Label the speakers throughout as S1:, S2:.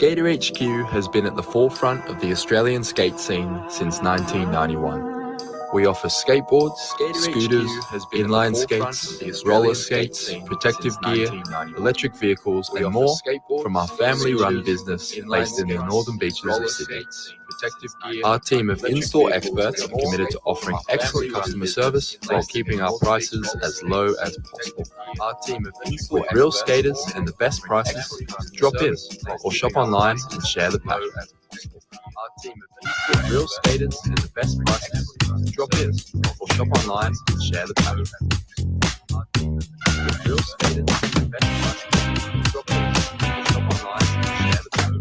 S1: Skater HQ has been at the forefront of the Australian skate scene since 1991. We offer skateboards, scooters, inline skates, roller skates, protective gear, electric vehicles, and more from our family-run business based in the northern beaches of Sydney. Our team of in-store experts are committed to offering excellent customer service while keeping our prices as low as possible. With real skaters and the best prices, drop in or shop online and share the passion. With real skaters and the best prices, drop in or shop online and share the passion. With real skaters and the best prices, drop in or shop online and share the passion.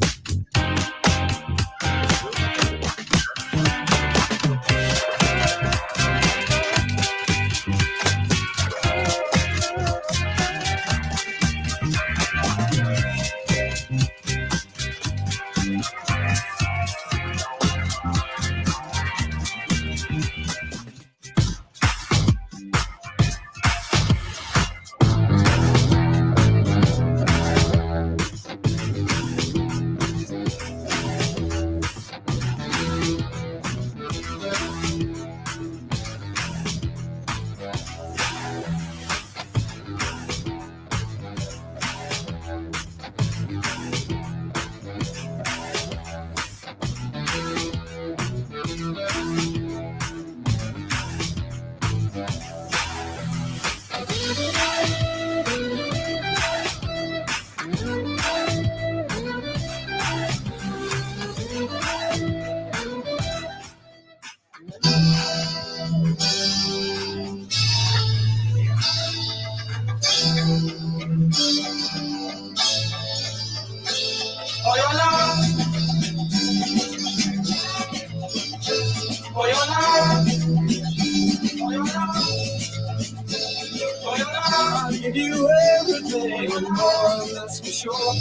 S2: I'll give you everything and more, that's for sure.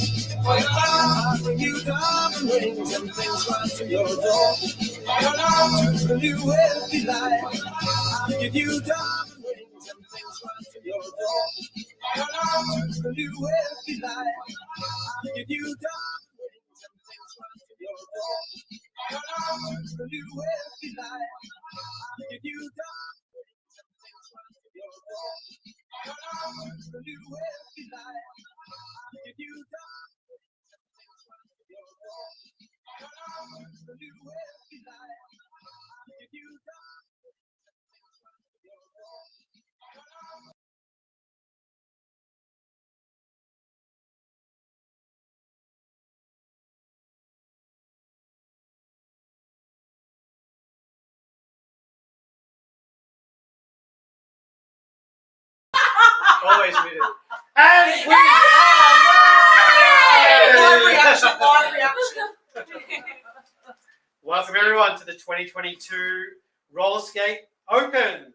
S2: I'll bring you diamond rings and things right to your door. To fill you with delight, I'll give you diamond rings and things right to your door. To fill you with delight, I'll give you diamond rings and things right to your door. To fill you with delight, I'll give you diamond rings and things right to your door. To fill you with delight, I'll give you diamond rings and things right to your door. To fill you with delight, I'll give you diamond rings and things right to your door.
S3: Always muted. And we
S4: Live reaction.
S3: welcome everyone to the 2022 Roller Skate Open.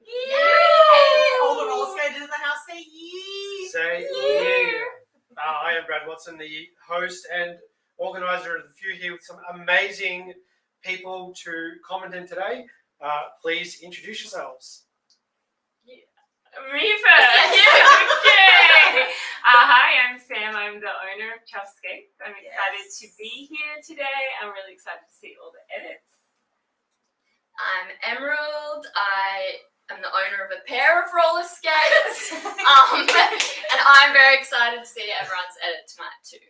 S4: All the roller skaters in the house say yee.
S3: Say yeah. I am Brad Watson, the host and organizer of the few here with some amazing people to comment in today. Please introduce yourselves.
S5: Me first. Okay. Hi, I'm Sam. I'm the owner of Chuff Skates. I'm excited to be here today. I'm really excited to see all the edits.
S6: I'm Emerald. I am the owner of a pair of roller skates. And I'm very excited to see everyone's edit tonight too.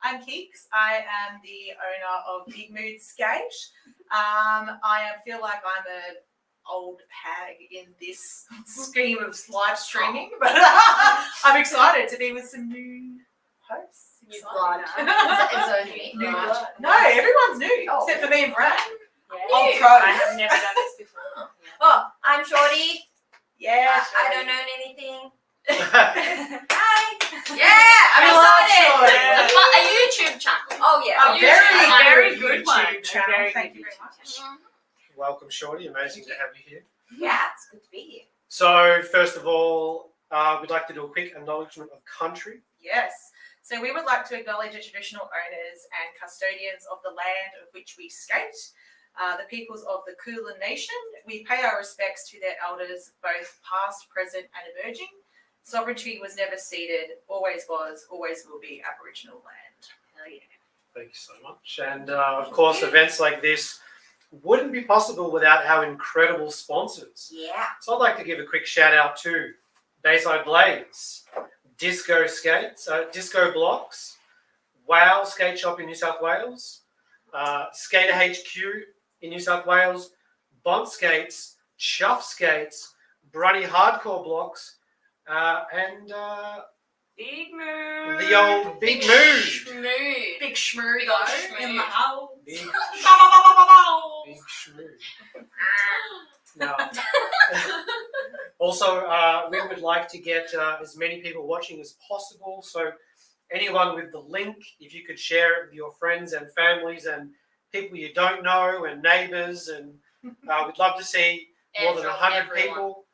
S4: I'm Keeks. I am the owner of Big Mood Skate. I feel like I'm an old hag in this scheme of live streaming, but I'm excited to be with some new hosts.
S6: New
S4: Exciting.
S6: blood. It's only
S4: New
S6: right?
S4: blood. No, everyone's new except for me and Brad.
S5: Yeah.
S4: Old pros.
S5: I have never done this before.
S6: Oh, I'm Shorty.
S4: Yeah,
S6: I don't own anything.
S3: Welcome
S6: Hi. Yeah, I'm
S4: Shorty.
S6: excited. A YouTube channel. Oh yeah.
S4: A very
S5: good
S4: YouTube
S5: one.
S4: channel.
S5: Very
S4: Thank
S5: good
S4: you very
S5: YouTube
S4: much.
S3: Shorty, amazing to have you here.
S6: Yeah, it's good to be here.
S3: So first of all, we'd like to do a quick acknowledgement of country.
S4: Yes. So we would like to acknowledge the traditional owners and custodians of the land of which we skate, the peoples of the Kulin Nation. We pay our respects to their elders, both past, present, and emerging. Sovereignty was never ceded, always was, always will be Aboriginal land.
S5: Hell yeah.
S3: Thank you so much. And of course, events like this wouldn't be possible without our incredible sponsors.
S4: Yeah.
S3: So I'd like to give a quick shout out to Bayside Blades, Disco Skates, Disco Blocks, Wow Skate Shop in New South Wales, Skater HQ in New South Wales, Bont Skates, Chuff Skates, Brunny Hardcore Blocks, and
S5: Big Mood.
S3: the old Big Mood.
S6: Schmood.
S4: Big schmoo
S6: Big old
S4: though in
S6: schmoo.
S4: the house.
S3: Big,
S4: Bow.
S3: big schmoo. No. Also, we would like to get as many people watching as possible. So, anyone with the link, if you could share it with your friends and families and people you don't know and neighbours, and we'd love to see more than
S6: Airdrop
S3: 100
S6: everyone.
S3: people.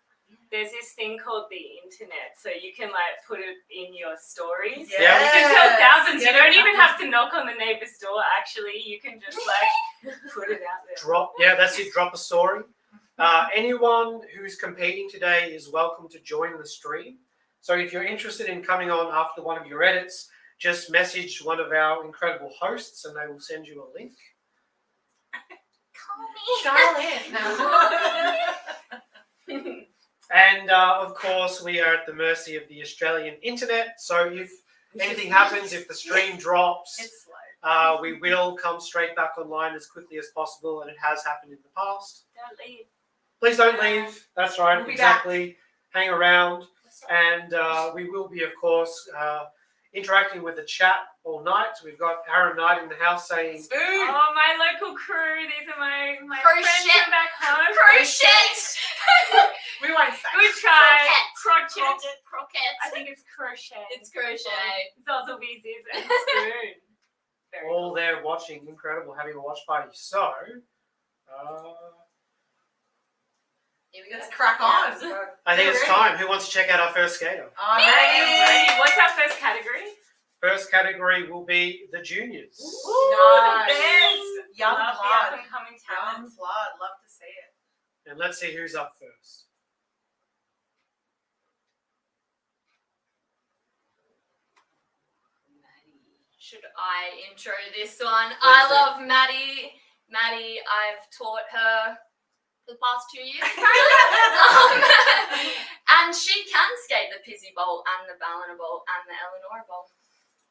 S5: There's this thing called the internet, so you can like put it in your stories.
S3: Yeah.
S5: You can tell thousands. You
S4: Get
S5: don't
S4: it
S5: even
S4: out.
S5: have to knock on the neighbor's door. Actually, you can just like put it out there.
S3: That's it, drop a story. Anyone who's competing today is welcome to join the stream. So if you're interested in coming on after one of your edits, just message one of our incredible hosts and they will send you a link.
S4: Charlene.
S3: And of course, we are at the mercy of the Australian internet. So if anything happens, if the stream drops,
S4: It's slow.
S3: we will come straight back online as quickly as possible, and it has happened in the past.
S5: Don't leave.
S3: Please don't leave. That's right,
S4: We'll be
S3: exactly. Hang around, and we will be, of course, interacting with the chat all night. We've got Aaron Knight in the house saying,
S4: Spoon.
S5: Oh, my local crew. These are my
S6: Crochet.
S5: friends from back home.
S6: Crochet.
S4: We won't say.
S5: Good try.
S6: Croquette.
S5: Crochet.
S6: Croquette.
S5: I think it's crochet.
S6: It's crochet.
S5: Zozzle Beezies and spoon. Very
S3: all
S5: cool.
S3: there watching, incredible, having a watch party. So,
S6: Here we go.
S4: Let's crack on.
S3: I think it's
S4: Ready?
S3: time. Who wants to check out our first skater?
S4: I'm
S5: Ready?
S4: ready.
S5: What's our first category?
S3: First category will be the juniors.
S4: Nice.
S5: Best.
S4: Young
S5: Love the
S4: blood.
S5: up-and-coming
S4: Young
S5: talent.
S4: blood. Love to see it.
S3: And let's see who's up first.
S6: Should I intro this one?
S3: Please
S6: I
S3: do.
S6: love Maddie. Maddie, I've taught her for the past 2 years. And she can skate the Pizzy Bowl and the Ballina Bowl and the Eleanor Bowl.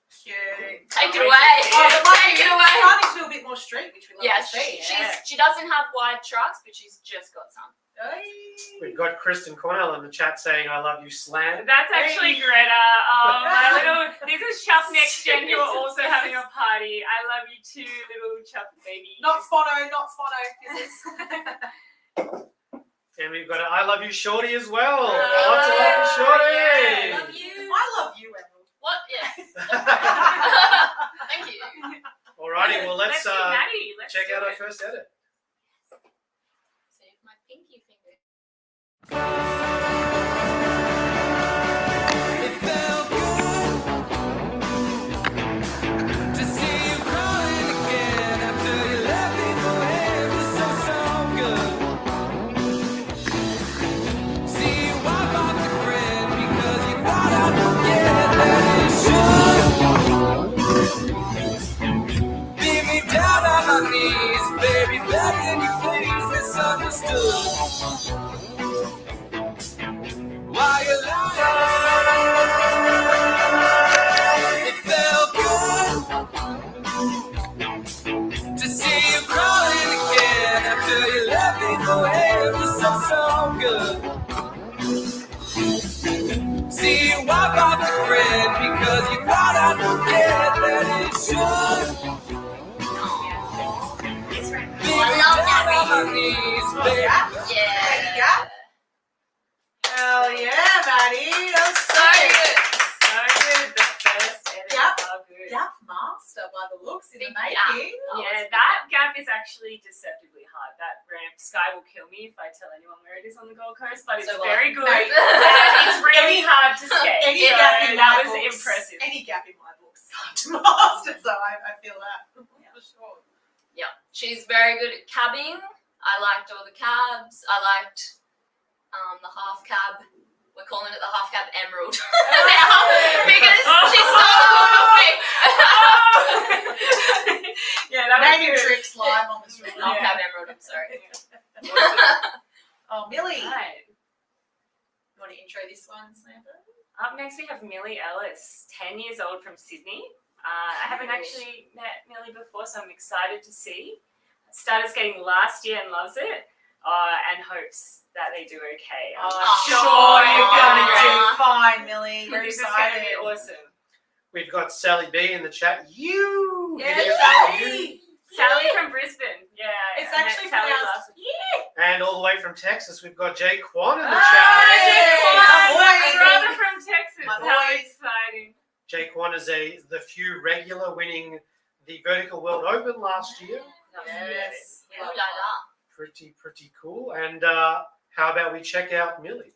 S4: Cute.
S6: Take it
S5: Wait
S6: away.
S5: to see it.
S6: Take it away.
S4: Starting to do a bit more street, which we love
S6: Yeah,
S4: to see.
S6: she doesn't have wide trucks, but she's just got some.
S3: We've got Kristen Cornell in the chat saying, I love you, Slam.
S5: That's actually Greta. Oh, my little. This is Chuff Next Gen who are also having a party. I love you too, little Chuff baby.
S4: Not Spono, not Spono. This is.
S3: And we've got I love you, Shorty, as well.
S6: Oh,
S3: Lots of love for Shorty.
S6: yeah, love you.
S4: I love you, Emerald.
S6: What? Yeah. Thank you.
S3: Alrighty, well, let's
S5: see Maddie. Let's
S3: check
S5: do
S3: out our
S5: it.
S3: first edit.
S6: Save my pinky finger.
S2: It felt good to see you crying again after you left me for it was so good. See you wipe off the grin because you thought I'd forget that it should. Leave me down on my knees, baby, begging you please, misunderstood. Why you lying? It felt good to see you crying again after you left me for it was so good. See you wipe off the grin because you thought I'd forget that it should.
S6: I love
S2: down on my
S6: Maddie.
S2: knees, baby.
S6: Yeah.
S4: Hell yeah, Maddie. That was
S6: So good.
S5: So good. The first edit.
S4: Yep.
S5: So good.
S4: Gap master by the looks in the
S6: Big gap.
S4: making.
S5: Yeah, that gap is actually deceptively hard. That ramp, Sky will kill me if I tell anyone where it is on the Gold Coast, but it's
S6: So what?
S5: very good.
S4: No.
S5: And it's really hard to skate.
S4: Any
S5: so
S4: gap in
S5: that
S4: my
S5: was
S4: books,
S5: impressive.
S4: Any gap in my books is hard to master, so I feel that for sure.
S6: Yeah, she's very good at cabbing. I liked all the cabs. I liked the half cab. We're calling it the half cab Emerald now because she stole it off me.
S4: new tricks live on the stream.
S6: I'll have Emerald, I'm sorry.
S4: Oh, Millie.
S5: Right.
S4: You want to intro this one, Samantha?
S5: Up next, we have Millie Ellis, 10 years old from Sydney. I haven't actually met Millie before, so I'm excited to see. Started skating last year and loves it, and hopes that they do okay. I'm
S4: Sure, you're going to do
S6: Aw.
S4: fine, Millie. We're
S5: This is going to
S4: excited.
S5: be awesome.
S3: We've got Sally B in the chat. You!
S4: Yeah,
S3: It is
S4: Sally.
S5: Sally from Brisbane. Yeah.
S4: It's
S5: I met
S4: actually
S5: Sally
S4: pronounced-
S5: last week.
S3: And all the way from Texas, we've got Jay Kwan in the
S4: Hey!
S3: chat.
S4: My boy.
S5: Brother from Texas.
S4: My
S5: How
S4: boy.
S5: exciting.
S3: Jay Kwan is the few regular winning the Vertical World Open last year.
S4: Yes.
S6: Ooh la la.
S3: Pretty cool. And how about we check out Millie?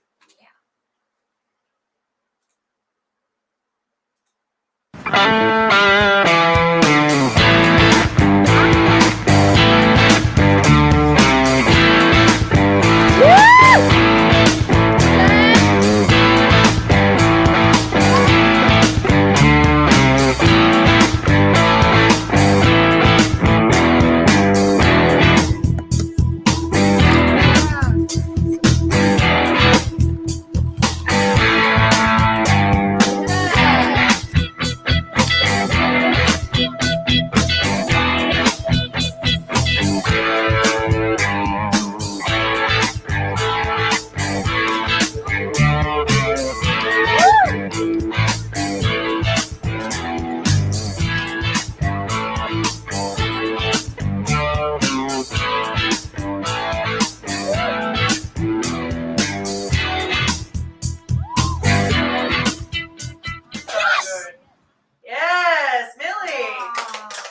S4: Yes, Millie.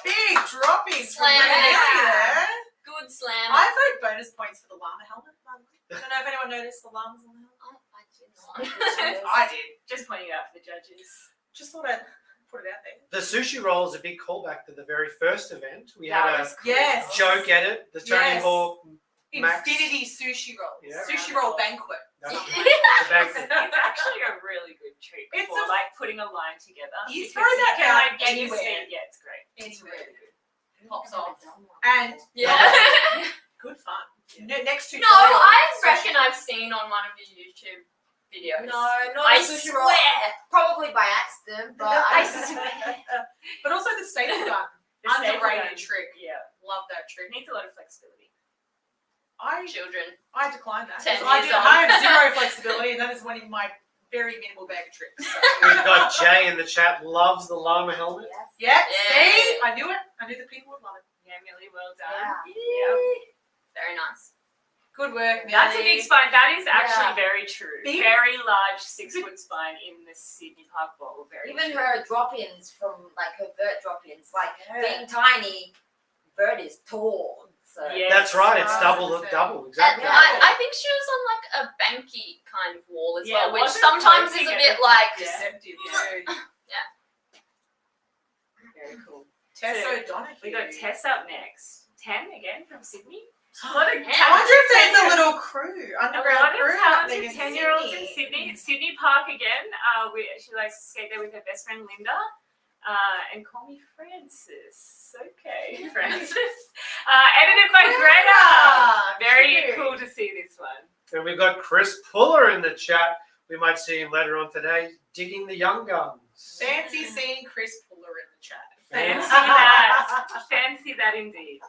S4: Big droppings from
S6: Slam.
S4: Millie there.
S6: Good slam.
S4: I vote bonus points for the llama helmet. I don't know if anyone noticed the llamas on the helmet.
S6: Oh, I did not.
S4: I did.
S5: Just pointing it out for the judges.
S4: Just thought I'd put it out there.
S3: The sushi roll is a big callback to the very first event. We
S5: That
S3: had
S5: was
S3: a
S4: Yes.
S3: joke edit, the Tony
S4: Yes.
S3: Hawk Max.
S4: Infinity sushi roll.
S3: Yeah.
S4: Sushi roll banquet.
S3: That's
S6: Yeah.
S3: the back-
S5: It's actually a really good trick
S4: It's
S5: for
S4: a-
S5: like putting a line together.
S4: You
S5: because
S4: throw that
S5: can,
S4: out
S5: like, get your
S4: anywhere.
S5: speed. Yeah, it's great.
S4: It's
S5: really
S4: really
S5: good.
S4: Pops off. And
S6: Yeah.
S4: good fun. Next two.
S6: No, I reckon I've seen on one of your YouTube videos.
S7: No, not
S6: I
S7: a sushi roll.
S6: swear.
S7: Probably by accident, but
S6: I
S7: I
S6: swear.
S4: But also the staple gun.
S5: The staple
S4: Underrated
S5: gun.
S4: trick.
S5: Yeah,
S4: Love that trick.
S5: it needs a lot of flexibility.
S6: Children.
S4: I declined that.
S6: 10
S4: I
S6: years
S4: did.
S6: old.
S4: I have zero flexibility, and that is one of my very minimal bag of tricks. So.
S3: We've got Jay in the chat, loves the llama helmet.
S4: Yeah,
S6: Yeah.
S4: see? I knew it. I knew the people would love it.
S5: Yeah, Millie, well done.
S7: Yeah.
S6: Very nice.
S4: Good work, Millie.
S5: That's a big spine. That is actually
S7: Yeah.
S5: very true.
S4: Big-
S5: Very large 6-foot spine in the Sydney Park Bowl. Very
S7: even
S5: true.
S7: her drop-ins from like her vert drop-ins, like
S4: Yeah.
S7: being tiny, vert is tall. So
S5: Yeah.
S3: That's right, it's
S4: 100%.
S3: double,
S6: And
S3: exactly.
S6: I think she was on like a banky kind of wall as
S5: Yeah,
S6: well, which
S5: wasn't
S6: sometimes is
S5: floating
S6: a
S5: at
S6: bit
S5: the
S6: like.
S5: top, yeah.
S4: Deceptive.
S5: Very cool.
S4: Tess
S5: So,
S4: O'Donoghue.
S5: We got Tess up next. 10 again from Sydney. What a
S6: Yeah.
S4: I wonder if there's a little crew,
S5: A
S4: underground
S5: lot of
S4: crew happening
S5: talented
S4: in
S5: 10-year-olds in
S4: Sydney.
S5: Sydney Park again. She likes to skate there with her best friend Linda. And call me Francis. Okay, Francis. Edited by Greta.
S4: Ah,
S5: Very
S4: cute.
S5: cool to see this one.
S3: And we've got Chris Puller in the chat. We might see him later on today, digging the young guns.
S4: Fancy seeing Chris Puller in the chat.
S5: Fancy that. Fancy that indeed.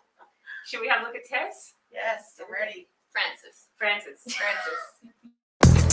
S5: Should we have a look at Tess?
S4: Yes, I'm ready.
S6: Francis.
S5: Francis.
S4: Francis.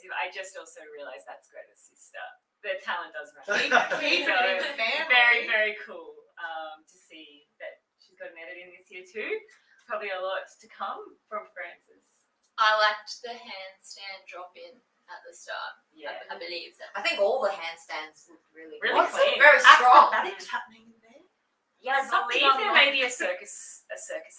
S5: impressive. I just also realised that's Greta's sister. The talent does run.
S4: Keep it in the family.
S5: Very, very cool to see that she's got an edit in this year too. Probably a lot to come from Frances.
S6: I liked the handstand drop in at the start.
S5: Yeah.
S6: I believe that.
S7: I think all the handstands looked really good.
S5: Really clean.
S7: Very strong.
S4: Acrobatics happening in there.
S5: Yeah, I
S4: Something
S5: believe there may
S4: unlike-
S5: be a circus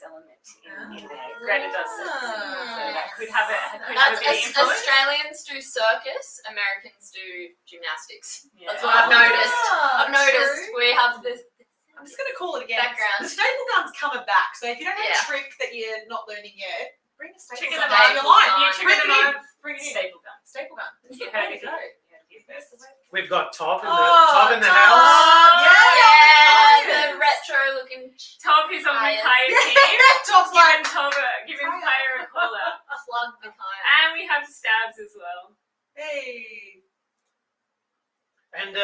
S5: element in there. Greta does circus, so that could have a
S6: That's
S5: bit of influence.
S6: Australians do circus, Americans do gymnastics.
S5: Yeah.
S6: That's what I've noticed.
S4: Ah,
S6: I've noticed
S4: true.
S6: we have this.
S4: I'm just going to call it again.
S6: Background.
S4: The staple gun's coming back. So if you don't have
S6: Yeah.
S4: a trick that you're not learning yet, bring a staple
S5: Chicken
S4: gun
S5: and
S4: down
S5: egg.
S4: your line.
S6: New
S5: chicken
S4: Bring
S5: and
S4: it in.
S5: egg.
S4: Bring it in.
S5: Staple gun.
S4: Staple gun. This is
S5: You
S4: the
S5: heard
S4: way
S5: it
S4: to
S5: here.
S4: go.
S5: You heard it here first.
S3: We've got Top in the
S4: Oh,
S3: Top in the
S4: Top.
S3: house.
S6: Yeah, the retro looking
S5: Top is on the
S6: Highest.
S5: Kaya team.
S4: Top's like,
S5: Giving Kaya a call out.
S6: plug the kind.
S5: And we have Stabs as well.
S4: hey.
S3: And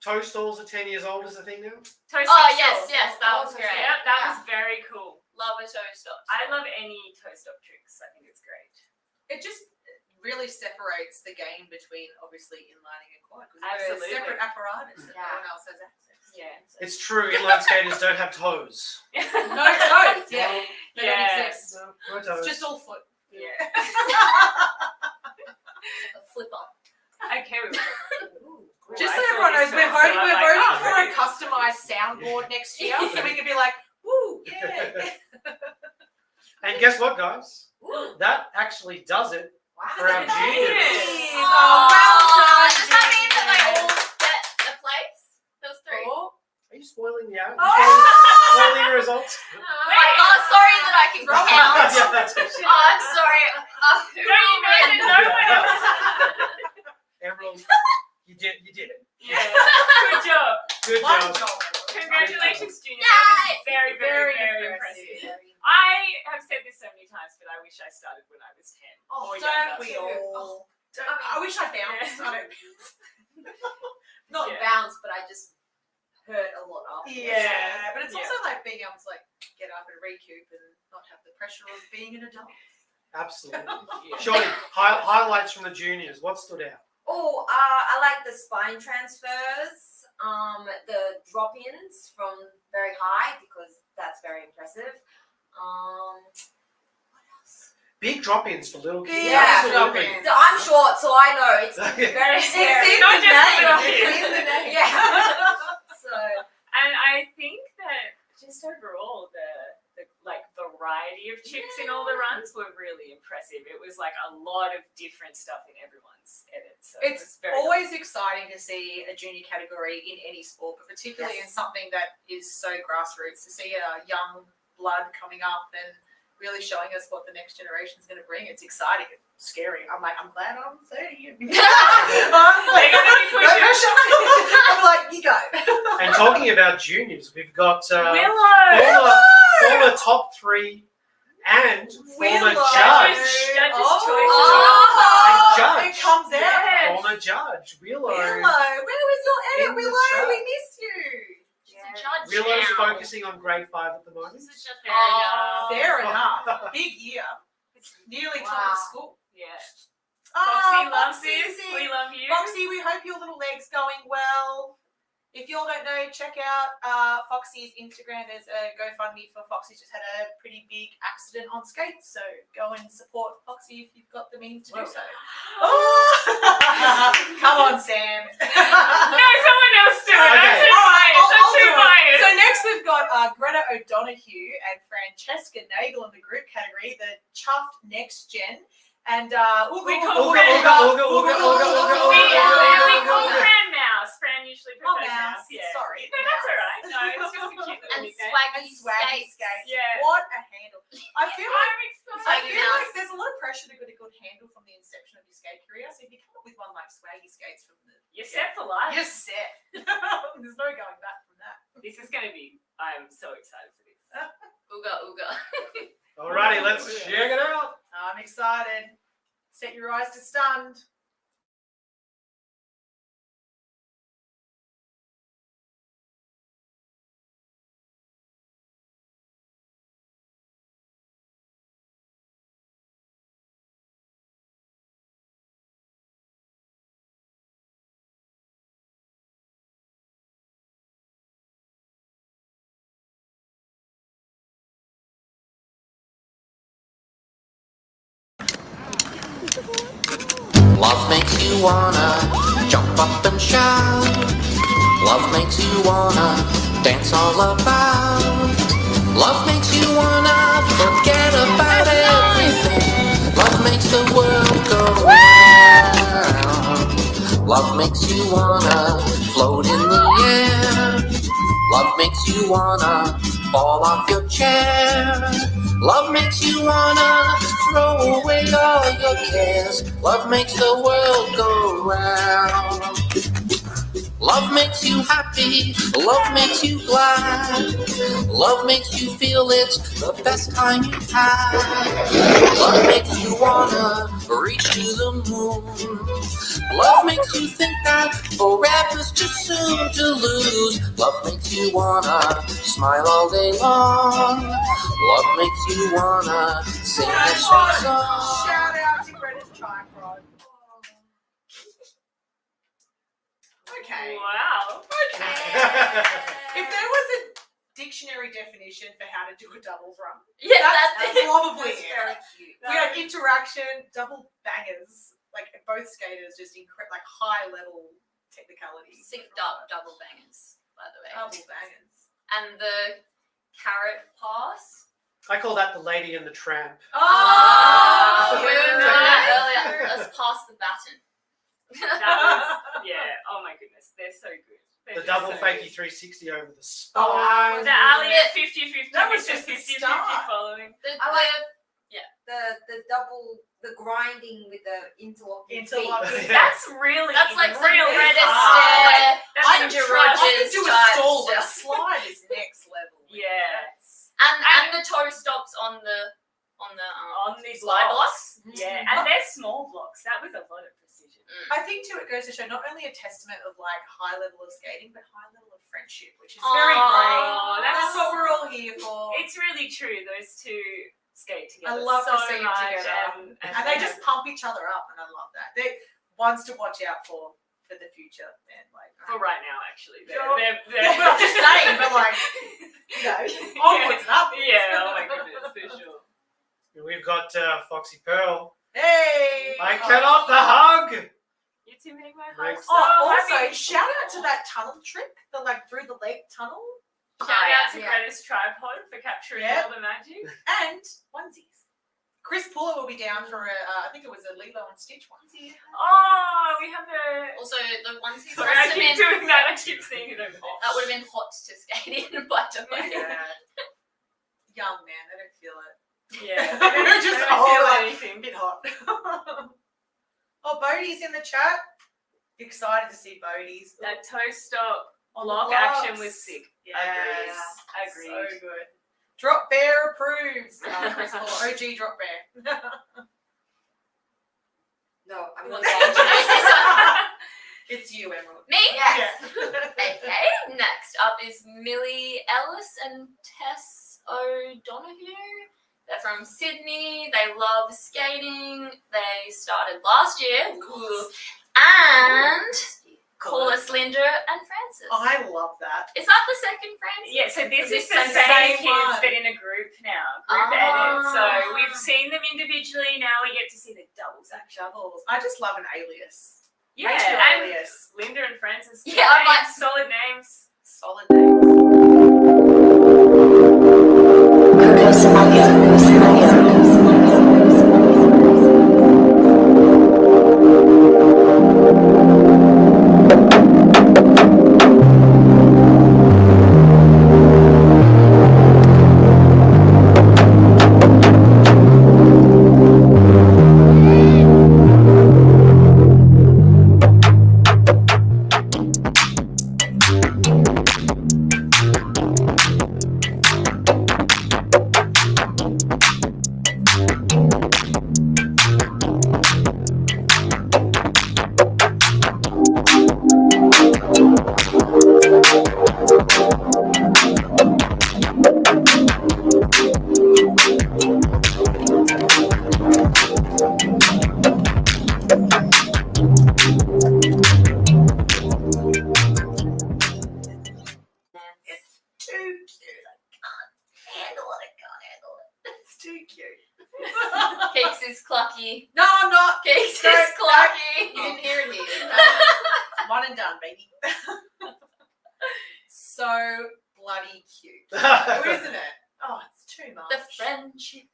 S3: toe stalls are 10 years old is the thing now.
S5: Toast
S6: Oh
S5: up
S6: yes,
S5: stall.
S6: yes, that was great.
S5: Yep, that was very cool.
S6: Love a toast up.
S5: I love any toast up tricks. I think it's great.
S4: It just really separates the game between obviously inlining and quad. Because
S5: Absolutely.
S4: they're a separate apparatus that no
S7: Yeah.
S4: one else has access to.
S5: Yeah.
S3: It's true, inline skaters don't have toes.
S4: No toes. Yeah. They
S5: Yeah.
S4: don't exist.
S3: No toes.
S4: It's just all foot.
S5: Yeah.
S6: A flipper.
S5: Okay.
S4: Just
S5: I
S4: so
S5: saw
S4: everyone
S5: this
S4: knows, we're
S5: one, so
S4: voting,
S5: I'm
S4: we're
S5: like,
S4: voting
S5: oh,
S4: for a
S5: very good.
S4: customized soundboard next year, so we can be like, woo, yeah.
S3: And guess what, guys? That actually does it for our
S5: Look at
S3: juniors.
S5: this.
S4: Oh, well done,
S6: Does that mean that they
S4: Juniors.
S6: all get a place? Those three.
S4: Oh.
S3: Are you spoiling the out?
S4: Oh.
S3: Spoiling the results?
S6: Oh, sorry that I can
S4: Throw it
S6: count.
S4: out.
S3: Yeah, that's it.
S6: Oh, I'm sorry.
S5: Don't
S6: Who
S5: you know that no one else?
S3: Emerald, you did it.
S5: Yeah. Good job.
S3: Good
S4: One
S3: job.
S4: job.
S5: Congratulations, Junior.
S6: Yay!
S5: That was very, very, very
S4: impressive.
S5: impressive. I have said this so many times, but I wish I started when I was 10.
S4: Oh,
S5: or
S4: don't
S5: younger.
S4: we all? I wish I bounced.
S5: Yeah.
S4: I don't.
S7: Not
S5: Yeah.
S7: bounce, but I just hurt a lot after.
S4: Yeah, but it's
S5: Yeah.
S4: also like being able to like get up and recoup and not have the pressure of being an adult.
S3: Absolutely.
S5: Yeah.
S3: Shorty, highlights from the juniors. What stood out?
S7: Oh, I like the spine transfers, the drop-ins from very high because that's very impressive. What else?
S3: Big drop-ins for little kids.
S7: Yeah,
S3: Absolutely.
S4: drop-ins.
S7: So I'm short, so I know it's
S3: Yeah.
S7: very scary.
S4: in
S5: Not
S4: the
S5: just
S4: name.
S5: little
S4: It's
S5: kids.
S4: in the name.
S7: Yeah. So
S5: And I think that just overall the like variety of chicks in all the runs were really impressive. It was like a lot of different stuff in everyone's edits. So it was
S4: It's
S5: very
S4: always exciting to see a junior category in any sport, but particularly in
S7: Yes.
S4: something that is so grassroots. To see a young blood coming up and really showing us what the next generation is going to bring. It's exciting. It's scary. I'm like, I'm glad I'm 30. I'm like,
S5: They're gonna be
S4: no
S5: pushing.
S4: pressure. I'm like, you go.
S3: And talking about juniors, we've got
S5: Willow.
S3: former top 3 and former
S4: Willow.
S3: judge.
S5: Judge's choice.
S3: And judge.
S4: It comes out.
S5: Yeah.
S3: Former judge. Willow.
S4: Willow, where was your
S3: In
S4: edit?
S3: the
S4: Willow,
S3: chat.
S4: we missed you.
S6: She's a judge
S3: Willow's
S6: now.
S3: focusing on grade 5 at the moment.
S6: She's a judge
S5: Fair
S6: now.
S5: enough.
S4: Fair enough. Big year. It's nearly top of
S7: Wow.
S4: the school.
S5: Yeah.
S4: Ah,
S5: Foxy loves this.
S4: Foxy.
S5: We love you.
S4: Foxy, we hope your little leg's going well. If you all don't know, check out Foxy's Instagram. There's a GoFundMe for Foxy's just had a pretty big accident on skates. So go and support Foxy if you've got the means to do so. Oh! Come on, Sam.
S5: No, someone else do it.
S3: Okay.
S5: I'm too
S4: All right,
S5: biased. I'm
S4: I'll
S5: too
S4: do it.
S5: biased.
S4: So next we've got Greta O'Donoghue and Francesca Nagel in the group category, the Chuffed Next Gen. And
S5: We call
S3: Ooga,
S5: Fran.
S3: ooga, ooga, ooga, ooga, ooga,
S5: We
S3: ooga,
S5: call
S3: ooga.
S5: Fran Mouse. Fran usually
S4: Oh,
S5: prefers
S4: Mouse.
S5: Mouse. Yeah.
S4: Sorry.
S5: No, that's all right. No, it's just a cute little
S6: And
S5: nickname.
S6: swaggy,
S4: And swaggy skates.
S5: Yeah.
S4: What a handle. I feel like
S5: I'm excited.
S4: I feel
S6: Mouse.
S4: like there's a lot of pressure to get a good handle from the inception of your skate career. So if you come up with one like swaggy skates from the
S5: You're set for life.
S4: you're set. There's no going back from that.
S5: This is going to be, I'm so excited for this.
S6: Ooga ooga.
S3: Alrighty, let's check it out.
S4: I'm excited. Set your eyes to stunned.
S8: Love makes you wanna jump up and shout. Love makes you wanna dance all about. Love makes you wanna forget about everything. Love makes the world go round. Love makes you wanna float in the air. Love makes you wanna fall off your chair. Love makes you wanna throw away all your cares. Love makes the world go round. Love makes you happy, love makes you glad. Love makes you feel it's the best time you've had. Love makes you wanna reach to the moon. Love makes you think that forever's too soon to lose. Love makes you wanna smile all day long. Love makes you wanna sing a sweet song.
S4: Shout out to Greta's Tripod. Okay.
S5: Wow.
S4: Okay. If there was a dictionary definition for how to do a doubles run,
S6: Yeah,
S4: that's
S6: that's it.
S4: probably
S7: That's
S4: it.
S7: very cute.
S4: We had interaction, double bangers, like both skaters, just like high level technicality.
S6: Sick double bangers, by the way.
S4: Double bangers.
S6: And the carrot pass.
S3: I call that the lady and the tramp.
S6: Oh, we were doing that
S4: yeah.
S6: earlier. Let's pass the baton.
S5: That was, yeah. Oh my goodness, they're so good. They're
S3: The
S5: just
S3: double
S5: so
S3: fakie
S5: good.
S3: 360 over the
S4: Oh,
S3: spine.
S5: The alley at 50-50.
S4: That was
S5: with
S4: just the
S5: 50-50
S4: start.
S5: following.
S7: I like the double, the grinding with the interlocking feet.
S4: Interlocking.
S5: That's really
S6: That's like some
S5: real
S6: Red
S5: red
S6: Astaire,
S5: That's
S4: I
S5: some
S4: can
S6: Rogers
S4: do a
S6: type
S4: stall, but a
S6: stuff.
S4: slide is next level.
S5: Yeah.
S6: and the toe stops on the
S5: on these
S6: slide blocks.
S5: Yeah, and they're small blocks. That was a lot of precision.
S4: I think too, it goes to show not only a testament of like high level of skating, but high level of friendship, which is very
S5: Aw,
S4: great.
S5: that's-
S4: That's what we're all here for.
S5: It's really true. Those two skate
S4: I
S5: together.
S4: love
S5: so
S4: to see them
S5: much,
S4: together.
S5: and
S4: And they just pump each other up, and I love that. They're ones to watch out for the future, and like.
S5: for right now, actually,
S4: Sure.
S5: they're
S4: Yeah, but I'm just saying, but like, you know, onwards and upwards.
S5: yeah. Oh my goodness, for sure.
S3: We've got Foxy Pearl.
S4: Hey!
S3: I cannot the hug.
S5: You two make my
S3: Makes
S5: heart
S4: Oh,
S5: so
S4: also,
S5: happy.
S4: shout out to that tunnel trick, the like through the lake tunnel,
S5: Shout out to
S6: Yeah.
S5: Greta's Tripod for capturing
S4: Yeah.
S5: all the magic.
S4: and onesies. Chris Puller will be down for a, I think it was a Lilo and Stitch onesie.
S5: Oh, we have a.
S6: Also, the onesies
S5: Sorry,
S6: must
S5: I
S6: have
S5: keep
S6: been.
S5: doing that. I keep seeing it over there.
S6: That would have been hot to skate in, by the way.
S4: Yeah. Young man, they don't feel it.
S5: Yeah,
S4: They're just
S5: I don't
S4: all
S5: feel
S4: like-
S5: anything.
S4: Bit hot. Oh, Bodie's in the chat. Excited to see Bodie's.
S5: That toe stop
S4: On the
S5: block
S4: blocks.
S5: action was sick.
S4: Yes.
S5: Agreed.
S4: So good. Drop Bear approves. Chris Puller, OG Drop Bear.
S7: No, I'm not
S6: Okay.
S7: going
S4: It's you, Emerald.
S6: Me?
S7: Yes.
S6: Okay, next up is Millie Ellis and Tess O'Donoghue. They're from Sydney. They love skating. They started last year. And call us Linda and Francis.
S4: I love that.
S6: Is that the second Francis?
S5: Yeah, so this is
S6: Is
S5: the
S6: this
S5: same,
S6: the same
S5: kids
S4: one?
S5: but in a group now. Group edit. So
S6: Ah.
S5: we've seen them individually, now we get to see the doubles action.
S4: Doubles. I just love an alias.
S5: Yeah,
S4: Makes your
S5: and
S4: alias.
S5: Linda and Francis.
S6: Yeah, I'm like-
S5: solid names.
S4: Solid names.
S9: Curtis Audio.
S6: Clucky.
S4: No, I'm not.
S6: Keeks
S4: No,
S6: is
S4: no.
S6: clucky.
S4: You didn't hear it here. One and done, baby. So bloody cute, isn't it? Oh, it's too much.
S6: The friendship.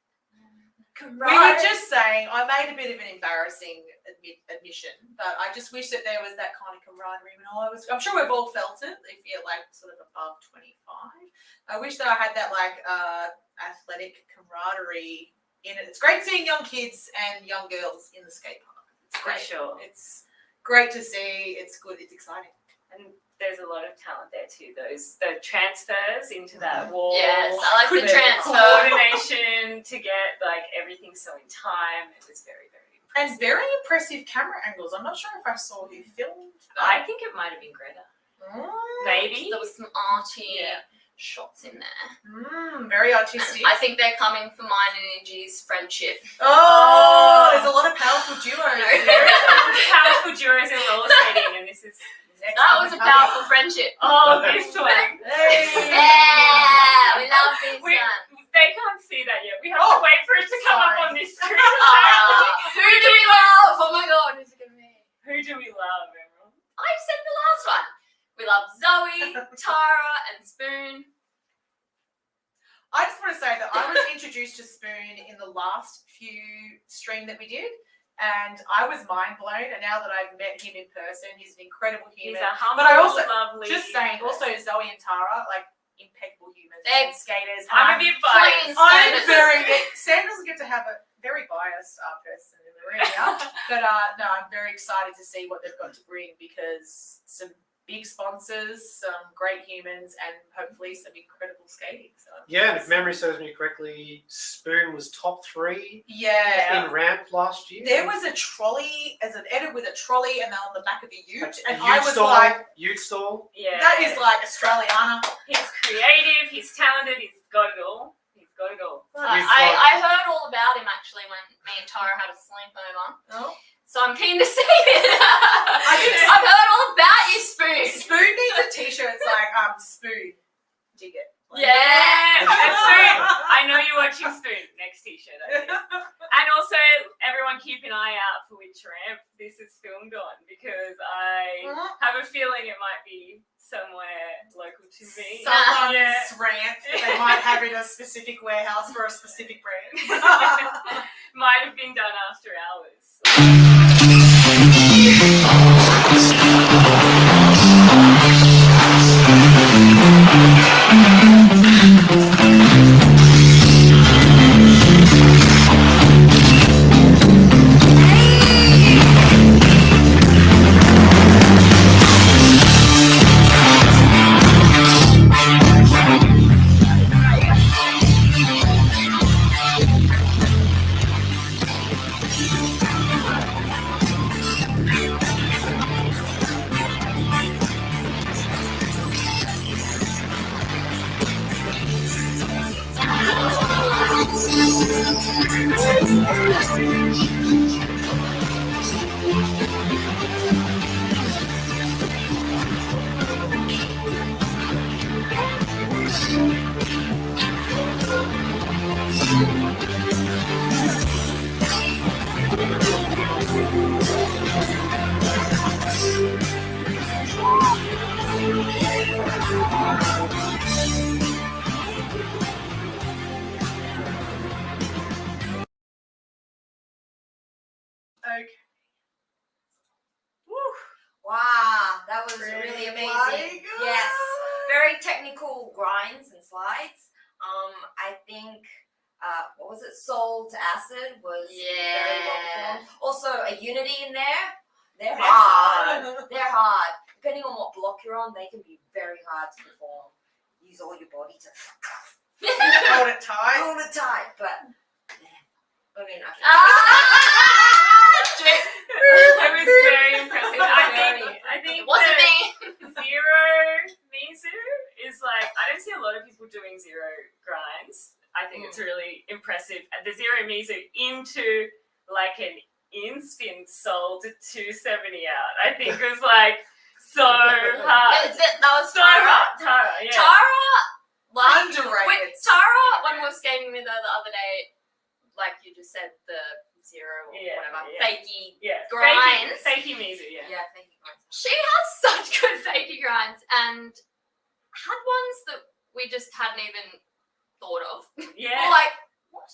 S4: We were just saying, I made a bit of an embarrassing admission, but I just wish that there was that kind of camaraderie when I'm sure we've all felt it if you're like sort of above 25. I wish that I had that like athletic camaraderie in it. It's great seeing young kids and young girls in the skate park. It's
S5: For
S4: great.
S5: sure.
S4: It's great to see. It's good. It's exciting.
S5: And there's a lot of talent there too. The transfers into that wall.
S6: Yes, I like the
S5: the
S6: transfer.
S5: coordination to get like everything so in time. It was very, very
S4: And
S5: impressive.
S4: very impressive camera angles. I'm not sure if I saw who filmed
S5: I
S4: that.
S5: think it might have been Greta.
S4: Mm.
S5: Maybe.
S6: There was some arty
S5: Yeah.
S6: shots in there.
S4: Very artistic.
S6: I think they're coming for mine and Angie's friendship.
S4: Oh, there's a lot of powerful duos.
S5: There is powerful duos in roller skating, and this is.
S6: That was a powerful friendship.
S5: Oh, this one.
S4: Hey.
S6: Yeah, we love this
S5: We-
S6: one.
S5: They can't see that yet. We have
S4: Oh,
S5: to wait for it to come
S4: sorry.
S5: up on this screen.
S6: Who do we love? Oh my god, who's it gonna be?
S5: Who do we love, everyone?
S6: I said the last one. We love Zoe, Tara, and Spoon.
S4: I just want to say that I was introduced to Spoon in the last few stream that we did, and I was mind blown. And now that I've met him in person, he's an incredible
S5: He's
S4: human.
S5: a humble,
S4: But I also-
S5: lovely.
S4: Just saying, also Zoe and Tara, like impeccable humans,
S6: They're
S4: and skaters.
S5: I'm a bit biased.
S6: plain
S4: I'm
S6: Standards.
S4: very. Sam doesn't get to have a very biased person in the room here, but no, I'm very excited to see what they've got to bring because some big sponsors, some great humans, and hopefully some incredible skating. So
S3: Yeah, and if memory serves me correctly, Spoon was top 3
S4: yeah.
S3: in ramp last year.
S4: There was a trolley as an edit with a trolley and then on the back of the ute,
S3: A
S4: and I
S3: ute
S4: was
S3: stall,
S4: like,
S3: ute stall.
S5: Yeah.
S4: that is like Australiana.
S5: He's creative. He's talented. He's got it all. He's got it all.
S6: I heard all about him actually when me and Tara had a sleepover.
S4: Oh.
S6: So I'm keen to see it. I've heard all about you, Spoon.
S4: Spoon needs a t-shirt. It's like Spoon, dig it. Like-
S5: Yeah, that's Spoon. I know you're watching Spoon. Next t-shirt, I think. And also, everyone keep an eye out for which ramp this is filmed on because I have a feeling it might be somewhere local to me.
S4: Someone's
S5: Yeah.
S4: rant. They might have in a specific warehouse for a specific brand.
S5: Might have been done after hours.
S4: Okay.
S7: Wow, that was
S4: Pretty
S7: really
S4: bloody
S7: amazing.
S4: good.
S7: Yes, very technical grinds and slides. I think what was it? Soul to Acid was very well performed. Also, a Unity in there. They're hard. They're hard. Depending on what block you're on, they can be very hard to perform. Use all your body to
S4: Hold it tight.
S7: hold it tight, but I mean, I can.
S5: It was very impressive. I think
S6: It wasn't
S5: the
S6: me.
S5: Zero Mizu is like, I don't see a lot of people doing zero grinds. I think it's really impressive. And the Zero Mizu into like an instant soul to 270 out. I think was like so hard.
S6: That was
S5: So
S6: Tara.
S5: hard. Tara, yeah.
S6: Tara,
S4: Underrated.
S6: Wait, Tara, when we were skating with her the other day, like you just said, the Zero or
S5: Yeah,
S6: whatever.
S5: yeah.
S6: Fakey.
S5: Yeah.
S6: Grinds.
S5: Fakey Mizu, yeah.
S6: Yeah, fakey grinds. She has such good fakey grinds and had ones that we just hadn't even thought of.
S5: Yeah.
S6: We're like, what?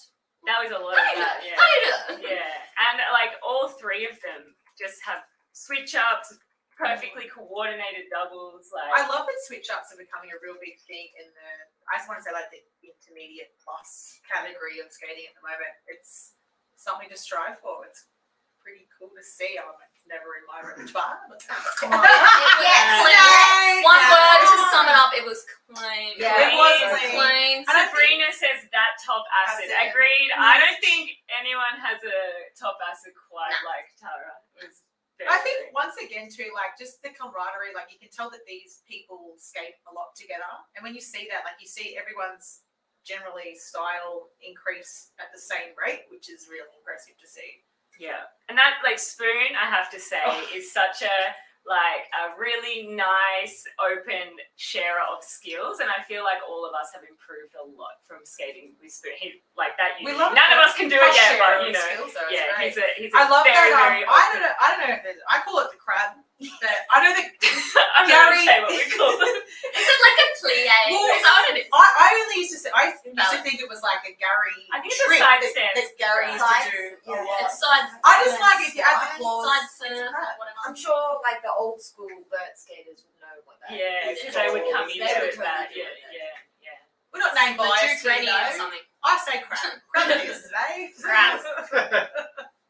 S5: That was a lot
S6: How
S5: of
S6: do you do
S5: that,
S6: that?
S5: yeah.
S6: How do you do that?
S5: Yeah, and like all three of them just have switch ups, perfectly coordinated doubles. Like
S4: I love that switch ups are becoming a real big thing in the, I just want to say like the intermediate plus category of skating at the moment. It's something to strive for. It's pretty cool to see. I'm like, never in my repertoire. But come on.
S6: Yeah,
S4: Claim.
S6: one word to sum it up, it was claim.
S7: Yeah,
S4: it was
S5: Please.
S4: claim.
S6: Claim.
S4: And I
S5: Sabrina says that top acid.
S4: Acid.
S5: Agreed. I don't think anyone has a top acid quite
S6: No.
S5: like Tara. It was very
S4: I think
S5: good.
S4: once again too, like just the camaraderie, like you can tell that these people skate a lot together. And when you see that, like you see everyone's generally style increase at the same rate, which is really impressive to see.
S5: Yeah, and that like Spoon, I have to say, is such a really nice open sharer of skills, and I feel like all of us have improved a lot from skating with Spoon. He like that.
S4: We love
S5: None of us can do it yet, but you know,
S4: skills, though, it's
S5: yeah,
S4: great.
S5: he's a
S4: I love
S5: very,
S4: that.
S5: very
S4: I don't know if there's, I call it the crab. I know that
S5: I'm not
S4: Gary-
S5: gonna say what we call it.
S6: Is it like a plie?
S4: Well,
S6: Is that what it is?
S4: I only used to say, I used to think it was like a Gary
S5: I think it's a
S4: trick
S5: side
S4: that,
S5: stance.
S4: that Gary used to
S7: Sides,
S4: do a
S7: yeah.
S4: lot.
S6: It's side.
S4: I just like if you add the claws.
S6: Side
S4: it's
S6: surf,
S4: crap.
S6: whatever.
S7: I'm sure like the old school vert skaters would know what that
S5: Yeah,
S7: is.
S5: because they would come
S7: They
S5: into
S7: would
S5: it that.
S7: totally do
S5: Yeah,
S7: it.
S5: yeah.
S4: We're not named
S6: The
S4: biased
S6: Duke
S4: here,
S6: Rennie or
S4: though.
S6: something.
S4: I say crab. Crab it is today.
S6: Crab.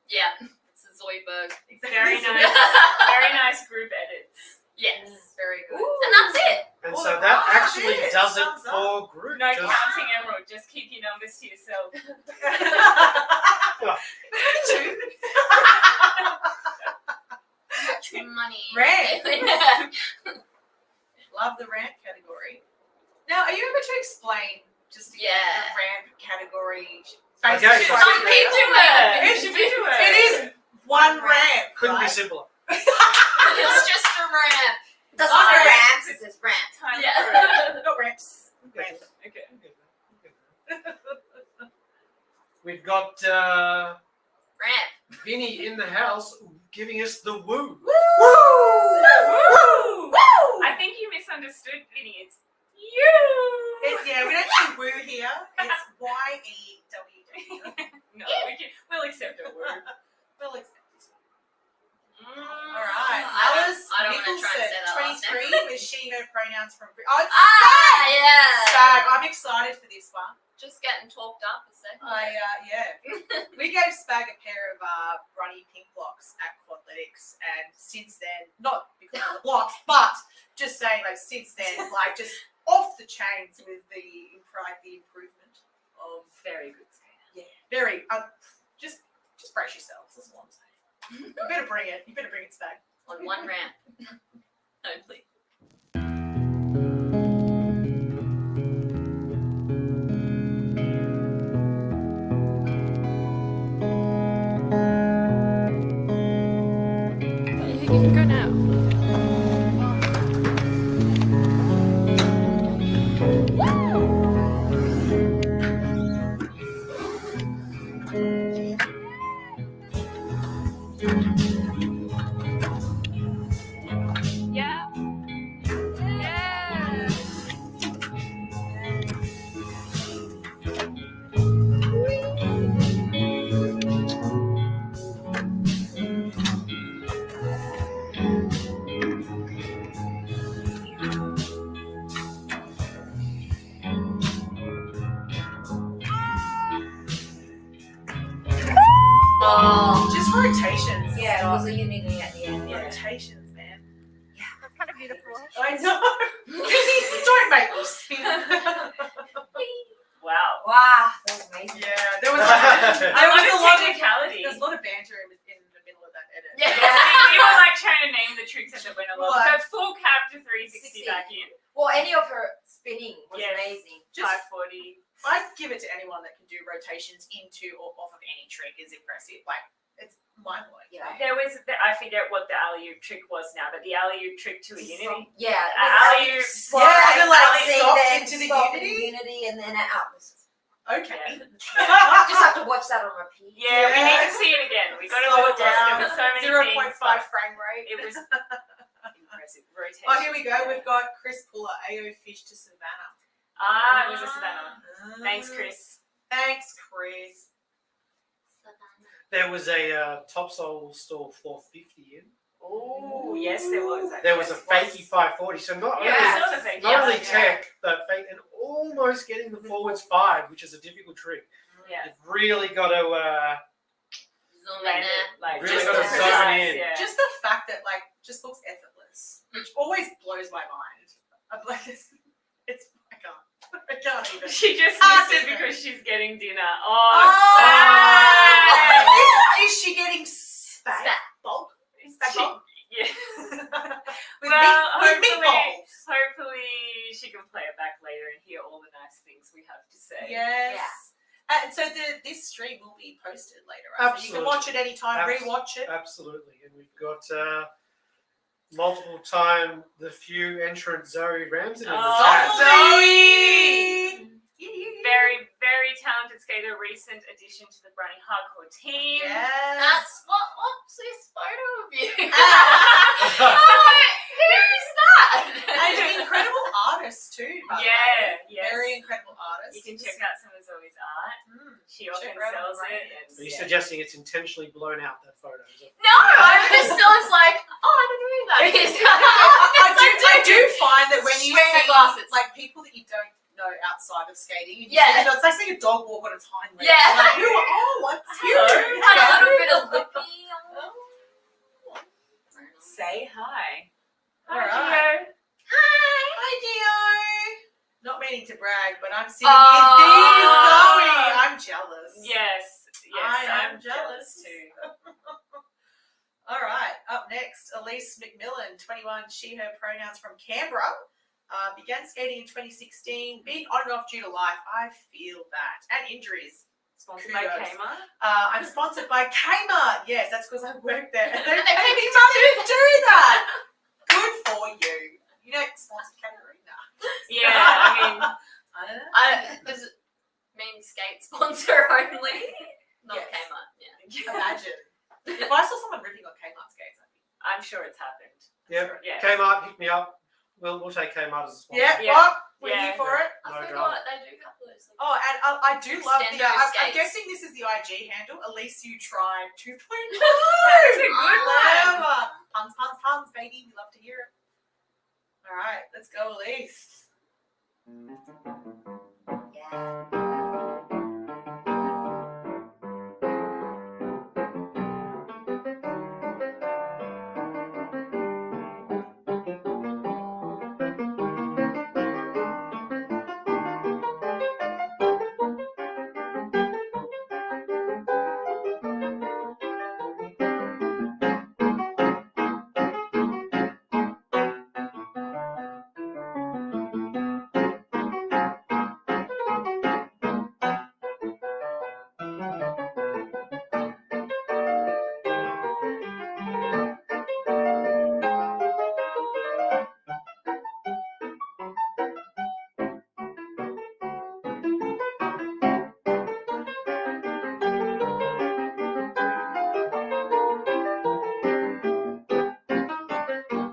S6: Yeah, it's a Zoidberg.
S5: Very nice, very nice group edits.
S6: Yes.
S4: Very good.
S6: And that's it.
S3: And
S4: Well,
S3: so that
S4: that's
S3: actually
S4: it.
S3: does it
S4: Thumbs up.
S3: for group.
S5: No
S3: Just-
S5: counting, Emerald. Just keep your numbers to yourself.
S6: Money.
S4: Rant.
S6: Yeah.
S4: Love the rant category. Now, are you able to explain just again
S6: Yeah.
S4: the rant category?
S3: Okay.
S4: Basically,
S6: Some
S4: right
S6: people
S4: now?
S6: do
S4: It should be. It is one rant.
S3: Couldn't be
S4: right?
S3: simpler.
S6: It's just a ramp.
S7: Doesn't
S4: Not
S7: say
S4: rant.
S7: ramps, it says ramp.
S5: Time
S6: Yeah.
S5: for it.
S4: Not ramps. Rant.
S5: Okay.
S3: We've got
S6: Ramp.
S3: Vinny in the house giving us the woo.
S4: Woo!
S5: I think you misunderstood, Vinny. It's you.
S4: Yeah, we don't say woo here. It's YEWW.
S5: No, we'll accept a word.
S4: We'll accept this one.
S5: Mm.
S4: All right.
S6: I
S4: Alice
S6: don't wanna try and
S4: Nicholson,
S6: say that last
S4: 23, with she, her pronouns from. Oh, it's
S6: Ah, yeah.
S4: Spag. I'm excited for this one.
S6: Just getting talked up a second.
S4: Yeah. We gave Spag a pair of Brunny pink blocks at Quadletics, and since then, not because of the blocks, but just saying, like, since then, like, just off the chains with the improvement of
S5: Very good skater.
S4: very. Just brace yourselves. That's all I'm saying. You better bring it. You better bring it, Spag.
S6: On one ramp. Hopefully.
S9: You can go now. Yeah. Yeah.
S6: Oh.
S4: Just rotations.
S7: Yeah, it was a unity at the end.
S4: Rotations, man.
S9: That's kind of beautiful.
S4: I know. Don't make me spin.
S5: Wow.
S7: Wow, that was amazing.
S4: Yeah, there was
S5: I
S4: there was
S5: love
S4: a lot of
S5: technicality.
S4: there's a lot of banter in the middle of that edit.
S6: Yeah.
S5: We were like trying to name the tricks as it went along.
S4: What?
S5: Her full cap to 360 back in.
S7: Well, any of her spinning was
S5: Yes.
S7: amazing.
S4: Just
S5: 540.
S4: I'd give it to anyone that can do rotations into or off of any trick is impressive. Like, it's mind blowing.
S7: Yeah.
S5: There was, I forget what the alley-oop trick was now, but the alley-oop trick to a unity.
S7: Yeah.
S5: Alley-oop.
S7: Slide,
S4: and then, like,
S7: sliding,
S4: stopped
S7: then
S4: into the
S7: stop
S4: unity?
S7: and then out.
S4: Okay.
S7: Just have to watch that on repeat.
S5: Yeah, we need to
S4: Yes.
S5: see it again. We got to
S4: Slow
S5: look
S4: it
S5: down.
S4: down.
S5: There were so many
S4: 0.5
S5: things. but
S4: frame rate.
S5: It was impressive. Rotation.
S4: Oh, here we go. We've got Chris Puller, AO Fish to Savannah.
S5: It was a Savannah. Thanks, Chris.
S4: Thanks, Chris.
S3: There was a topsoil store 450 in.
S5: Oh, yes, there was.
S3: There was a fakie 540. So not only,
S5: Yeah, it's not a fake.
S3: not only
S5: Yeah.
S3: tech, but fake, and almost getting the forwards 5, which is a difficult trick.
S5: Yeah.
S3: You've really got to
S6: Zoom in
S5: Land
S6: there.
S5: it, like,
S3: Really
S5: just
S3: gotta
S5: the
S3: zone
S5: precise,
S3: in.
S5: Yeah.
S4: Just the fact that like just looks effortless, which always blows my mind. I'm like, it's I can't even.
S5: She just
S4: Ah,
S5: missed it
S4: dinner.
S5: because she's getting dinner.
S4: Oh,
S5: Oh,
S4: is she getting spag
S6: Spat.
S4: bol?
S5: She- yeah.
S4: with,
S5: Well,
S4: with
S5: hopefully-
S4: meatballs.
S5: Hopefully, she can play it back later and hear all the nice things we have to say.
S4: Yes.
S6: Yeah.
S4: And so this stream will be posted later, right? So you can
S3: Absolutely.
S4: watch it anytime, rewatch it.
S3: Absolutely. And we've got multiple time the few entrant Zoe Ramsden in the
S5: Oh,
S3: chat.
S4: Zoe!
S5: Very, very talented skater, recent addition to the Brownie Hardcore team.
S4: Yes.
S6: That's what's this photo of you?
S4: Ah.
S6: Who's that?
S4: And incredible artist too. by the way.
S5: Yeah, yes.
S4: Very incredible artist.
S5: You can check out some of Zoe's art.
S4: Mm.
S5: She often
S4: Check her out on
S5: sells
S4: the
S5: it.
S4: right.
S5: And,
S3: Are you
S5: yeah.
S3: suggesting it's intentionally blown out, that photo? Is it?
S6: No, I'm just always like, oh, I don't know who that is.
S4: I do find that when you
S6: Wearing
S4: see
S6: glasses.
S4: like people that you don't know outside of skating, you
S6: Yeah.
S4: see, it's like seeing a dog walk on its hind legs.
S6: Yeah.
S4: You're like, what's you?
S5: Hello.
S6: Had a little bit of lippy.
S5: Say hi.
S4: All
S5: Hi,
S4: right.
S5: Gio.
S4: Hi, Gio. Not meaning to brag, but I'm sitting in these Zoe. I'm jealous.
S5: Yes,
S4: I am
S5: I'm
S4: jealous.
S5: too.
S4: All right. Up next, Elise McMillan, 21, she, her pronouns, from Canberra. Began skating in 2016. Being on and off due to life. I feel that. And injuries.
S5: Sponsored by
S4: Kudos.
S5: Kmart.
S4: I'm sponsored by Kmart. Yes, that's because I work there. And they
S6: And they
S4: pay
S6: pay
S4: me
S6: me to
S4: money to do that. Good for you. You don't sponsor Katarina.
S5: Yeah, I mean,
S4: I don't know.
S6: Does it mean skate sponsor only? Not
S4: Yes.
S6: Kmart. Yeah.
S4: Imagine. If I saw someone ripping on Kmart skates, I'd be
S5: I'm sure it's happened.
S3: Yep.
S5: Yeah.
S3: Kmart, hit me up. We'll take Kmart as a sponsor.
S4: yeah,
S5: Yeah.
S4: well, we're
S5: Yeah.
S4: here for it.
S6: I
S3: No
S6: forgot they do have those. Like,
S4: Oh, and I do love the.
S6: Extendo
S4: I'm
S6: skates.
S4: guessing this is the IG handle. Elise, you tried 2.0.
S5: That's a good one.
S4: Clever. Puns, puns, puns, baby. We love to hear it. All right, let's go, Elise.
S7: Yeah.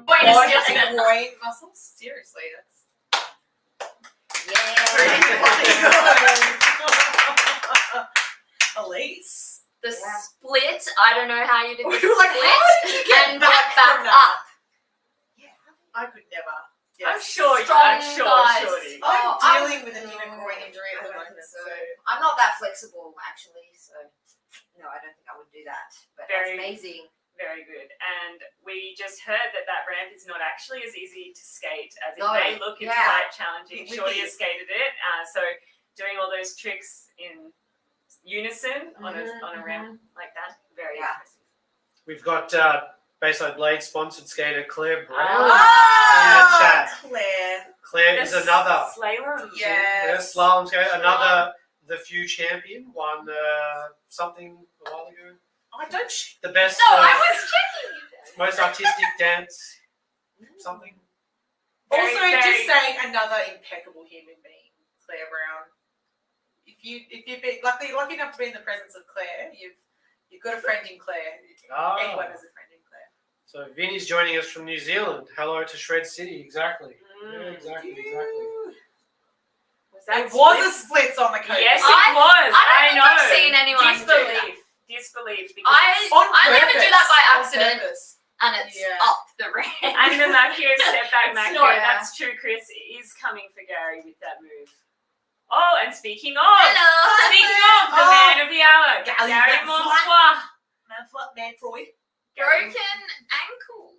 S4: Quad and groin muscles. Seriously, that's pretty good. Elise.
S6: the
S7: Yeah.
S6: split. I don't know how you did the
S4: We
S6: split.
S4: were like, how did you get
S6: and
S4: back
S6: got
S4: from
S6: back
S4: that?
S6: up.
S4: Yeah, I could never.
S5: I'm
S4: Yes.
S5: sure.
S6: Strong
S5: I'm sure.
S6: guys.
S5: Shorty.
S7: Oh,
S4: I'm dealing with an even groin injury at the
S7: I don't
S4: moment,
S7: think
S4: so.
S7: I'm not that flexible, actually, so no, I don't think I would do that. But
S5: Very-
S7: that's amazing.
S5: Very good. And we just heard that that ramp is not actually as easy to skate as it
S7: No,
S5: may look. It's
S7: yeah.
S5: quite challenging.
S4: It really
S5: Shorty
S4: is.
S5: has skated it. So doing all those tricks in unison on a ramp like that, very
S7: Yeah.
S5: impressive.
S3: We've got Bayside Blade sponsored skater Claire Brown.
S4: Ah,
S3: chat.
S4: Claire.
S3: Claire is another
S5: Slalom.
S4: Yes.
S3: slalom skater, another The Few champion, won something a while ago.
S4: I don't.
S3: The best,
S6: No, I was checking you.
S3: most artistic dance, something.
S5: Very,
S4: Also,
S5: very-
S4: just saying another impeccable human being, Claire Brown. if you've been lucky enough to be in the presence of Claire, you've got a friend in Claire. Anyone has a friend in Claire.
S3: So Vinny's joining us from New Zealand. Hello to Shred City. Exactly. Yeah, exactly.
S5: Was that
S4: It was a
S5: split?
S4: splits on the coast.
S5: Yes, it was.
S6: I don't think
S5: know.
S6: I've seen anyone do that.
S5: Disbelief. Because
S6: I never do that by
S4: On
S6: accident,
S4: purpose.
S6: and it's
S4: Yeah.
S6: up the ramp.
S5: and the Macchio step back
S6: It's
S5: Macchio.
S6: not-
S5: That's true, Chris. Is coming for Gary with that move. Oh, and speaking of,
S6: Hello.
S5: the man of the hour, Gary Monsoir.
S4: Manfroy.
S6: Broken ankle.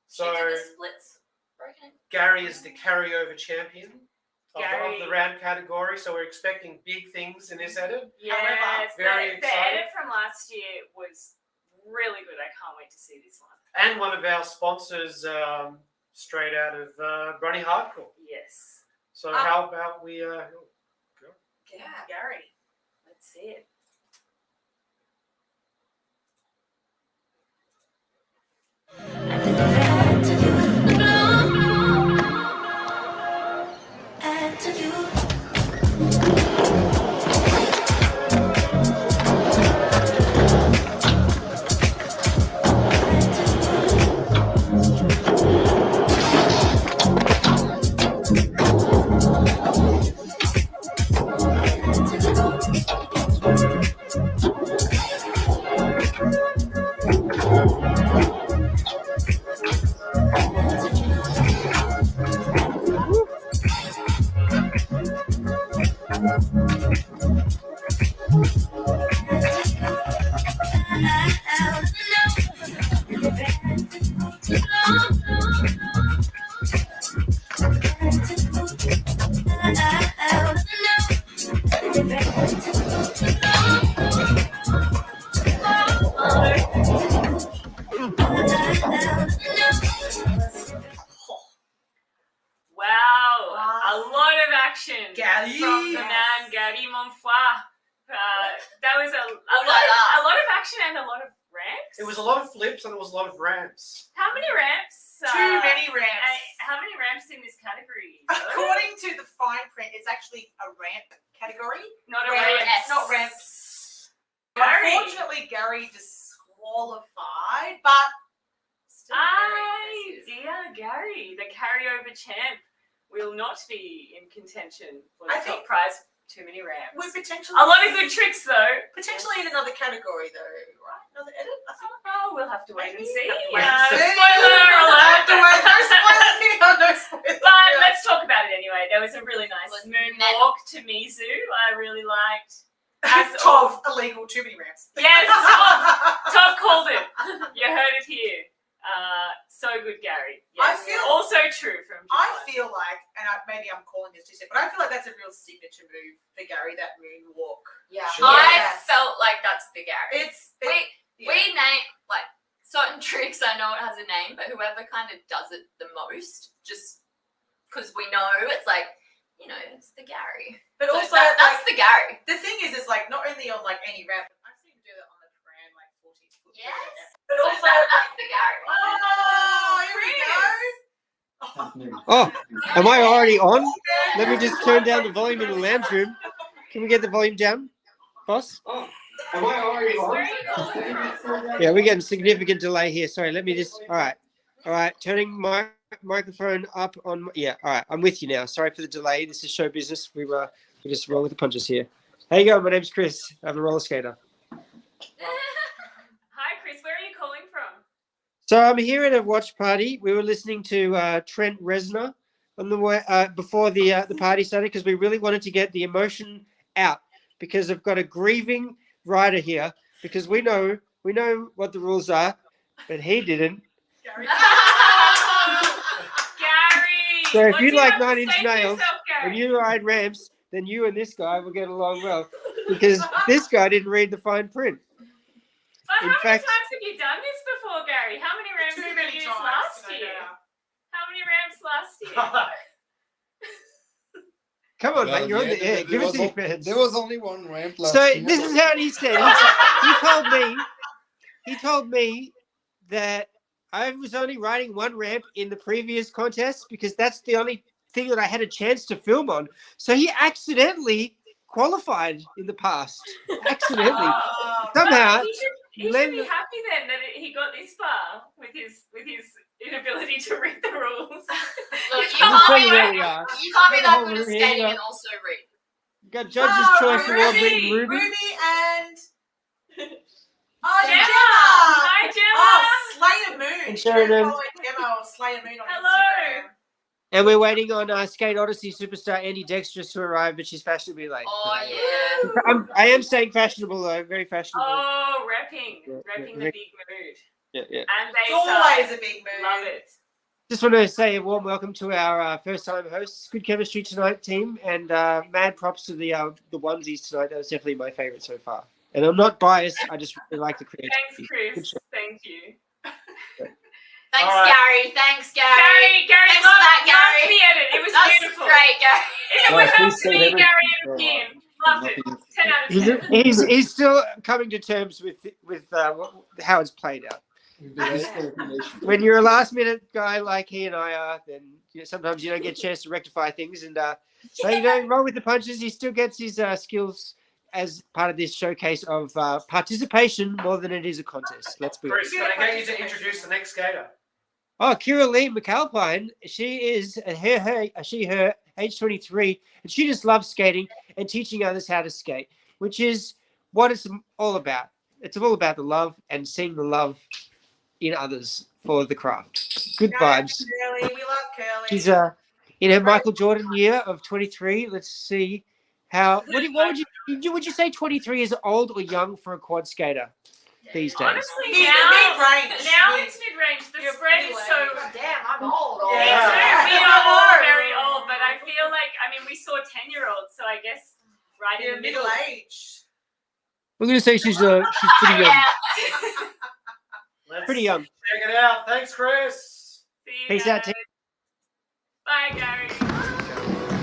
S3: So
S6: She did the splits. Broken ankle.
S3: Gary is the carryover champion of
S5: Gary.
S3: the ramp category. So we're expecting big things in this edit.
S5: Yes,
S3: Very
S5: the
S3: exciting.
S5: edit from last year was really good. I can't wait to see this one.
S3: And one of our sponsors, straight out of Brunny Hardcore.
S5: Yes,
S3: So how about we?
S4: Yeah.
S5: Gary. Let's see it. Wow, a lot of action
S4: Gary.
S5: from the man Gary Monfoy. That was a lot of action and a lot of ramps.
S3: It was a lot of flips and it was a lot of ramps.
S5: How many ramps?
S4: Too many ramps.
S5: How many ramps in this category?
S4: According to the fine print, it's actually a ramp category.
S5: Not a
S6: Ramps.
S5: ramp.
S4: Not ramps.
S5: Gary.
S4: Unfortunately, Gary disqualified, but still very impressive.
S5: Dear Gary, the carryover champ, will not be in contention for the
S4: I
S5: top
S4: think-
S5: prize. Too many ramps.
S4: We're potentially
S5: A lot of good tricks though.
S4: potentially in another category though, right? Another edit, I think.
S5: Oh, we'll have to wait and
S4: Maybe.
S5: see.
S4: Have to wait and see.
S5: Spoiler
S4: Have
S5: alert!
S4: to wait. No spoilers here. No spoilers.
S5: But
S4: here.
S5: let's talk about it anyway. There was a really nice
S6: Was
S5: moonwalk to Mizu. I really liked.
S4: Tov, illegal, too many ramps.
S5: Yes, Tov called it. You heard it here. So good, Gary.
S4: I
S5: Yes.
S4: feel-
S5: also true from
S4: I
S5: Japan.
S4: feel like, and maybe I'm calling this too soon, but I feel like that's a real signature move for Gary, that moonwalk.
S7: Yeah.
S3: Sure.
S6: I
S4: Yes.
S6: felt like that's the Gary.
S4: Yeah.
S6: We name like certain tricks. I know it has a name, but whoever kind of does it the most, just because we know it's like, you know, it's the Gary.
S4: But
S6: So
S4: also,
S6: that's the Gary.
S4: the thing is like not only on like any ramp, I've seen him do that on the Pran like 40 foot.
S6: Yes.
S4: But
S6: So
S4: also,
S6: that's the Gary.
S4: oh, here we go.
S10: Oh, am I already on? Let me just turn down the volume in the lounge room. Can we get the volume down, boss? Am I already on? Yeah, we're getting significant delay here. Sorry, let me just. All right. Turning my microphone up on. Yeah, all right. I'm with you now. Sorry for the delay. This is show business. We just roll with the punches here. How you going? My name's Chris. I'm a roller skater.
S5: Hi, Chris. Where are you calling from?
S10: So I'm here at a watch party. We were listening to Trent Reznor on the way before the party started because we really wanted to get the emotion out because I've got a grieving rider here because we know what the rules are, but he didn't.
S4: Gary.
S5: Gary!
S10: So if
S5: what
S10: you
S5: do
S10: like
S5: have to
S10: 9 Inch
S5: say for
S10: Nails,
S5: yourself,
S10: When
S5: Gary?
S10: you ride ramps, then you and this guy will get along well because this guy didn't read the fine print.
S5: But
S10: in
S5: how
S10: fact-
S5: many times have you done this before, Gary? How many ramps
S4: Too
S5: did
S4: many
S5: you use
S4: times.
S5: last
S4: No,
S5: year?
S4: no.
S5: How many ramps last year?
S10: Come on,
S11: Well,
S10: mate, you're on
S11: yeah,
S10: the air.
S11: there
S10: Give it
S11: was
S10: to your
S11: o-
S10: fans.
S11: There was only one ramp last
S10: So
S11: year.
S10: this is how he said. He told me that I was only riding one ramp in the previous contest because that's the only thing that I had a chance to film on. So he accidentally qualified in the past accidentally.
S4: Oh,
S10: Somehow,
S5: He should
S10: Len-
S5: be happy then that he got this far with his inability to read the rules.
S6: Look,
S10: I'll just tell you where we are.
S6: you can't be
S10: Got the
S6: that
S10: whole
S6: good at
S10: room here,
S6: skating
S10: you
S6: and also read.
S10: You got Judge's Choice Award winning Ruby.
S4: Ruby and oh,
S5: Gemma!
S4: Gemma.
S5: Hi, Gemma!
S4: Oh, Slayer Moon.
S10: And
S4: You should
S10: Sheridan.
S4: follow Gemma or Slayer Moon on
S5: Hello.
S4: Instagram.
S10: And we're waiting on Skate Odyssey superstar Andy Dexterous to arrive, but she's fashionably late.
S6: Oh yeah.
S10: I am saying fashionable though, very fashionable.
S5: Oh, repping
S10: Yeah,
S5: the big mood.
S10: Yeah, yeah.
S5: And
S4: It's
S5: they
S4: always a big mood.
S5: love it.
S10: Just want to say a warm welcome to our first-time hosts. Good chemistry tonight, team, and mad props to the onesies tonight. That was definitely my favorite so far. And I'm not biased. I just really like the creativity.
S5: Thanks, Chris. Thank you.
S6: Thanks,
S3: All right.
S6: Gary. Thanks, Gary.
S5: Gary,
S6: Thanks for that, Gary.
S5: loved the edit. It was
S6: That's
S5: beautiful.
S6: great, Gary.
S5: If it was up to me, Gary and Kim. Loved it. 10 out of 10.
S10: He's still coming to terms with how it's played out. When you're a last-minute guy like he and I are, then sometimes you don't get a chance to rectify things. And but roll with the punches. He still gets his skills as part of this showcase of participation more than it is a contest. Let's be honest.
S3: Bruce, can I get you to introduce the next skater?
S10: Oh, Kira Lee McAlpine. She is her age 23, and she just loves skating and teaching others how to skate, which is what it's all about. It's all about the love and seeing the love in others for the craft. Good vibes.
S4: Curly. We love Curly.
S10: She's in her Michael Jordan year of 23. Let's see how. Would you say 23 is old or young for a quad skater these days?
S5: Honestly,
S4: He's
S5: now
S4: mid-range.
S5: it's mid-range. The
S4: You're
S5: spread
S4: pretty
S5: is so...
S4: late.
S7: Damn, I'm old.
S5: Me
S3: Yeah.
S5: too. We are all very old, but I feel like, we saw 10-year-olds, so I guess right in
S4: You're
S5: the middle.
S4: middle-aged.
S10: I'm going to say she's pretty young.
S6: Yeah.
S3: Let's
S10: Pretty young.
S3: check it out. Thanks, Chris.
S5: See you
S10: Peace out,
S5: guys.
S10: team.
S5: Bye, Gary.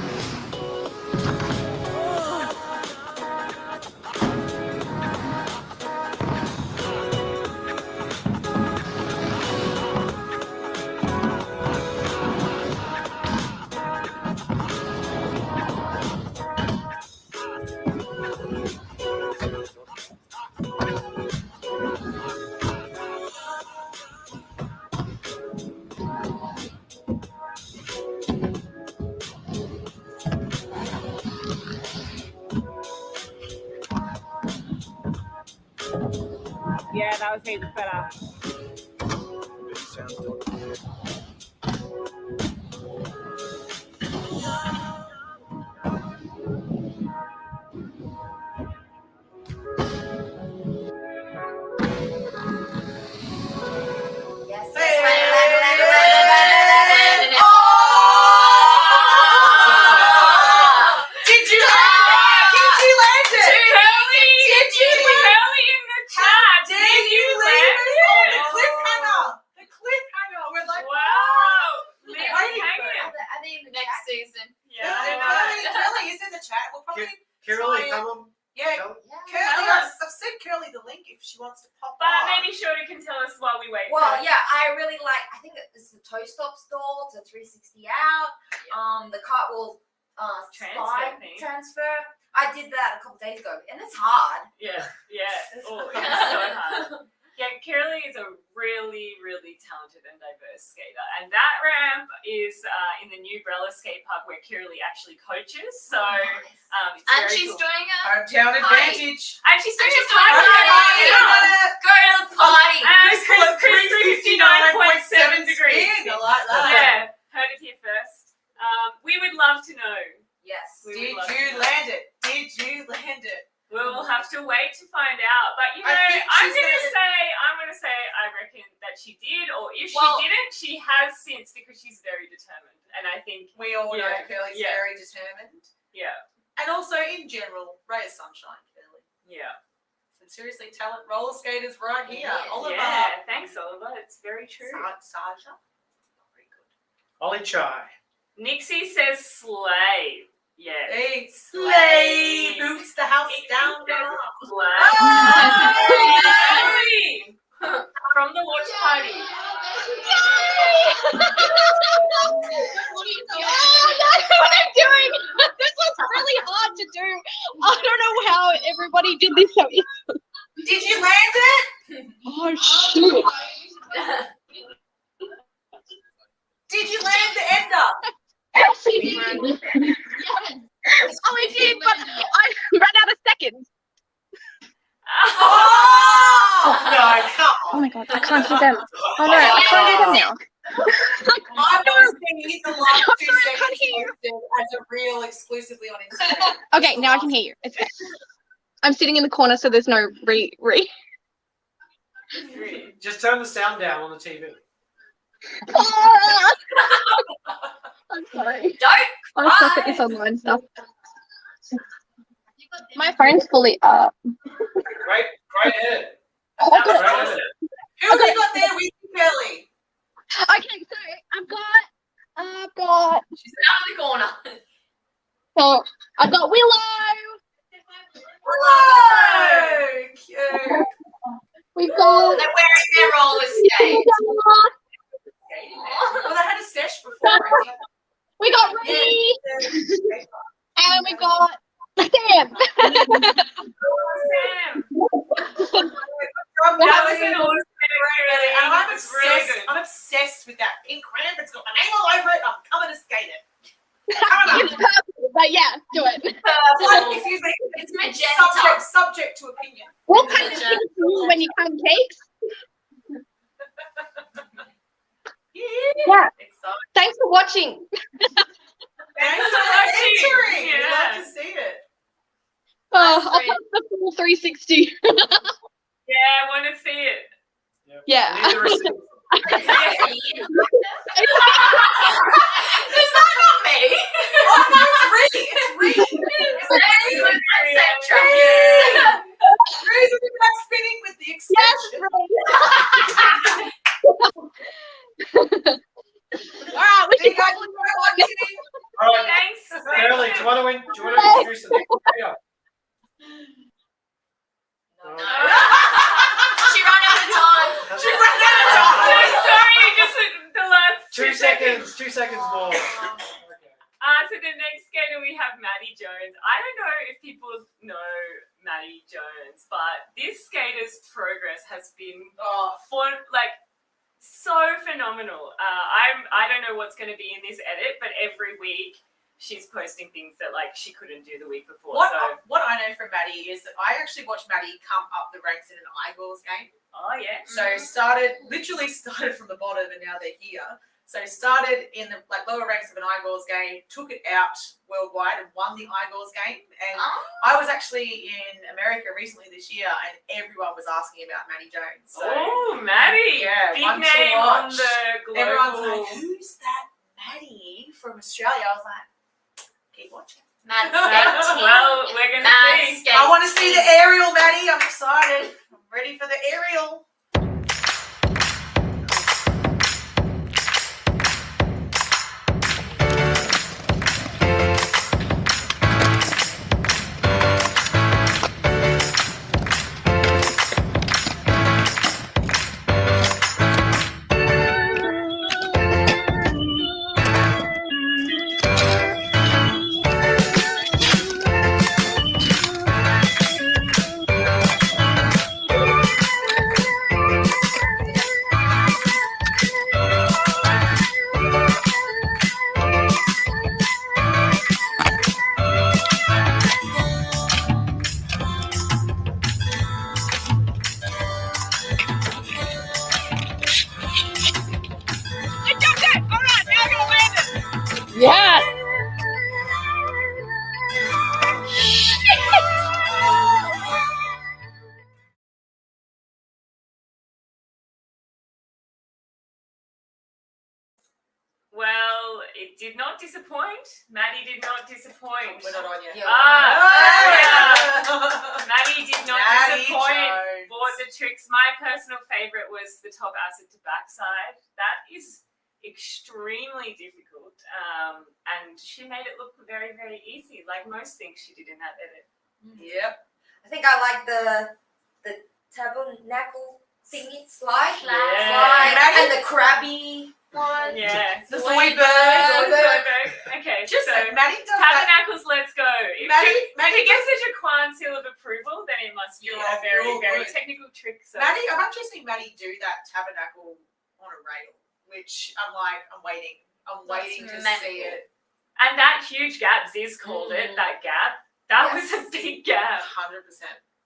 S11: Yeah, that was heaps better.
S7: Yes,
S4: Hey.
S7: yes. Land.
S4: Oh! Did you land it? Did you land it?
S5: Curly!
S4: Did you land it?
S5: Curly in the chat!
S4: Did
S5: Did
S4: you
S5: land
S4: leave us on the
S5: it?
S4: cliffhanger? The cliffhanger. We're like,
S5: Wow! Leave
S4: Waiting
S5: us
S4: for it.
S5: hanging.
S7: Are they in the
S6: Next
S7: chat?
S6: season.
S5: Yeah.
S4: Curly is in the chat. We'll probably
S3: Curly, come on.
S4: yeah.
S3: Tell-
S4: Curly,
S5: Tell us.
S4: I've sent Curly the link if she wants to pop
S5: But
S4: on.
S5: maybe Shorty can tell us while we wait.
S7: Well,
S5: for
S7: yeah, I really like. I think it's the toe stop stall to 360 out. The cartwheel transfer. I did that a couple days ago, and it's hard.
S5: Yeah. Oh, it's so hard. Yeah, Curly is a really, really talented and diverse skater. And that ramp is in the new Brella skate park where Curly actually coaches. So it's
S6: And
S5: very
S6: she's
S5: cool.
S6: doing a
S4: Hometown advantage.
S5: And she's doing a
S6: doing
S5: party.
S6: party.
S5: Yeah.
S6: go to the party.
S5: And Chris 59.7 degrees.
S4: Spin. I like that.
S5: Yeah, heard it here first. We would love to know.
S7: Yes.
S5: We
S4: Did
S5: would love to
S4: you
S5: know.
S4: land it? Did you land it?
S5: We'll have to wait to find out. But you know,
S4: I think
S5: I'm
S4: she's
S5: gonna say I reckon that she did, or if
S6: Well-
S5: she didn't, she has since because she's very determined. And I think
S4: We all know
S5: Yeah.
S4: Curly's
S5: Yeah.
S4: very determined.
S5: yeah.
S4: And also in general, ray of sunshine, Curly.
S5: Yeah.
S4: Some seriously talent roller skaters right here.
S7: Yeah.
S4: Oliver.
S5: Yeah, thanks, Oliver. It's very true.
S4: Saja. Very good.
S3: Ollie Chai.
S5: Nixie says slay. Yeah.
S4: Hey, slay boots the house down.
S5: Slay. From the watch party.
S9: That's what I'm doing. This was really hard to do. I don't know how everybody did this so easily.
S4: Did you land it?
S9: Oh shoot.
S4: Did you land the ender?
S9: Yes, we did. Yes. Oh, we did, but I ran out of seconds.
S4: Oh! No, come
S9: Oh
S4: on.
S9: my god, I can't hear them. Oh no, I can't hear them now.
S4: I've always seen you hit the last
S9: I'm
S4: 2
S9: sorry, I
S4: seconds
S9: can't hear you.
S4: posted as a reel exclusively on Instagram.
S9: Okay, now I can hear you. It's okay. I'm sitting in the corner, so there's no re.
S3: Just turn the sound down on the TV.
S9: I'm sorry.
S6: Don't
S9: I suck at this online stuff. My phone's fully up.
S3: Great edit.
S9: Oh,
S3: Great
S9: God.
S3: edit.
S4: Who have we got there with you, Kelly?
S9: Okay, so I've got.
S6: She's out in the corner.
S9: So I've got Willow.
S4: Hello! Cute.
S9: We've got.
S6: They're wearing their roller skates.
S4: Well, they had a sesh before.
S9: We got Ree. And we got Sam.
S5: Sam.
S4: That
S5: was an awesome
S4: really, and I'm
S5: It's really
S4: obsessed.
S5: good.
S4: I'm obsessed with that pink ramp. It's got my name all over it. I'm coming to skate it.
S9: It's purple, but yeah, do it.
S4: Like, excuse me.
S6: It's magenta.
S4: Subject to opinion.
S9: What kind of things do you when you come cakes? Yeah.
S6: Exciting.
S9: Thanks for watching.
S4: Thanks for entering. We'd
S5: Yeah.
S4: love to see it.
S9: Oh, I'll post the full 360.
S5: Yeah, I want to see it.
S9: Yeah.
S3: Need the receipt.
S6: Is that not me?
S4: Oh no, it's Ree. It's Ree.
S6: Is that anyone that same track?
S4: Ree's looking back spinning with the extension.
S9: Alright, we
S4: There you
S9: should
S4: go.
S9: probably move on.
S3: All right,
S5: Thanks.
S3: Shirley, do you want to introduce the next player?
S6: No. She ran out of time.
S4: She ran out of time.
S5: Sorry, just the last
S3: 2 seconds. 2 seconds more.
S5: So the next skater we have Maddie Jones. I don't know if people know Maddie Jones, but this skater's progress has been so phenomenal. I don't know what's going to be in this edit, but every week she's posting things that like she couldn't do the week before.
S4: What I know from Maddie is that I actually watched Maddie come up the ranks in an iGirls game.
S5: Oh yeah.
S4: So literally started from the bottom and now they're here. So started in the lower ranks of an iGirls game, took it out worldwide and won the iGirls game. And I was actually in America recently this year and everyone was asking about Maddie Jones. So
S5: Oh, Maddie.
S4: Yeah,
S5: Big
S4: one to
S5: name on
S4: watch.
S5: the global.
S4: everyone's like, who's that Maddie from Australia? I was like, keep watching.
S6: Mad skate.
S5: Well, we're gonna
S6: Mad
S5: see.
S6: skate.
S4: I want to see the aerial, Maddie. I'm excited. I'm ready for the aerial.
S9: Yes.
S5: Well, it did not disappoint. Maddie did not disappoint.
S4: We're not on yet.
S5: Maddie did not
S4: Maddie
S5: disappoint.
S4: Jones.
S5: Bought the tricks. My personal favorite was the top acid to backside. That is extremely difficult. And she made it look very, very easy, like most things she did in that edit.
S4: Yep.
S7: I think I like the tabernacle thingy slide,
S5: Yeah.
S7: slide, and the crabby one.
S5: Yeah.
S4: The
S7: Soy
S4: soy
S7: bird.
S4: bird.
S5: Okay,
S4: Just
S5: so
S4: Maddie does that.
S5: Tabernacles, let's go. If
S4: Maddie
S5: it gets a Jaquan seal of approval, then it must be
S4: You're
S5: a very,
S4: good.
S5: very technical trick. So
S4: Maddie, I've actually seen Maddie do that tabernacle on a rail, which I'm waiting. I'm waiting to
S6: That's
S4: see it.
S5: and that huge gap, Ziz called it, that gap. That was a big gap.
S4: 100%.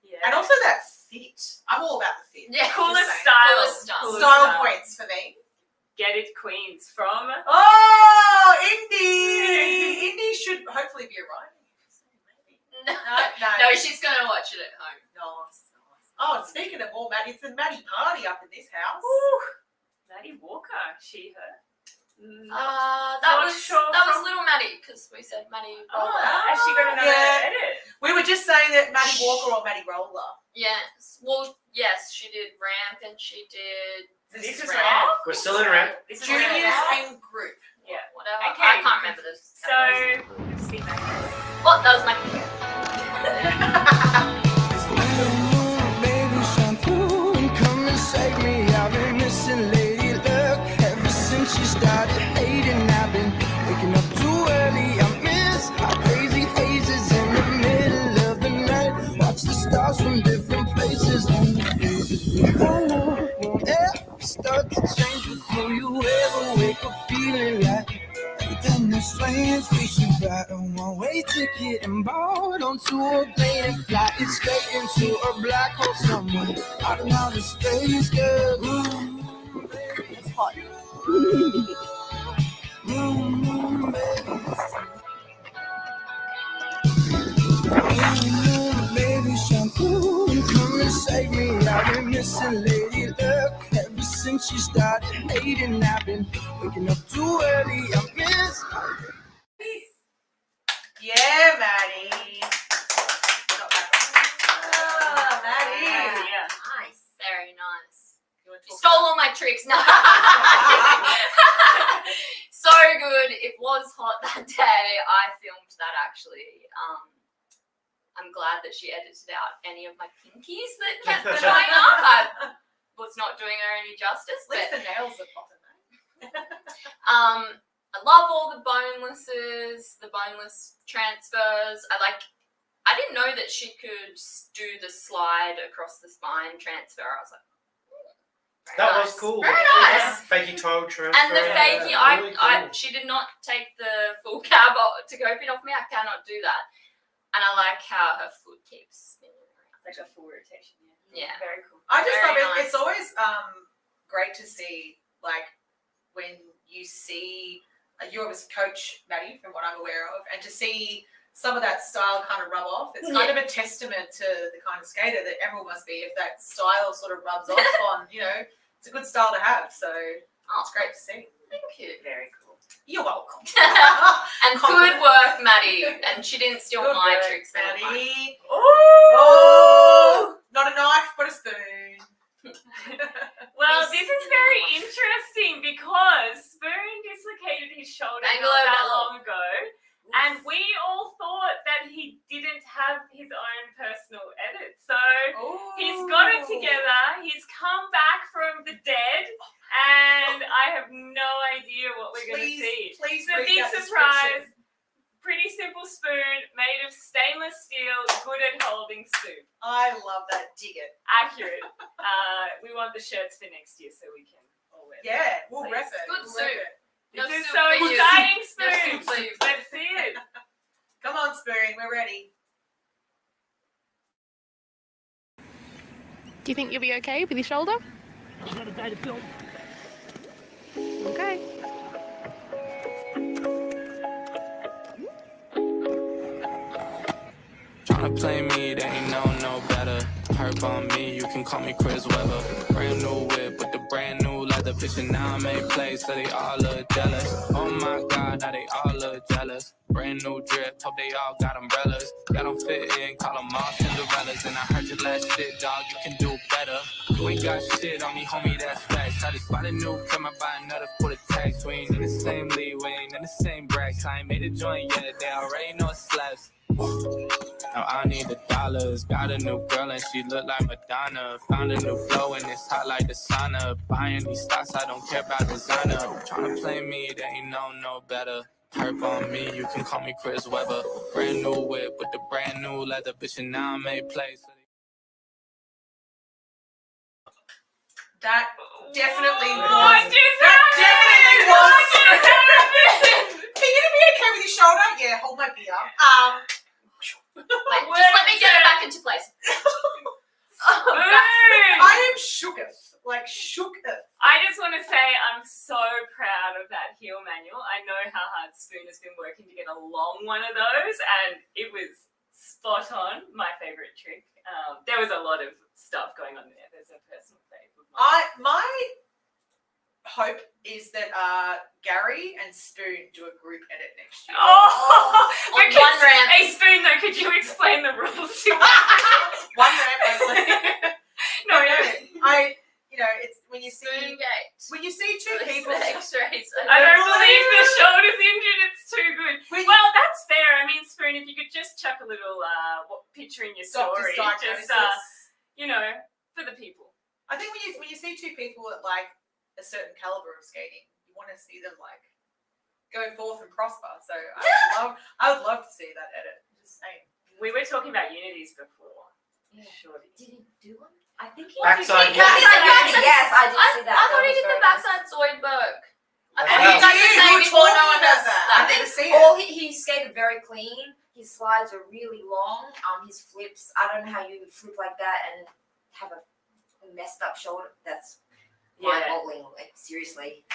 S5: Yeah.
S4: And also that fit. I'm all about the fit.
S6: Yeah,
S5: Coolest
S4: Just saying.
S5: style.
S6: Coolest style.
S5: Coolest
S4: Style
S5: style.
S4: points for me.
S5: Get it, Queens, from
S4: Oh, Indy! Indy should hopefully be arriving.
S6: No,
S4: No.
S6: she's gonna watch it at home.
S4: Nice. Oh, and speaking of more Maddie, it's the Maddie party up in this house.
S5: Maddie Walker. She, her.
S6: That
S5: Not
S6: was
S5: sure from-
S6: little Maddie because we said Maddie.
S5: Oh,
S6: Roller.
S5: has she got another
S4: Yeah.
S5: edit?
S4: We were just saying that Maddie Walker or Maddie Roller.
S6: Yes. Well, yes, she did ramp and she did
S5: This is
S4: ramp.
S5: ramp.
S3: We're still in ramp.
S5: This is
S4: Juniors
S5: ramp.
S4: and group.
S5: Yeah.
S6: whatever.
S5: Okay.
S6: I can't remember this.
S5: So, let's see Maddie.
S6: What? That was Maddie.
S2: Baby, shine through and come and save me. I've been missing lady luck ever since she started hating. I've been waking up too early. I miss our crazy hazes in the middle of the night. Watch the stars from different places and the faces we follow won't ever start to change. But will you ever wake up feeling like then the strange we should buy a one-way ticket and board onto a plane and fly it straight into a black hole somewhere out in outer space, girl. It's hot. Baby, shampoo and come and save me. I've been missing lady luck ever since she started hating. I've been waking up too early. I miss.
S4: Yeah, Maddie. Ah, Maddie.
S5: Yeah.
S6: Nice. Very nice.
S4: You want to
S6: You
S4: talk
S6: stole all my tricks. No. So good. It was hot that day. I filmed that actually. I'm glad that she edited out any of my pinkies that kept showing up. I was not doing her any justice.
S4: At least
S6: But
S4: the nails are popping, mate.
S6: I love all the bonelesses, the boneless transfers. I didn't know that she could do the slide across the spine transfer. I was like, very
S3: That
S6: nice.
S3: was cool.
S6: Very nice.
S3: Fakey toe transfer.
S6: And the fakie,
S3: really
S6: I
S3: cool.
S6: she did not take the full cab to go pin off me. I cannot do that. And I like how her foot keeps spinning around.
S5: Like a full rotation.
S6: Yeah.
S5: Very cool.
S4: I just
S6: Very
S4: love it.
S6: nice.
S4: It's always great to see, like, when you see, you obviously coach Maddie, from what I'm aware of, and to see some of that style kind of rub off. It's kind of a testament to the kind of skater that Emerald must be if that style sort of rubs off on, it's a good style to have. So it's great to see.
S6: Thank you.
S5: Very cool.
S4: You're welcome.
S6: And good work, Maddie. And she didn't steal
S4: Good
S6: my
S4: work,
S6: tricks. they were mine.
S4: Maddie. Oh, not a knife, but a spoon.
S5: Well, this is very interesting because Spoon dislocated his shoulder
S6: Angle
S5: not that
S6: overload.
S5: long ago, and we all thought that he didn't have his own personal edit. So he's got it together. He's come back from the dead, and I have no idea what we're going to see.
S4: Please,
S5: It's a
S4: read
S5: big
S4: that
S5: surprise.
S4: description.
S5: Pretty simple spoon made of stainless steel, good at holding soup.
S4: I love that. Dig it.
S5: Accurate. We want the shirts for next year so we can all wear them.
S4: Yeah, we'll
S5: Please.
S4: rep it.
S6: Good
S4: We'll
S6: soup.
S4: rep it.
S6: No
S5: This is
S6: soup
S5: so
S6: for you.
S5: exciting,
S6: No
S5: Spoon.
S6: soup for you.
S5: Let's see it.
S4: Come on, Spoon. We're ready.
S9: Do you think you'll be okay with your shoulder? Okay.
S12: Tryna play me, they ain't no better. Herb on me, you can call me Chris Webber. Brand new whip with the brand new leather. Picture now I made plays, so they all look jealous. Oh my god, now they all look jealous. Brand new drip, hope they all got umbrellas. Got them fit in, call them all Cinderellas. And I heard your last shit, dog, you can do better. You ain't got shit on me, homie, that's facts. I just bought a new camera, buy another for the tax. We ain't in the same league, we ain't in the same bracket. I ain't made a joint yet, they already know it slaps. Now I need the dollars. Got a new girl and she look like Madonna. Found a new flow and it's hot like the sauna. Buying these stocks, I don't care about designer. Tryna play me, they ain't no better. Perp on me, you can call me Chris Webber. Brand new whip with the brand new leather, bitch, and now I made plays.
S4: That definitely
S5: What
S4: was.
S5: just
S4: That definitely was.
S5: happened?
S4: Are you gonna be okay with your shoulder? Yeah, hold my beer.
S6: Wait, just let me get it back into place.
S4: I am shooketh. Like shooketh.
S5: I just want to say I'm so proud of that heel manual. I know how hard Spoon has been working to get a long one of those, and it was spot on. My favorite trick. There was a lot of stuff going on there. There's a personal favourite of mine.
S4: My hope is that Gary and Spoon do a group edit next year.
S5: Oh,
S6: On
S5: because-
S6: one ramp.
S5: Hey Spoon, though, could you explain the rules?
S4: One ramp only.
S5: No,
S4: it's when you see
S6: Spoon gate.
S4: when you see two
S6: It's
S4: people.
S6: the X-rays.
S5: I don't believe the shoulder's injured. It's too good.
S4: When-
S5: Well, that's fair. I mean, Spoon, if you could just chuck a little picture in your
S4: Doctor's
S5: story,
S4: diagnosis.
S5: just for the people.
S4: I think when you see two people at like a certain caliber of skating, you want to see them like go forth and prosper. So I would love to see that edit. Just saying.
S5: We were talking about unities before.
S6: Yeah.
S5: Surely.
S6: Did he do one?
S5: I think he
S3: Backside,
S5: did.
S6: Backside, yes, I did see that.
S7: I thought
S6: That
S7: he
S6: was
S7: did the
S6: very nice.
S7: backside Zoidberg.
S4: And
S3: Wow.
S4: he
S6: That's the
S4: did.
S6: same
S4: We're
S6: before no
S4: talking
S6: one
S4: about
S6: does
S4: that.
S6: that.
S4: I didn't see it.
S7: Or he skated very clean. His slides are really long. His flips, I don't know how you flip like that and have a messed up shoulder. That's
S5: Yeah.
S7: mind-boggling. Like seriously.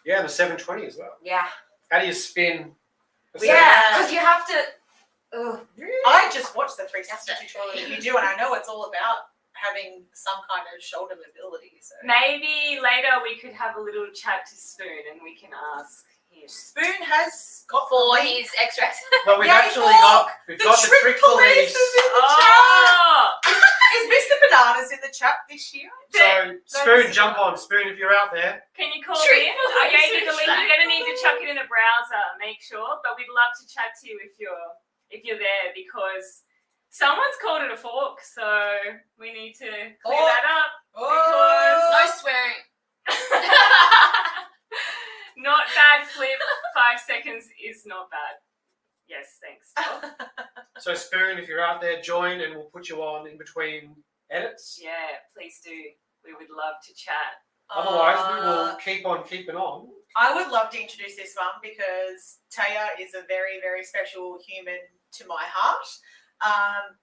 S3: Yeah, the 720 as well.
S7: Yeah.
S3: How do you spin? a
S7: Yeah, because you have to. Ugh.
S4: I just watched the 360
S6: That's it.
S4: tutorial that you do, and I know it's all about having some kind of shoulder mobility. So
S5: Maybe later we could have a little chat to Spoon and we can ask him.
S4: Spoon has got
S6: For
S4: the
S6: his X-rays.
S3: But we've
S4: Yeah,
S3: actually
S4: before
S3: got
S4: the trick police is in the
S5: Oh!
S4: chat. Is Mr. Bananas in the chat this year?
S3: So Spoon,
S4: that's-
S3: jump on. Spoon, if you're out there.
S5: Can you call
S6: Trick
S5: in?
S6: police
S5: Okay,
S6: is
S5: you're gonna need to chuck it in a browser, make sure. But we'd love to chat to you if you're there, because someone's called it a fork, so we need to clear that up.
S4: Oh,
S6: No swearing.
S5: Not bad flip. 5 seconds is not bad. Yes, thanks.
S3: So Spoon, if you're out there, join and we'll put you on in between edits.
S5: Yeah, please do. We would love to chat.
S3: Otherwise, we will keep on keeping on.
S4: I would love to introduce this one because Taya is a very, very special human to my heart.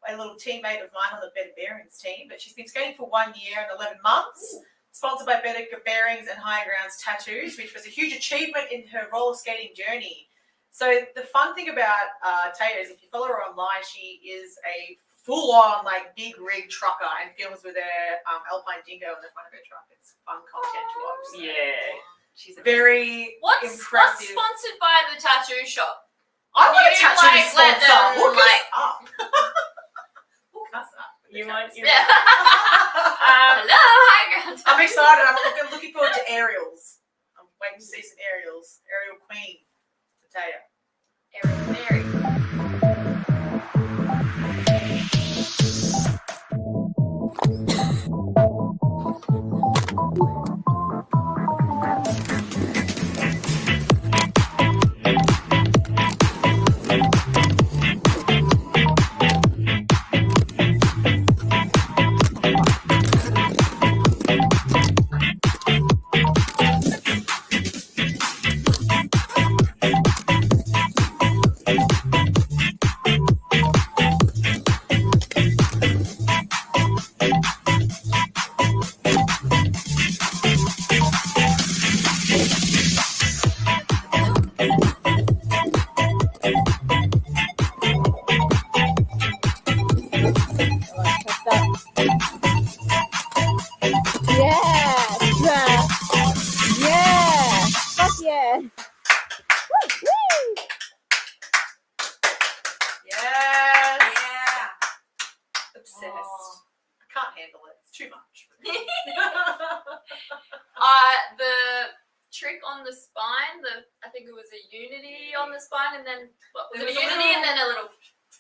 S4: A little teammate of mine on the Better Bearings team, but she's been skating for 1 year and 11 months. Sponsored by Better Bearings and Higher Grounds Tattoos, which was a huge achievement in her roller skating journey. So the fun thing about Taya is if you follow her online, she is a full-on like big rig trucker and films with her Alpine Dingo in the front of her truck. It's fun content to watch. So
S5: Yeah. She's
S4: very
S6: What's
S4: impressive.
S6: sponsored by the tattoo shop?
S4: I want a
S6: You,
S4: tattoo
S6: like, let
S4: sponsor.
S6: them,
S4: Hook us
S6: like-
S4: up. Hook us up.
S5: You want?
S6: Yeah. Hello, high ground.
S4: I'm excited. I'm looking forward to aerials. I'm waiting to see some aerials. Aerial Queen. Taya.
S6: Eric Mary.
S9: Yeah. Fuck yeah.
S4: Yes.
S7: Yeah.
S4: Obsessed.
S6: Oh.
S4: I can't handle it. It's too much.
S6: The trick on the spine, I think it was a unity on the spine, and then what was it? A
S4: There was a
S6: unity
S4: little-
S6: and then a little.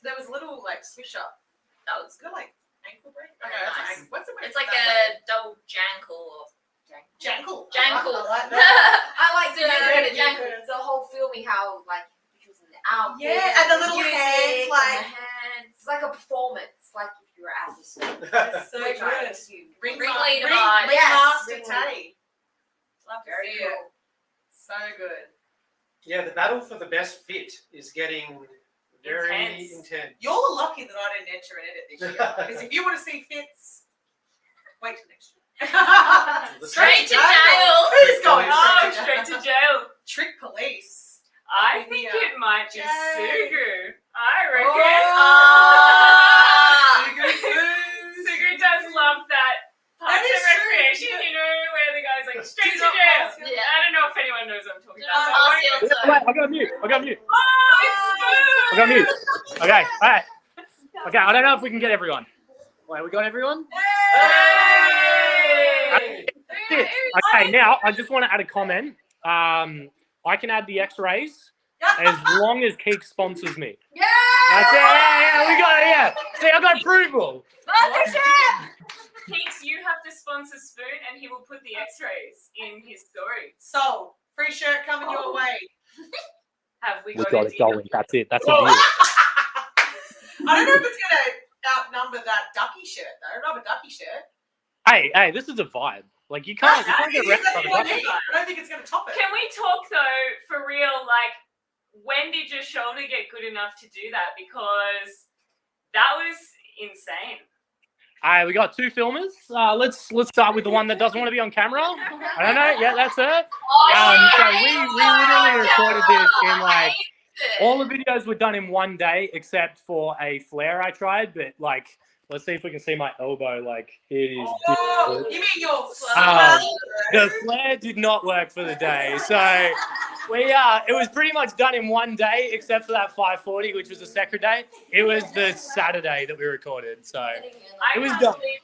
S4: there was a little like swish up.
S6: That was
S4: Good, like ankle break.
S6: Very
S4: Okay, that's
S6: nice.
S4: an ankle. What's the word
S6: It's
S4: for
S6: like
S4: that
S6: a double jankle or
S4: jankle.
S6: jankle.
S4: I like that.
S7: I like
S6: So you heard it,
S7: the whole filming how like he was in the outfit.
S4: Yeah, and the little
S7: music,
S4: hands,
S7: and
S4: like-
S7: the hands. It's like a performance, like if you were at the school.
S4: It's so
S7: Which I
S4: good.
S7: assume.
S6: Ringleader
S4: Ring
S6: vibes.
S4: Master
S7: Yes.
S4: Tay. Love to
S7: Very
S4: see it.
S7: cool.
S4: So good.
S3: Yeah, the battle for the best fit is getting very
S5: Intense.
S3: intense.
S4: You're lucky that I didn't enter and edit this year. Because if you want to see fits, wait till next year.
S6: Straight to jail.
S4: Who's going
S5: Oh,
S4: straight
S5: straight to jail.
S4: Trick police.
S5: I
S4: With
S5: think
S4: the,
S5: it might be
S4: Yay.
S5: Sugu. I reckon.
S4: Oh.
S5: Sugu does love that Parks
S4: That is
S5: and
S4: true.
S5: Recreation, you know, where the guy's like straight
S4: Do
S5: to
S4: not
S5: jail.
S4: pass him.
S6: Yeah.
S5: I don't know if anyone knows what I'm talking
S6: Do
S5: about.
S6: not pass the
S5: but-
S6: outside.
S13: Wait, I got mute.
S5: Oh, it's Sugu!
S13: I got mute. Okay, all right. Okay, I don't know if we can get everyone. Wait, we got everyone?
S5: Hey!
S13: That's it. Okay, now I just want to add a comment. I can add the X-rays as long as Keek sponsors me.
S7: Yeah!
S13: That's it. Yeah, we got it. Yeah. See, I got approval.
S5: Keeks, you have to sponsor Spoon and he will put the x-rays in his story.
S4: So, free shirt coming your way.
S5: Have we
S13: We
S5: got,
S13: got
S5: it?
S13: it going. That's it. That's the
S5: Whoa.
S13: deal.
S4: I don't know if it's going to outnumber that ducky shirt, though. Rubber ducky shirt.
S13: Hey, this is a vibe. Like you can't get around
S4: That's
S13: from
S4: what I
S13: that.
S4: need. I don't think it's going to top it.
S5: Can we talk though, for real, like, when did your shoulder get good enough to do that? Because that was insane.
S13: We got two filmers. Let's start with the one that doesn't want to be on camera. I don't know. Yeah, that's her. So we literally recorded this in like all the videos were done in one day except for a flare I tried, but like let's see if we can see my elbow. Like it is.
S4: Oh, you mean your
S13: The flare did not work for the day, so it was pretty much done in one day except for that 540, which was the second day. It was the Saturday that we recorded, so
S5: I
S13: it was
S5: can't
S13: done.
S5: believe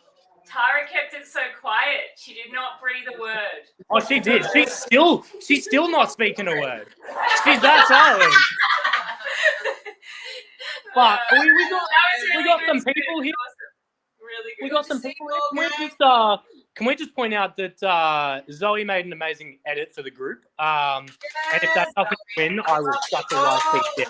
S5: Tara kept it so quiet. She did not breathe a word.
S13: Oh, she did. She's still not speaking a word. She's that silent. But we got some people here.
S5: Really good.
S13: We got some
S4: see
S13: people
S4: you
S13: here.
S4: all,
S13: Can we just point out that Zoe made an amazing edit for the group. And if that doesn't win, I will suck a last big dick.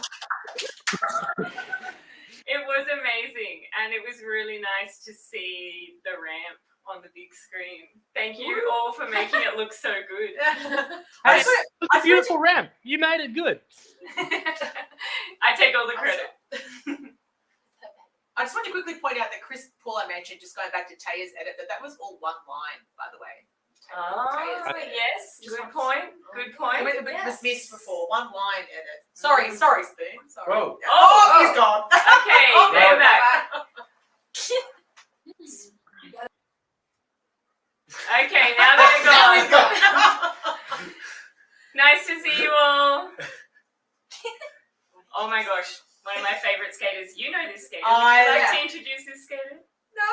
S5: It was amazing, and it was really nice to see the ramp on the big screen. Thank you all for making it look so good.
S13: Hey, it's a beautiful ramp. You made it good.
S5: I take all the credit.
S4: I just want to quickly point out that Chris Paula mentioned, just going back to Taya's edit, that was all one line, by the way.
S5: Oh, yes. Good point. Good point.
S4: It was missed before. One line edit. Sorry, Spoon. Sorry.
S3: Whoa.
S4: Oh, he's gone.
S5: Okay,
S4: Oh,
S5: they're
S4: no.
S5: back. Okay, now they're gone. Nice to see you all. Oh my gosh, one of my favorite skaters. You know this skater. Would you like to introduce this skater?
S7: No.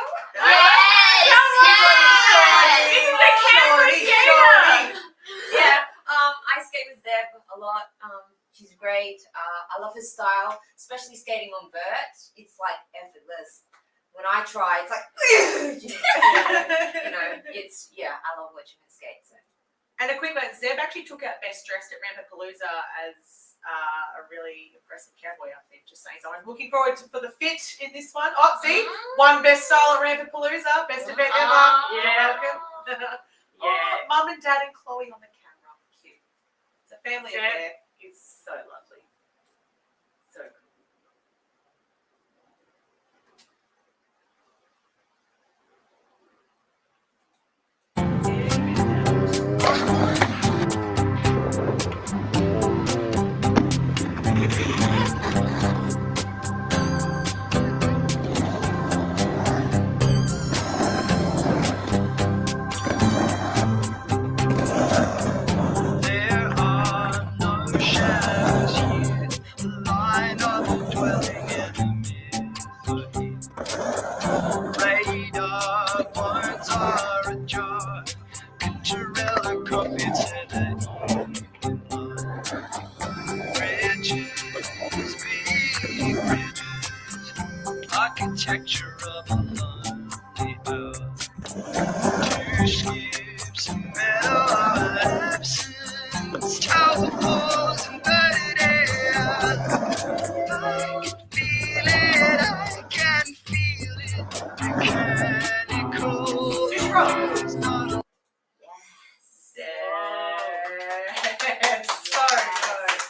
S5: This is the camera skater.
S7: Yeah. I skate with Deb a lot. She's great. I love her style, especially skating on vert. It's like effortless. When I try, it's like I love watching her skate. So.
S4: And a quick one, Zeb actually took out Best Dressed at Rampapalooza as a really impressive cowboy outfit, just saying. So I'm looking forward for the fit in this one. Oh, see? One best style at Rampapalooza, best event ever.
S5: Yeah.
S4: Welcome.
S5: Yeah.
S4: Oh, Mum and Dad and Chloe on the camera. Cute. It's a family
S5: Zeb
S4: affair.
S5: is so lovely. So cool.
S2: There are no shadows picture of a lonely earth. Two ships in metal absence, towers of walls and burning air. I can feel it, I can feel it. Mechanical. It's not a
S4: So good.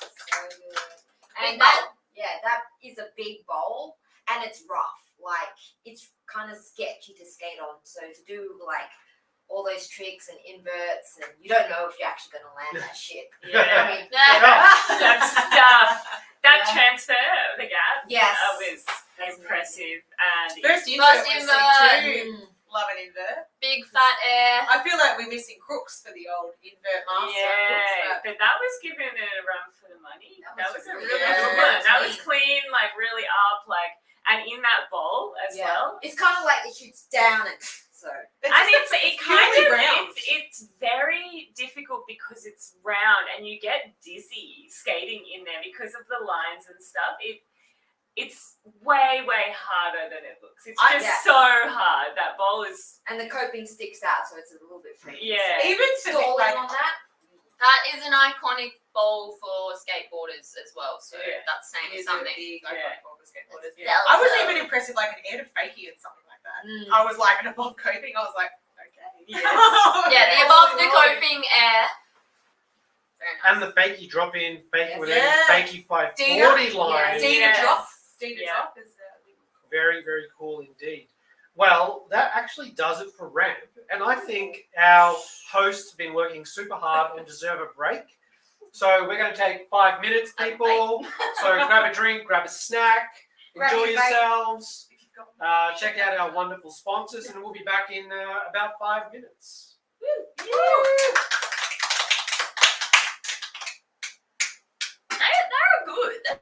S7: And that is a big bowl, and it's rough. Like, it's kind of sketchy to skate on. So to do like all those tricks and inverts, and you don't know if you're actually going to land that shit.
S5: Yeah.
S7: I mean,
S5: That's stuff. That
S7: Yeah.
S5: transfer of the gap
S7: Yes.
S5: was impressive. And
S4: First invert.
S6: First
S4: we've
S6: invert.
S4: seen too. Love an invert.
S6: Big fat air.
S4: I feel like we're missing crooks for the old invert master.
S5: yeah,
S4: Crooks,
S5: but that was giving it a run for the money.
S7: That
S5: That
S7: was
S5: was a
S7: really
S5: really
S4: good
S5: good
S4: one.
S5: one. That was clean, like really up, like, and in that bowl as
S7: Yeah.
S5: well.
S7: it's kind of like it shoots down, and so
S5: And it kind
S4: purely
S5: of
S4: round.
S5: it's very difficult because it's round and you get dizzy skating in there because of the lines and stuff. It's way harder than it looks. It's just
S7: Yeah.
S5: so hard. That bowl is
S7: and the coping sticks out, so it's a little bit free.
S5: yeah.
S4: even for me,
S7: Stalling
S4: like,
S7: on that.
S6: That is an iconic bowl for skateboarders as well. So
S5: Yeah.
S6: that's saying
S4: is
S6: something.
S4: a big
S5: Yeah.
S4: iconic bowl for skateboarders.
S6: Yeah.
S4: I was even impressed with like an air to fakie and something like that.
S7: Mm.
S4: I was like, and above coping, I was like, okay.
S5: Yes.
S6: Yeah, the above the coping air. Very nice.
S3: And the fakey drop in, fakey
S4: Yes.
S3: with
S4: Yeah.
S3: a fakey 540
S4: Dina.
S3: line.
S4: Dina
S5: Yes.
S4: drop. Dina
S5: Yeah.
S4: drop is
S3: Very, very cool indeed. Well, that actually does it for Ramp. And I think our hosts have been working super hard and deserve a break. So we're going to take 5 minutes, people. So grab a drink, grab a snack,
S7: Grab
S3: enjoy
S7: your bite.
S3: yourselves. Check out our wonderful sponsors, and we'll be back in about 5 minutes.
S6: They're good.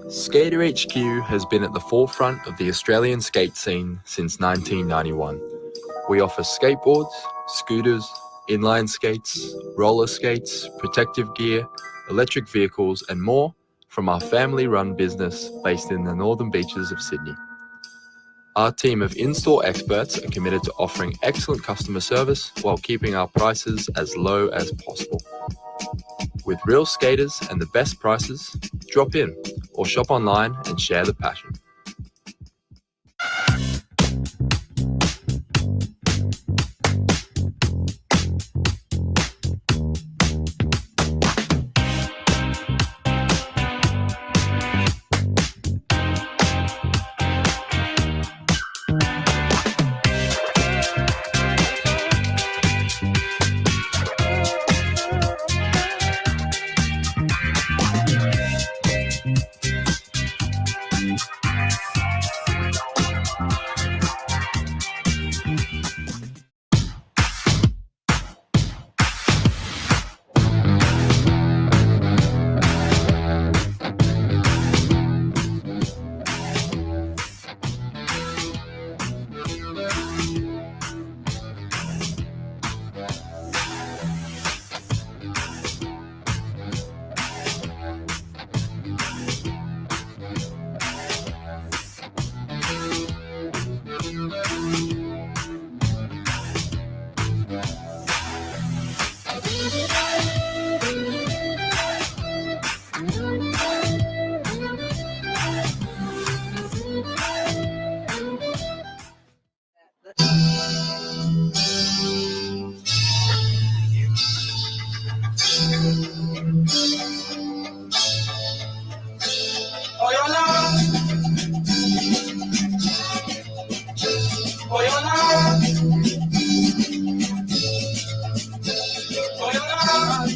S1: Skater HQ has been at the forefront of the Australian skate scene since 1991. We offer skateboards, scooters, inline skates, roller skates, protective gear, electric vehicles, and more from our family-run business based in the northern beaches of Sydney. Our team of in-store experts are committed to offering excellent customer service while keeping our prices as low as possible. With real skaters and the best prices, drop in or shop online and share the passion.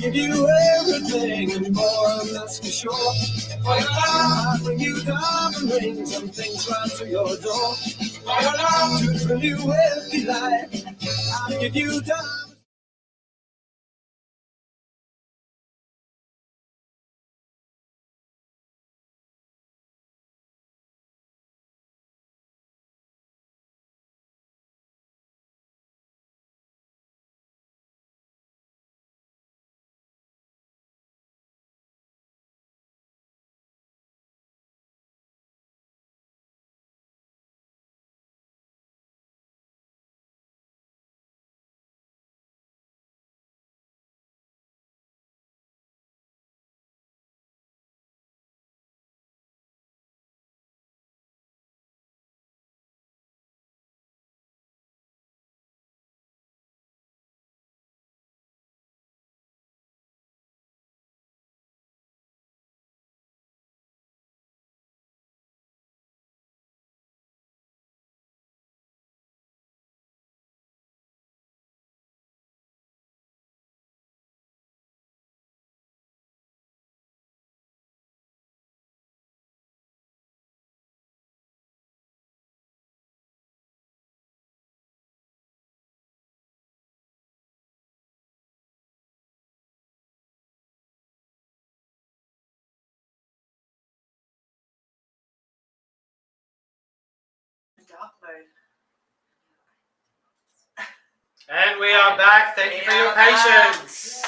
S2: give you everything and more, that's for sure. For your love, I bring you diamond rings and things right to your door. For your love, to fill you with delight, I give you diamonds.
S4: Dark mode.
S3: And we are back. Thank you for your patience.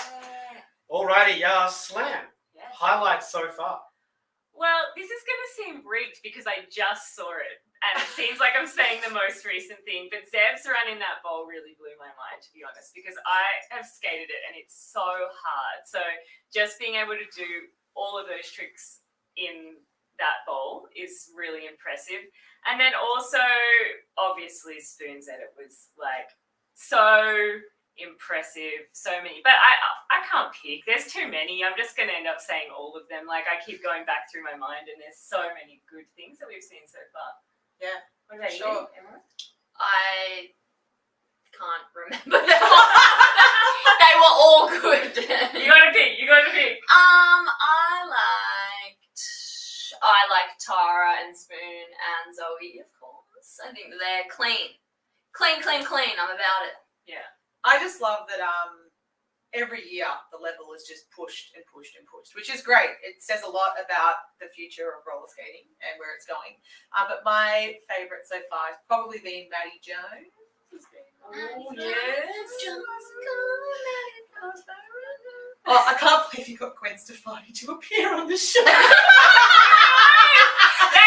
S3: Alrighty, Slam.
S5: Yes.
S3: Highlights so far.
S5: Well, this is going to seem rigged because I just saw it. And it seems like I'm saying the most recent thing. But Zev's run in that bowl really blew my mind, to be honest, because I have skated it and it's so hard. So just being able to do all of those tricks in that bowl is really impressive. And then also, obviously, Spoon's edit was like so impressive, so many. But I can't pick. There's too many. I'm just going to end up saying all of them. Like I keep going back through my mind, and there's so many good things that we've seen so far.
S4: Yeah.
S5: What about
S4: Sure.
S5: you, Emma?
S6: I can't remember them all. They were all good.
S5: You got to pick. You got to pick.
S6: I like Tara and Spoon and Zoe, of course. I think they're clean. Clean. I'm about it.
S5: Yeah.
S4: I just love that every year the level is just pushed and pushed and pushed, which is great. It says a lot about the future of roller skating and where it's going. But my favourite so far has probably been Maddie Jones.
S5: Oh, yes.
S4: Oh, I can't believe you got Gwen Stefani to appear on the show.
S5: That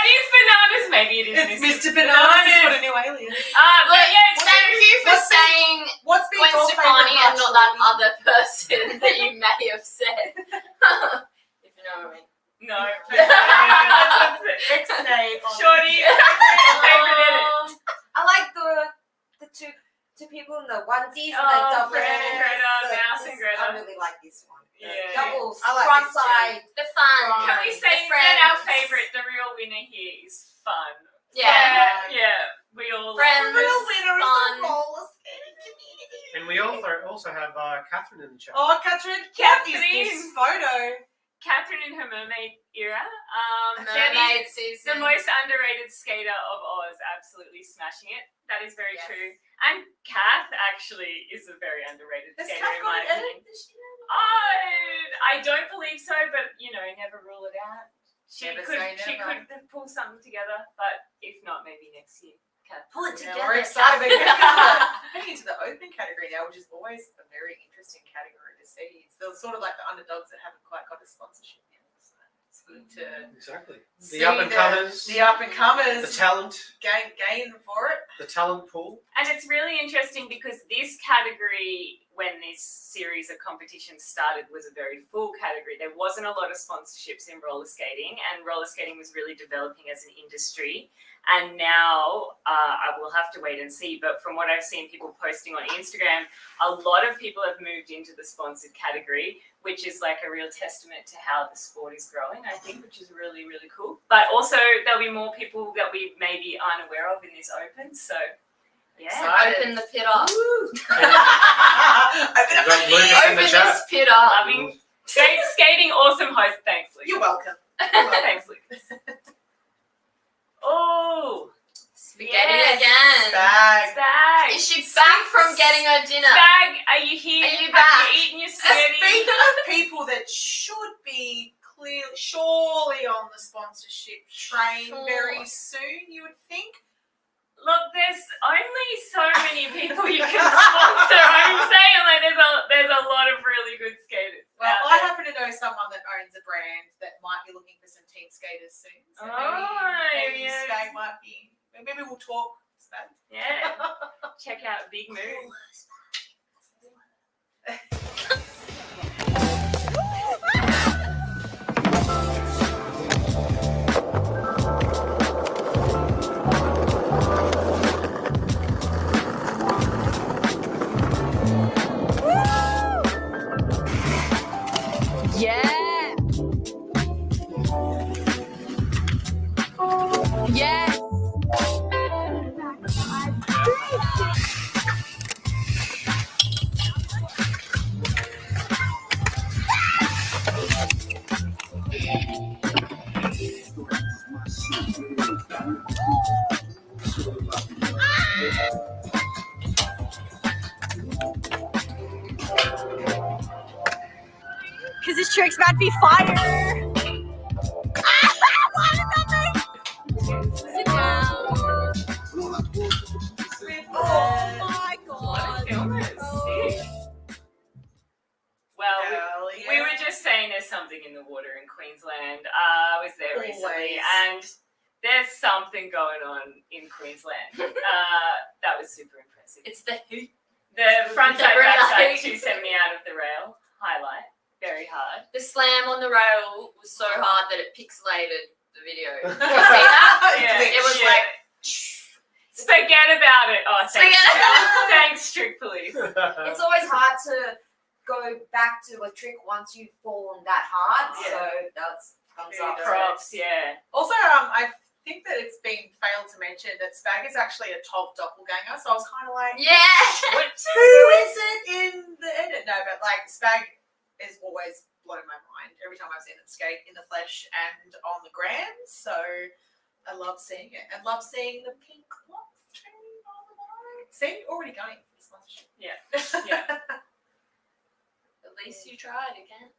S5: is bananas. Maybe it is
S4: It's Mr. Bananas. He's got a new alien.
S5: But yeah, it's
S6: Thank you for saying
S4: What's been
S6: Gwen
S4: your
S6: Stefani
S4: favourite
S6: and not
S4: part,
S6: that
S4: Shorty?
S6: other person that you may have said. If you know what I mean.
S5: No.
S4: X-Nay on
S5: Shorty, favorite edit.
S7: I like the two people in the onesies and the double.
S5: Fred and Greta, Mouse and Greta.
S7: I really like this one. The
S5: Yeah.
S7: doubles,
S4: I like
S7: front
S4: this too.
S7: side.
S6: The fun.
S5: Can we say
S6: the
S5: that our
S6: friends.
S5: favorite, the real winner here is fun?
S6: Yeah.
S5: Yeah. We all
S6: Friends.
S4: The real winner is
S6: Fun.
S4: the roller skating community.
S3: And we also have Catherine in the chat.
S4: Oh, Catherine, what is this photo?
S5: Catherine in her mermaid era.
S6: Mermaid
S5: The
S6: season.
S5: most underrated skater of Oz, absolutely smashing it. That is very
S7: Yes.
S5: true. And Kath actually is a very underrated
S4: Has
S5: skater
S4: Kath
S5: in
S4: got
S5: my
S4: an edit
S5: opinion.
S4: this year?
S5: I don't believe so, but never rule it out. She
S4: Never
S5: could
S4: say never.
S5: pull something together, but if not, maybe next year. Kath.
S6: Pull it
S4: Yeah,
S6: together.
S4: we're excited. We're heading into the open category now, which is always a very interesting category to see. It's the sort of like the underdogs that haven't quite got a sponsorship yet. So it's good to
S3: Exactly.
S4: see
S3: The up and comers.
S4: the up and
S3: The
S4: comers
S3: talent.
S4: gain for it.
S3: The talent pool.
S5: And it's really interesting because this category, when this series of competitions started, was a very full category. There wasn't a lot of sponsorships in roller skating, and roller skating was really developing as an industry. And now I will have to wait and see, but from what I've seen people posting on Instagram, a lot of people have moved into the sponsored category, which is like a real testament to how the sport is growing, I think, which is really, really cool. But also there'll be more people that we maybe aren't aware of in this open, so Yeah.
S6: Open the pit up.
S4: Open up
S3: got
S4: the
S3: Lucas in
S6: Open
S3: the chat.
S6: this pit up.
S5: Loving skating, awesome host. Thanks, Lucas.
S4: You're welcome.
S5: Thanks, Lucas. Oh,
S6: Spaghetti
S5: yes.
S6: again.
S4: Bag.
S5: Spag.
S6: Is she back from getting her dinner?
S5: Spag, are you here?
S6: Are you
S5: Have
S6: back?
S5: you eaten your spaghetti?
S4: Speaking of people that should be surely on the sponsorship train
S6: Sure.
S4: very soon, you would think.
S5: Look, there's only so many people you can sponsor. I'm saying like there's a lot of really good skaters.
S4: Well,
S5: out
S4: I
S5: there.
S4: happen to know someone that owns a brand that might be looking for some team skaters soon. So
S5: Oh,
S4: maybe
S5: yes.
S4: Spag might be. Maybe we'll talk. Spag.
S5: Yeah. Check out Big Moon.
S9: Yeah. Yes. Because this trick's about to be fire. Sit down. Oh my god.
S5: Well,
S4: Hell
S5: we
S4: yeah.
S5: were just saying there's something in the water in Queensland. I was there recently,
S4: Always.
S5: and there's something going on in Queensland. That was super impressive.
S6: It's the hoop.
S5: The front side,
S6: The
S5: back side,
S6: right.
S5: 270 out of the rail. Highlight. Very hard.
S6: The slam on the rail was so hard that it pixelated the video. Did you see
S4: Yeah.
S6: that?
S5: Yeah,
S6: It was
S5: yeah.
S6: like.
S5: Forget about it. Oh, thanks.
S6: Forget about it.
S5: Thanks, Trick Police.
S7: It's always hard to go back to a trick once you've fallen that hard.
S5: Yeah.
S7: So that's thumbs up.
S5: Props, yeah.
S4: Also, I think that it's been failed to mention that Spag is actually a top doppelganger. So I was kind of like,
S6: Yeah.
S4: who is it in the edit? No, but like Spag is always blown my mind every time I've seen him skate in the flesh and on the gram. So I love seeing it and love seeing the pink cloth too on the bottom. See, already going for the sponsorship.
S5: Yeah. Yeah.
S6: At least you tried again.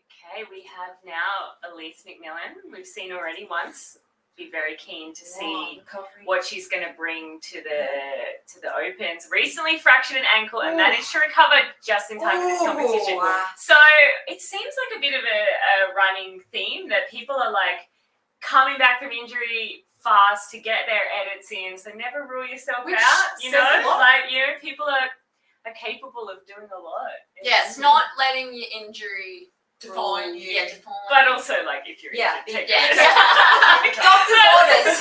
S5: Okay, we have now Elise McMillan. We've seen already once. Be very keen to see what she's going to bring to the Opens. Recently fractured an ankle and managed to recover just in time for this competition. So it seems like a bit of a running theme that people are like coming back from injury fast to get their edits in. So never rule yourself
S4: Which
S5: out. You
S4: says
S5: know,
S4: a lot.
S5: like people are capable of doing a lot.
S6: Yes, not letting your injury
S4: Define you.
S6: Yeah, define.
S5: But also, like, if you're
S6: Yeah,
S5: injured, take
S6: yeah.
S5: it.
S6: Doctor's orders.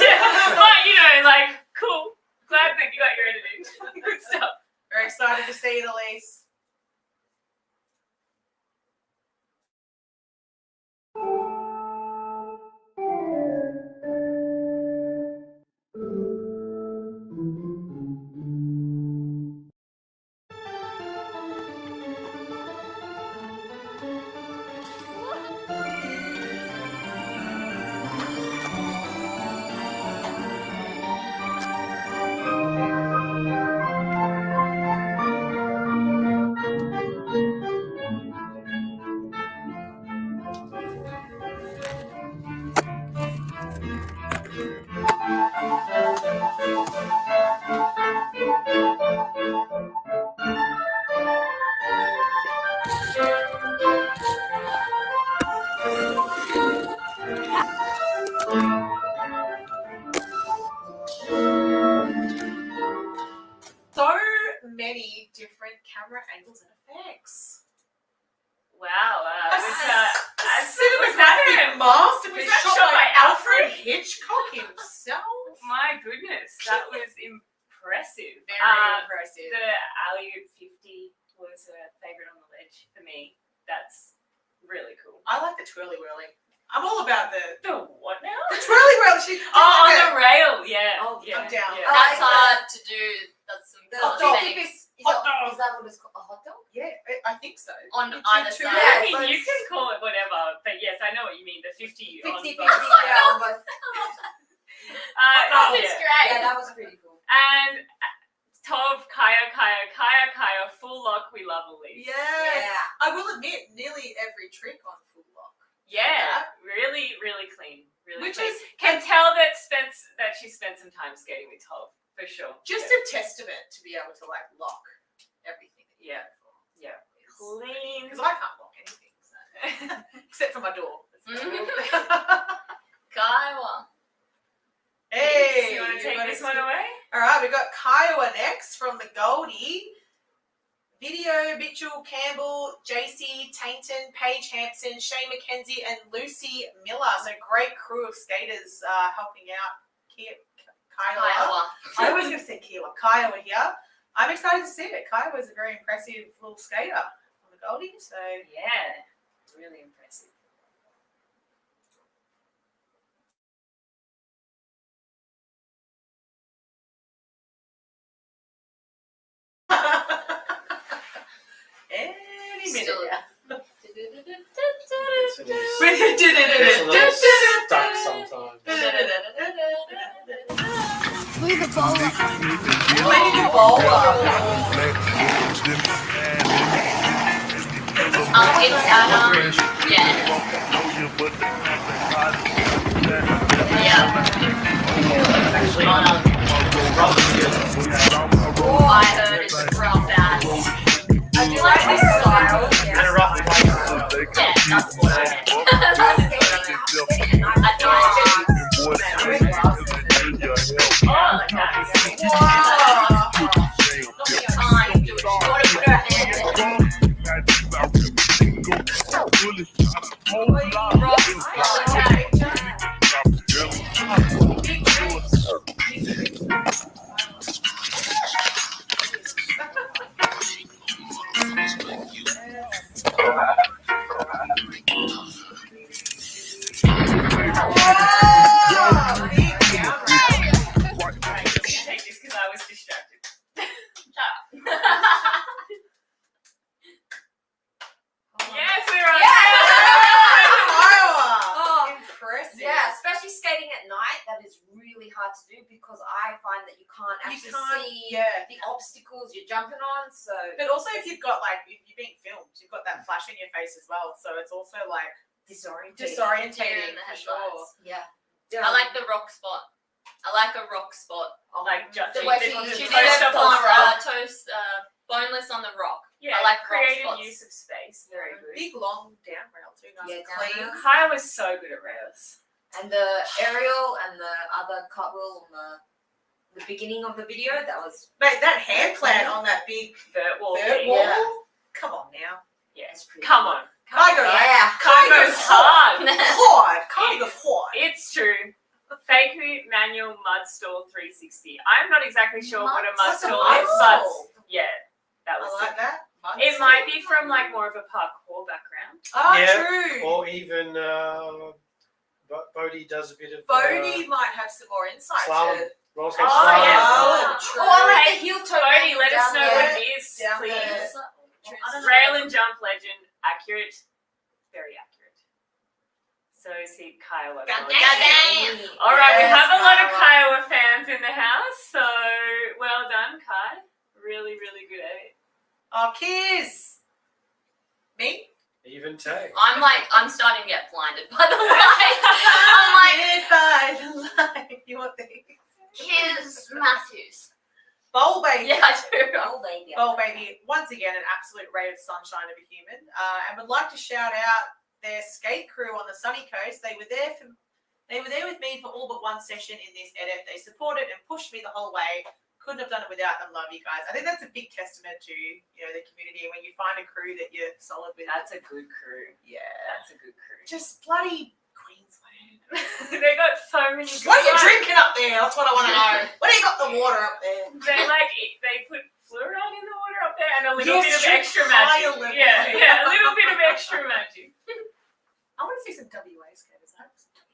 S5: But, you know, like, cool. Glad that you got your editing. Good stuff.
S4: Very excited to see it, Elise. So many different camera angles and effects.
S5: Wow.
S4: A
S5: Was
S4: cinematic masterpiece
S5: was that
S4: shot
S5: shot
S4: by
S5: by
S4: Alfred
S5: Alfred?
S4: Hitchcock himself.
S5: My goodness, that was impressive.
S4: Very impressive.
S5: The alley-oop 50 was a favourite on the ledge for me. That's really cool.
S4: I like the twirly whirly. I'm all about the
S5: The what now?
S4: The twirly rail. She did
S5: Oh, on
S4: like
S5: the rail. Yeah.
S7: Oh,
S5: yeah.
S4: I'm down.
S5: Yeah.
S6: That's hard to do. That's some
S7: The
S6: hot
S7: dog.
S6: things.
S4: Hot dog.
S7: Is that what it's called? A hot dog?
S4: Yeah, I think so.
S6: On
S4: You
S6: either
S4: two-
S6: side.
S5: I
S7: Yeah,
S5: mean, you
S7: but-
S5: can call it whatever, but yes, I know what you mean. The 50 on
S7: 50-50.
S5: both.
S7: Yeah, but
S6: That was
S5: Yeah.
S6: great.
S7: yeah, that was pretty cool.
S5: And Tov, Kaya, full lock. We love Elise.
S4: Yeah. I will admit, nearly every trick on Full Lock.
S5: Yeah, really, really clean. Really
S4: Which
S5: clean.
S4: is
S5: Can tell that she spent some time skating with Tov for sure.
S4: just a testament to be able to like lock everything.
S5: Yeah. Yeah. Clean.
S4: Because I can't lock anything, so. Except for my door.
S6: Kiowa.
S4: Hey,
S5: you want to take
S4: got
S5: this
S4: it.
S5: one away?
S4: All right, we've got Kiowa next from the Goldie. Video, Mitchell, Campbell, JC, Tainton, Paige Hampson, Shane McKenzie, and Lucy Miller. So great crew of skaters helping out Kiowa. I always going to say Kiowa. Kiowa here. I'm excited to see it. Kiowa is a very impressive little skater on the Goldie. So
S5: Yeah. Really impressive.
S4: any minute.
S6: Still-
S4: Yeah.
S3: It's a little stuck sometimes.
S9: Play the ball.
S4: Playing the ball.
S6: It's yeah. Oh, I heard it's rough as.
S4: I do like this style.
S3: And a rough play.
S6: Yeah, that's what I meant. Oh, that's fine. You gotta put her hand in.
S5: Take this because I was distracted. Yes, we're on.
S7: Oh,
S4: Impressive.
S7: yeah, especially skating at night, that is really hard to do because I find that you can't
S4: You
S7: actually
S4: can't,
S7: see
S4: yeah.
S7: the obstacles you're jumping on. So
S4: But also, if you've got like you're being filmed, you've got that flash in your face as well. So it's also like
S7: disorientating.
S4: disorientating
S6: the
S4: for sure.
S6: headlights.
S7: Yeah.
S6: I like the rock spot. I like a rock spot.
S5: Like just
S7: The way she
S6: She
S7: did
S6: did
S5: toast
S6: a
S5: up on the rock.
S6: boneless on the rock.
S5: Yeah,
S6: I like rock
S5: creative
S6: spots.
S5: use of space. Very good.
S4: Big long down rail too, nice
S7: Yeah,
S4: and clean.
S7: down rail.
S5: Kaya was so good at rails.
S7: And the aerial and the other cartwheel on the beginning of the video, that was
S4: Mate, that hand plant on that big
S5: Vert wall.
S4: vert
S5: thing.
S4: wall.
S7: Yeah.
S4: Come on now.
S5: Yes.
S7: pretty
S5: Come on.
S4: Kai goes
S7: yeah.
S5: Kai goes hard.
S4: hard. Kai goes hard.
S5: It's true. Fakery manual mud stall 360. I'm not exactly sure what a mud
S4: What's a
S5: stall
S4: mud
S5: is, but
S4: stall?
S5: yeah, that
S4: I
S5: was
S4: like that.
S5: it. Might be from like more of a parkour background.
S4: Oh,
S3: Yeah.
S4: true.
S3: Or even Bodie does a bit of
S4: Bodie might have some more insight
S3: slalom.
S4: to
S3: Roller skate
S5: Oh,
S3: slalom.
S5: yes.
S4: Oh, true.
S7: Oh, I like
S5: Hey,
S7: the heel toe.
S5: Bodie, let us
S7: down
S5: know
S7: there.
S5: what it is,
S4: Down
S5: please.
S4: there.
S5: Rail and jump legend, accurate, very accurate. So see Kiowa.
S6: God
S5: going.
S6: damn.
S5: All right, we
S4: Yes,
S5: have a lot of
S4: Kiowa.
S5: Kiowa fans in the house, so well done, Kai. Really, really good at it.
S4: Oh, Kiz. Me?
S3: Even take.
S6: I'm starting to get blinded by the light. I'm like,
S4: Blinded by the light. You want the
S6: Kiz Matthews.
S4: bowl baby?
S6: Yeah, I do.
S7: Oh, baby.
S4: Bowl baby, once again, an absolute ray of sunshine of a human. And would like to shout out their skate crew on the sunny coast. They were there with me for all but one session in this edit. They supported and pushed me the whole way. Couldn't have done it without them. Love you guys. I think that's a big testament to the community when you find a crew that you're solid with.
S5: That's a good crew.
S4: Yeah,
S5: That's a good crew.
S4: just bloody Queensland.
S5: They got so many. Good
S4: What are you
S5: ones.
S4: drinking up there? That's what I want to know. What do you got the water up there?
S5: They put fluoride in the water up there and a little
S4: Yes,
S5: bit of extra
S4: higher
S5: magic.
S4: level.
S5: Yeah, a little bit of extra magic.
S4: I want to see some WA skaters. I hope some WA.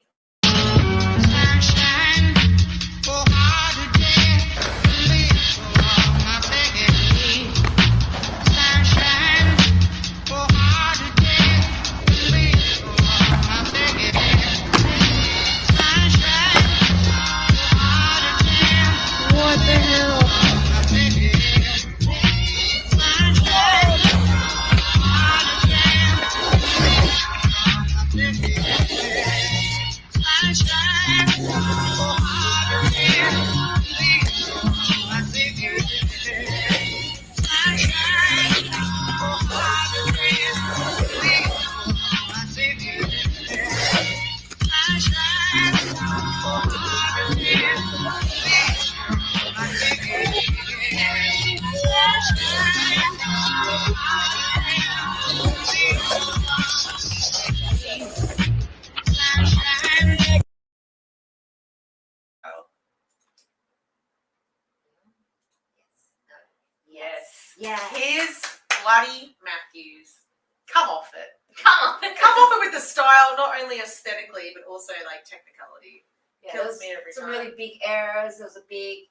S4: Buddy Matthews. Come off it.
S6: Come on.
S4: Come off it with the style, not only aesthetically, but also like technicality.
S7: Yeah,
S4: Kills
S7: there's
S4: me every
S7: some
S4: time.
S7: really big errors. There was a big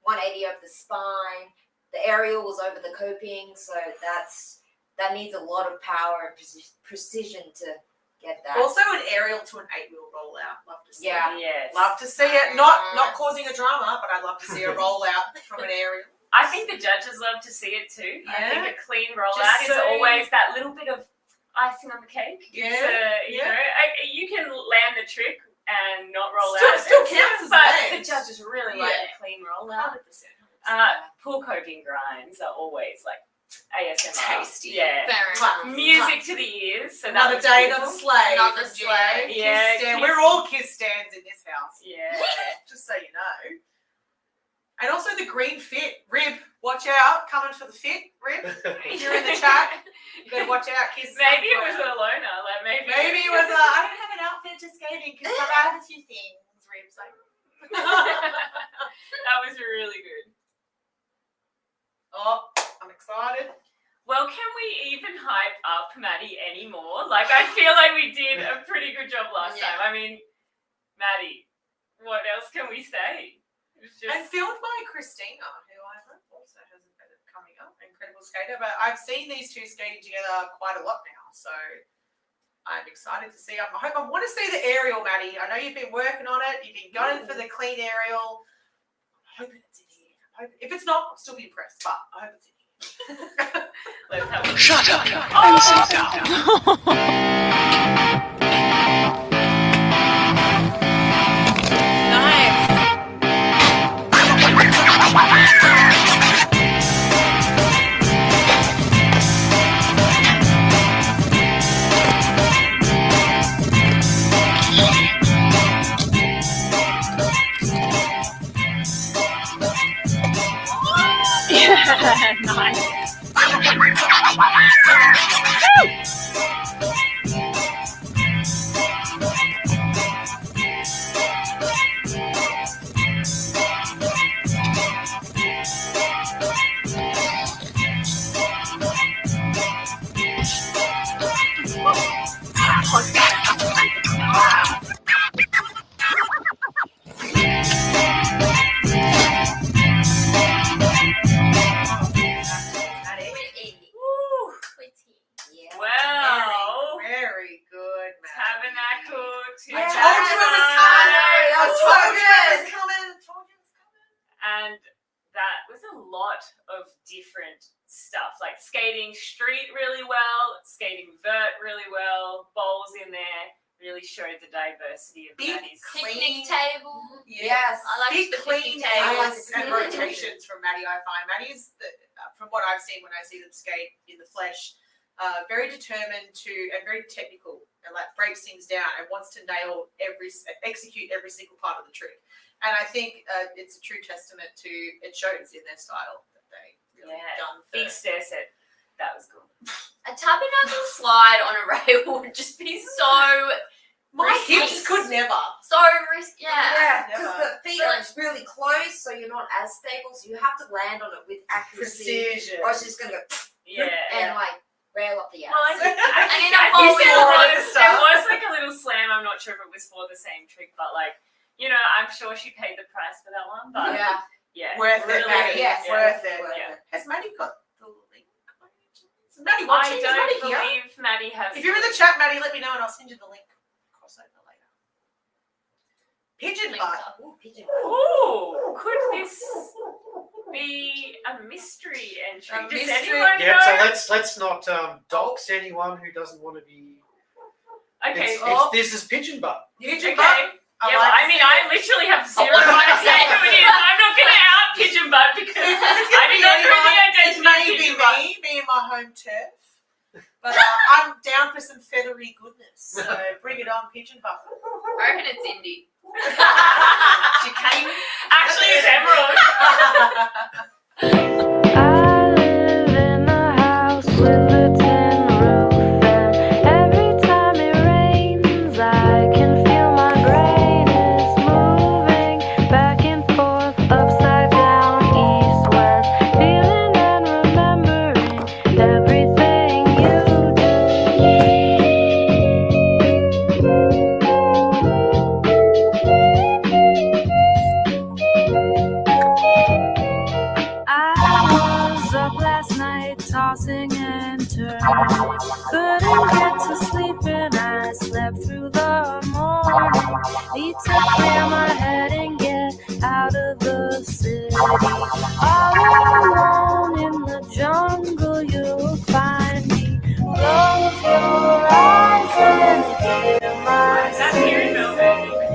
S7: 180 over the spine. The aerial was over the coping, so that needs a lot of power and precision to get that.
S4: Also an aerial to an 8-wheel rollout. Love to see
S7: Yeah.
S4: it.
S5: Yes.
S4: Love to see it. Not causing a drama, but I'd love to see a rollout from an aerial.
S5: I think the judges love to see it too. I
S4: Yeah.
S5: think a clean rollout is
S4: so-
S5: always that little bit of icing on the cake.
S4: Yeah,
S5: You
S4: yeah.
S5: know, you can land the trick and not roll
S4: Still-
S5: out.
S4: still counts as
S5: but
S4: legs.
S5: the judges really like
S4: Yeah.
S5: a clean rollout.
S4: 100%.
S5: Pool coping grinds are always like ASMR.
S4: Tasty.
S5: Yeah.
S6: Very
S4: Mwah.
S6: nice.
S5: Music to the ears. So that
S4: Another
S5: was
S4: day,
S5: beautiful.
S4: another sleigh.
S6: Another
S4: from Jen.
S6: sleigh.
S4: Kiss
S5: Yeah,
S4: stand.
S5: kiss-
S4: We're all kiss stands in this house.
S5: Yeah.
S4: Just so you know. And also the green fit. Rib, watch out. Coming for the fit, Rib. If you're in the chat, you better watch out. Kids.
S5: Maybe it was a loner. Like maybe
S4: Maybe it was I don't have an outfit to skating because I have a few things. Rib's like.
S5: That was really good.
S4: Oh, I'm excited.
S5: Well, can we even hype up Maddie anymore? Like, I feel like we did a pretty good job last
S6: Yeah.
S5: time. I mean, Maddie, what else can we say? It was just
S4: And filmed by Christina, who I hope also has a better coming up, incredible skater. But I've seen these two skating together quite a lot now, so I'm excited to see. I want to see the aerial, Maddie. I know you've been working on it. You've been going for the clean aerial. I'm hoping it's in here. If it's not, I'll still be impressed. But I hope it's in here.
S5: let's have a
S2: Shut up and sit down.
S11: Yeah, nice.
S4: Maddie. Woo.
S7: Yeah.
S5: Wow.
S4: Very good, Maddie.
S5: Tabernacle to
S4: I told you it was coming. I told you it was coming. I told you it was coming.
S5: And that was a lot of different stuff, like skating street really well, skating vert really well, bowls in there. Really showed the diversity of
S4: Big
S5: Maddie's.
S6: Picnic table.
S7: Yes.
S6: I like
S4: Big
S6: the
S4: clean
S6: picnic table.
S4: tables and rotations from Maddie. I find Maddie's, from what I've seen when I see them skate in the flesh, very determined to and very technical and like breaks things down and wants to execute every single part of the trick. And I think it's a true testament to it shows in their style that they really done for.
S5: Big stair set. That was cool.
S6: A tabernacle slide on a rail would just be so
S4: My
S6: risky.
S4: hips could never.
S6: So risky. Yeah.
S7: Yeah, because
S4: Never.
S7: the feet are really close, so you're not as stable. So you have to land on it with accuracy,
S4: Precision.
S7: or it's just gonna go
S5: Yeah.
S7: and like rail up the ass.
S5: Well, I think,
S6: And in a
S5: I
S6: bowl
S5: think there
S6: with
S5: was,
S4: stuff.
S5: there was like a little slam. I'm not sure if it was for the same trick, but like, you know, I'm sure she paid the price for that one. But
S7: Yeah.
S5: yeah,
S4: Worth it,
S5: really
S4: Maddie.
S5: good.
S7: Yes,
S5: Yeah.
S4: Worth it.
S5: Yeah.
S4: Has Maddie got the link? Is Maddie
S5: I
S4: watching? Is
S5: don't
S4: Maddie here?
S5: believe Maddie has.
S4: If you're in the chat, Maddie, let me know and I'll send you the link. Crossover later. Pigeon
S6: Link
S4: butt.
S6: up.
S7: Ooh, pigeon.
S5: Ooh, could this be a mystery entry?
S4: A
S5: Does
S4: mystery-
S5: anyone
S3: Yeah, so
S5: know?
S3: let's not dox anyone who doesn't want to be.
S5: Okay.
S3: This is pigeon butt.
S4: Pigeon
S5: Okay.
S4: butt.
S5: Yeah, well, I mean, I literally have zero idea who it is. I'm not going to out pigeon butt because I do not know the
S4: It
S5: identity of
S4: may be
S5: pigeon butt.
S4: me and my home turf. But I'm down for some feathery goodness. So bring it on, pigeon butt.
S6: I reckon it's Indy.
S4: She came.
S5: Actually, it's Emerald.
S14: I live in a house with a tin roof, and every time it rains, I can feel my brain is moving back and forth, upside down, east, west, feeling and remembering every Couldn't get to sleep and I slept through the morning. Need to clear my head and get out of the city. All alone in the jungle you'll find me. Close your eyes and hear my sing.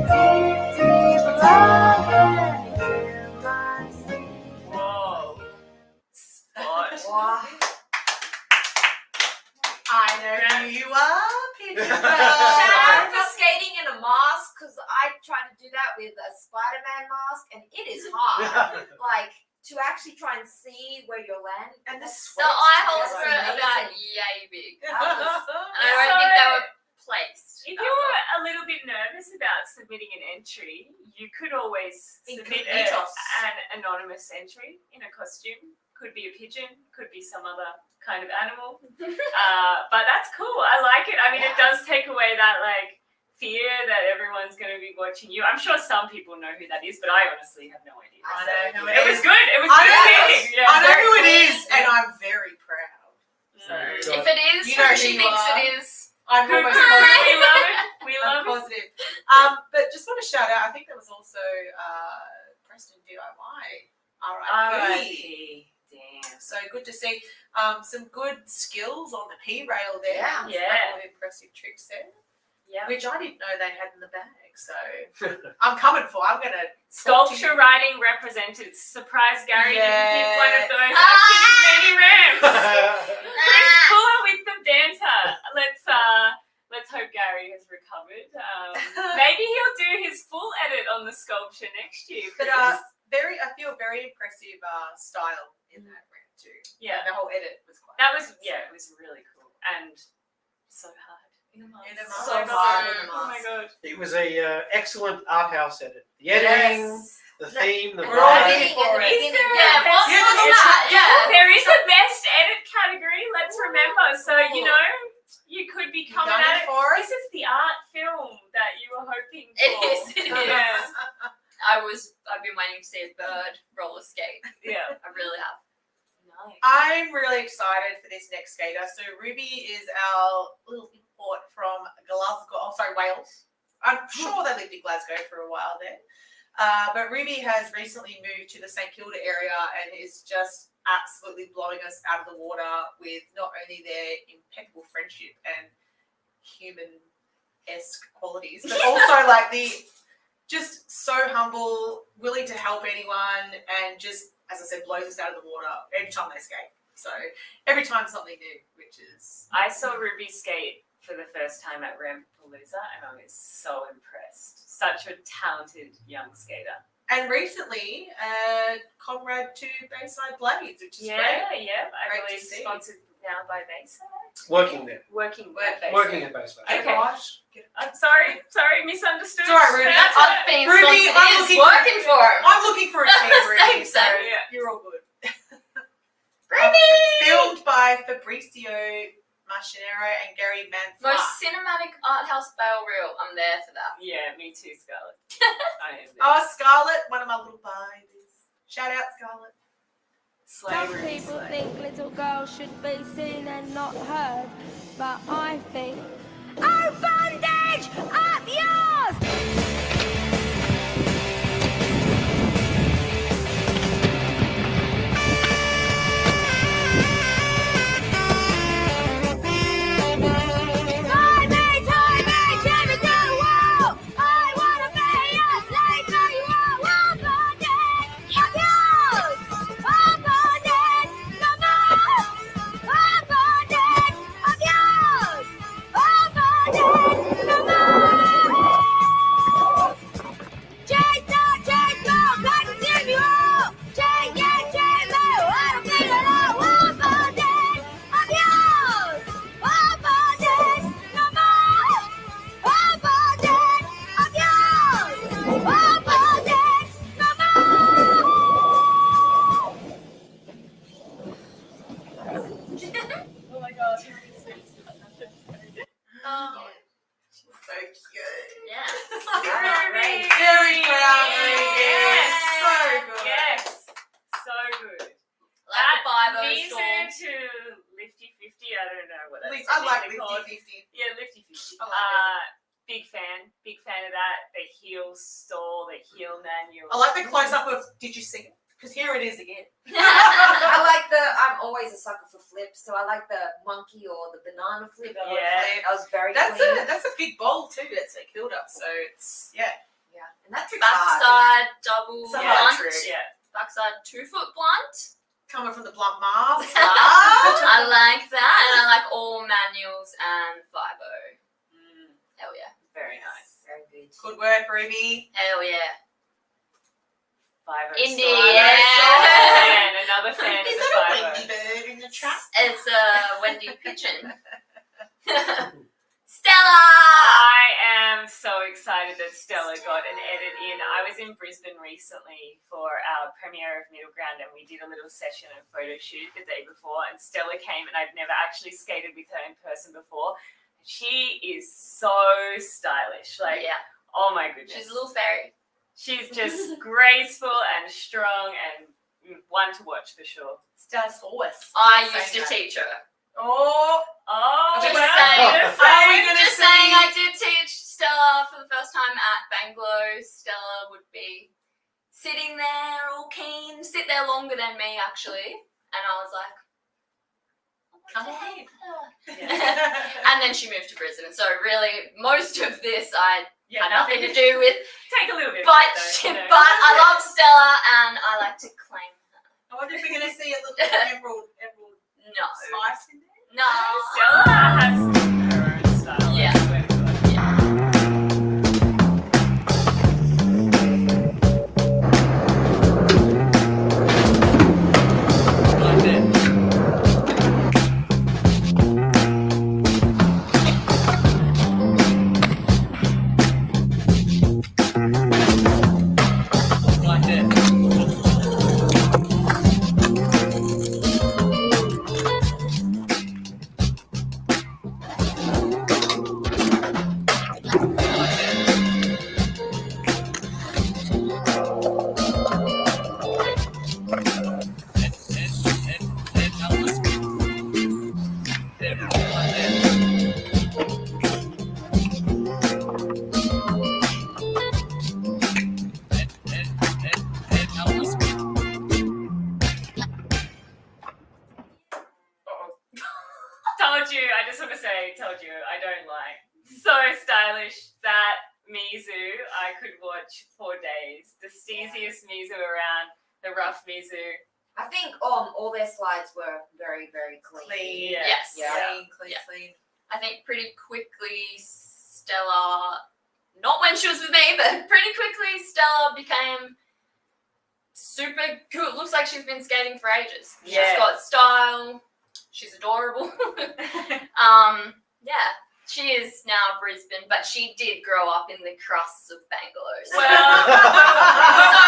S14: Deep, deep love and hear my sing.
S5: Whoa. Spot.
S7: Wow.
S4: I know who you are, Pigeon
S7: Shout
S4: Girl.
S7: out for skating in a mask, because I tried to do that with a Spider-Man mask, and it is hard. Like, to actually try and see where you're landing.
S4: And the
S6: The
S4: sweat.
S6: eye holes were
S7: That's
S6: about
S7: amazing.
S6: yay big.
S7: That was-
S6: And I don't think they were placed.
S5: If you were a little bit nervous about submitting an entry, you could always submit
S4: Incognitos.
S5: an anonymous entry in a costume. Could be a pigeon, could be some other kind of animal. But that's cool. I like it. I mean, it does take away that like fear that everyone's going to be watching you. I'm sure some people know who that is, but I honestly have no idea.
S4: I know who
S5: It
S4: it
S5: was
S4: is.
S5: good. It was
S4: I
S5: good
S4: know,
S5: skating. Yeah.
S4: I know
S5: Very
S4: who it
S5: cool.
S4: is, and I'm very proud. So,
S6: If it is
S4: You know
S6: who
S4: who
S6: she
S4: you
S6: thinks
S4: are.
S6: it is,
S4: I'm
S5: Good
S4: almost
S5: for her.
S4: positive.
S5: We love it. We
S4: I'm
S5: love it.
S4: positive. But just want to shout out, I think there was also Preston DIY. R.I.P.
S5: R.I.P. Damn.
S4: So good to see some good skills on the P rail there.
S7: Yeah.
S4: Some
S5: Yeah.
S4: couple of impressive tricks there,
S5: Yeah.
S4: which I didn't know they had in the bag. So I'm coming for. I'm gonna
S5: Sculpture riding represented. Surprise Gary didn't pick one of those
S6: Ah!
S5: mini ramps. Chris, pull her with the banter. Let's hope Gary has recovered. Maybe he'll do his full edit on the sculpture next year.
S4: But
S5: Chris.
S4: I feel very impressive style in that ramp too.
S5: Yeah.
S4: And the whole edit was quite.
S5: That was it was really cool and so hard. In a mask.
S4: In a
S5: Oh
S4: mask.
S5: my
S7: So
S5: God.
S7: hard in a
S5: Oh my
S7: mask.
S5: god.
S3: It was a excellent art house edit. The editing,
S7: Yes.
S3: the theme, the
S4: We're all
S3: vibe.
S4: here for it.
S5: Is there
S6: yeah,
S5: a
S6: what's
S5: best
S4: Yeah,
S6: on
S4: it's-
S6: that? Yeah.
S5: There is a best edit category, let's remember. So, you know, you could be
S4: You
S5: coming
S4: done
S5: at
S4: it
S5: it.
S4: for us?
S5: This is the art film that you were hoping for.
S6: It is, it is.
S5: Yeah.
S6: I've been waiting to see a bird roller skate.
S5: Yeah.
S6: I really have.
S5: Nice.
S4: I'm really excited for this next skater. So Ruby is our little import from Wales. I'm sure they lived in Glasgow for a while there. But Ruby has recently moved to the St Kilda area and is just absolutely blowing us out of the water with not only their impeccable friendship and human-esque qualities, but also like the just so humble, willing to help anyone, and just, as I said, blows us out of the water every time they skate. So every time something new, which is
S5: I saw Ruby skate for the first time at Rampalooza and I was so impressed. Such a talented young skater.
S4: and recently comrade to Bayside Blades, which is great.
S5: Yeah. I
S4: Great to
S5: believe
S4: see.
S5: sponsored now by Bayside.
S3: Working there.
S5: Working
S3: Working at Bayside.
S4: Get it
S5: Okay.
S4: right.
S5: I'm sorry, misunderstood.
S4: It's all right, Ruby.
S6: That's what being
S4: Ruby,
S6: sponsored
S4: I'm
S6: is.
S4: looking
S6: Working for him.
S4: I'm looking for a team, Ruby. So
S6: Same.
S5: Yeah.
S4: you're all good.
S6: Ruby!
S4: Filmed by Fabrizio Machinero and Gary Manfla.
S6: Most cinematic art house fail reel. I'm there for that.
S5: Yeah, me too, Scarlett. I am there.
S4: Oh, Scarlett, one of my little babies. Shout out, Scarlett.
S14: Some people think little girls should be seen and not heard, but I think, oh bondage, up yours!
S5: Oh my god.
S4: So cute.
S6: Yeah.
S5: Ruby!
S4: Very proud, Ruby.
S5: Yes.
S4: So good.
S5: Yes. So good.
S6: Like the 5
S5: Visa
S6: storm.
S5: to Lifty 50, I don't know what
S4: I like
S5: technically called.
S4: Lifty 50.
S5: Yeah, Lifty 50.
S4: I like
S5: Big fan of that. The heel stall, the heel manual.
S4: I like the close up of "Did you see it?" Because here it is again.
S7: I like I'm always a sucker for flips, so I like the monkey or the banana flip.
S5: Yeah.
S7: That was very
S4: That's
S7: clean.
S4: that's a big bowl too. That's a kilda. So it's yeah.
S7: Yeah, and that's hard.
S6: Backside double
S4: It's a
S6: blunt.
S4: hard trick.
S5: Yeah.
S6: Backside 2-foot blunt.
S4: Coming from the blunt Mars.
S6: I like that, and I like all manuals and 5-0. Hell yeah.
S5: Very nice.
S7: Very good.
S4: Good work, Ruby.
S6: Hell yeah.
S5: 5-0
S6: Indie,
S5: style.
S6: yeah.
S5: Fan, another fan
S4: Is
S5: of the
S4: that a
S5: 5-0.
S4: Wendy bird in the trap?
S6: It's a Wendy pigeon. Stella!
S5: I am so excited that Stella got an edit in. I was in Brisbane recently for our premiere of Middle Ground, and we did a little session and photo shoot the day before, and Stella came, and I've never actually skated with her in person before. She is so stylish. Like,
S6: Yeah.
S5: oh my goodness.
S6: She's a little fairy.
S5: She's just graceful and strong and one to watch for sure.
S4: Stella's always.
S6: I used to teach her.
S4: Oh.
S5: Oh,
S6: Just
S4: well.
S6: saying.
S4: Are we gonna
S6: Just
S4: see-
S6: saying, I did teach Stella for the first time at Banglo. Stella would be sitting there all keen, sit there longer than me actually. And I was like,
S4: Come
S6: "Come
S4: on."
S6: And then she moved to Brisbane. So really, most of this I
S5: Yeah,
S6: had nothing to do with.
S5: Take a little bit.
S6: But,
S5: of it, though, you know.
S6: but I love Stella and I like to claim her.
S4: I wonder if we're going to see a little emerald
S6: No.
S4: spice in there.
S6: No.
S5: Stella has her own style.
S6: Yeah.
S5: I swear to God. Told you, I just want to say, told you, I don't like. So stylish. That Mizu, I could watch for days. The steeziest Mizu around, the rough Mizu.
S7: I think all their slides were very, very clean.
S4: Clean.
S5: Yeah.
S6: Yes.
S7: Yeah.
S4: Clean.
S6: Yeah. I think pretty quickly Stella, not when she was with me, but pretty quickly Stella became super good. Looks like she's been skating for ages.
S5: Yeah.
S6: She's got style. She's adorable. Yeah. She is now Brisbane, but she did grow up in the crusts of Bangalore. So,
S5: Well,
S6: so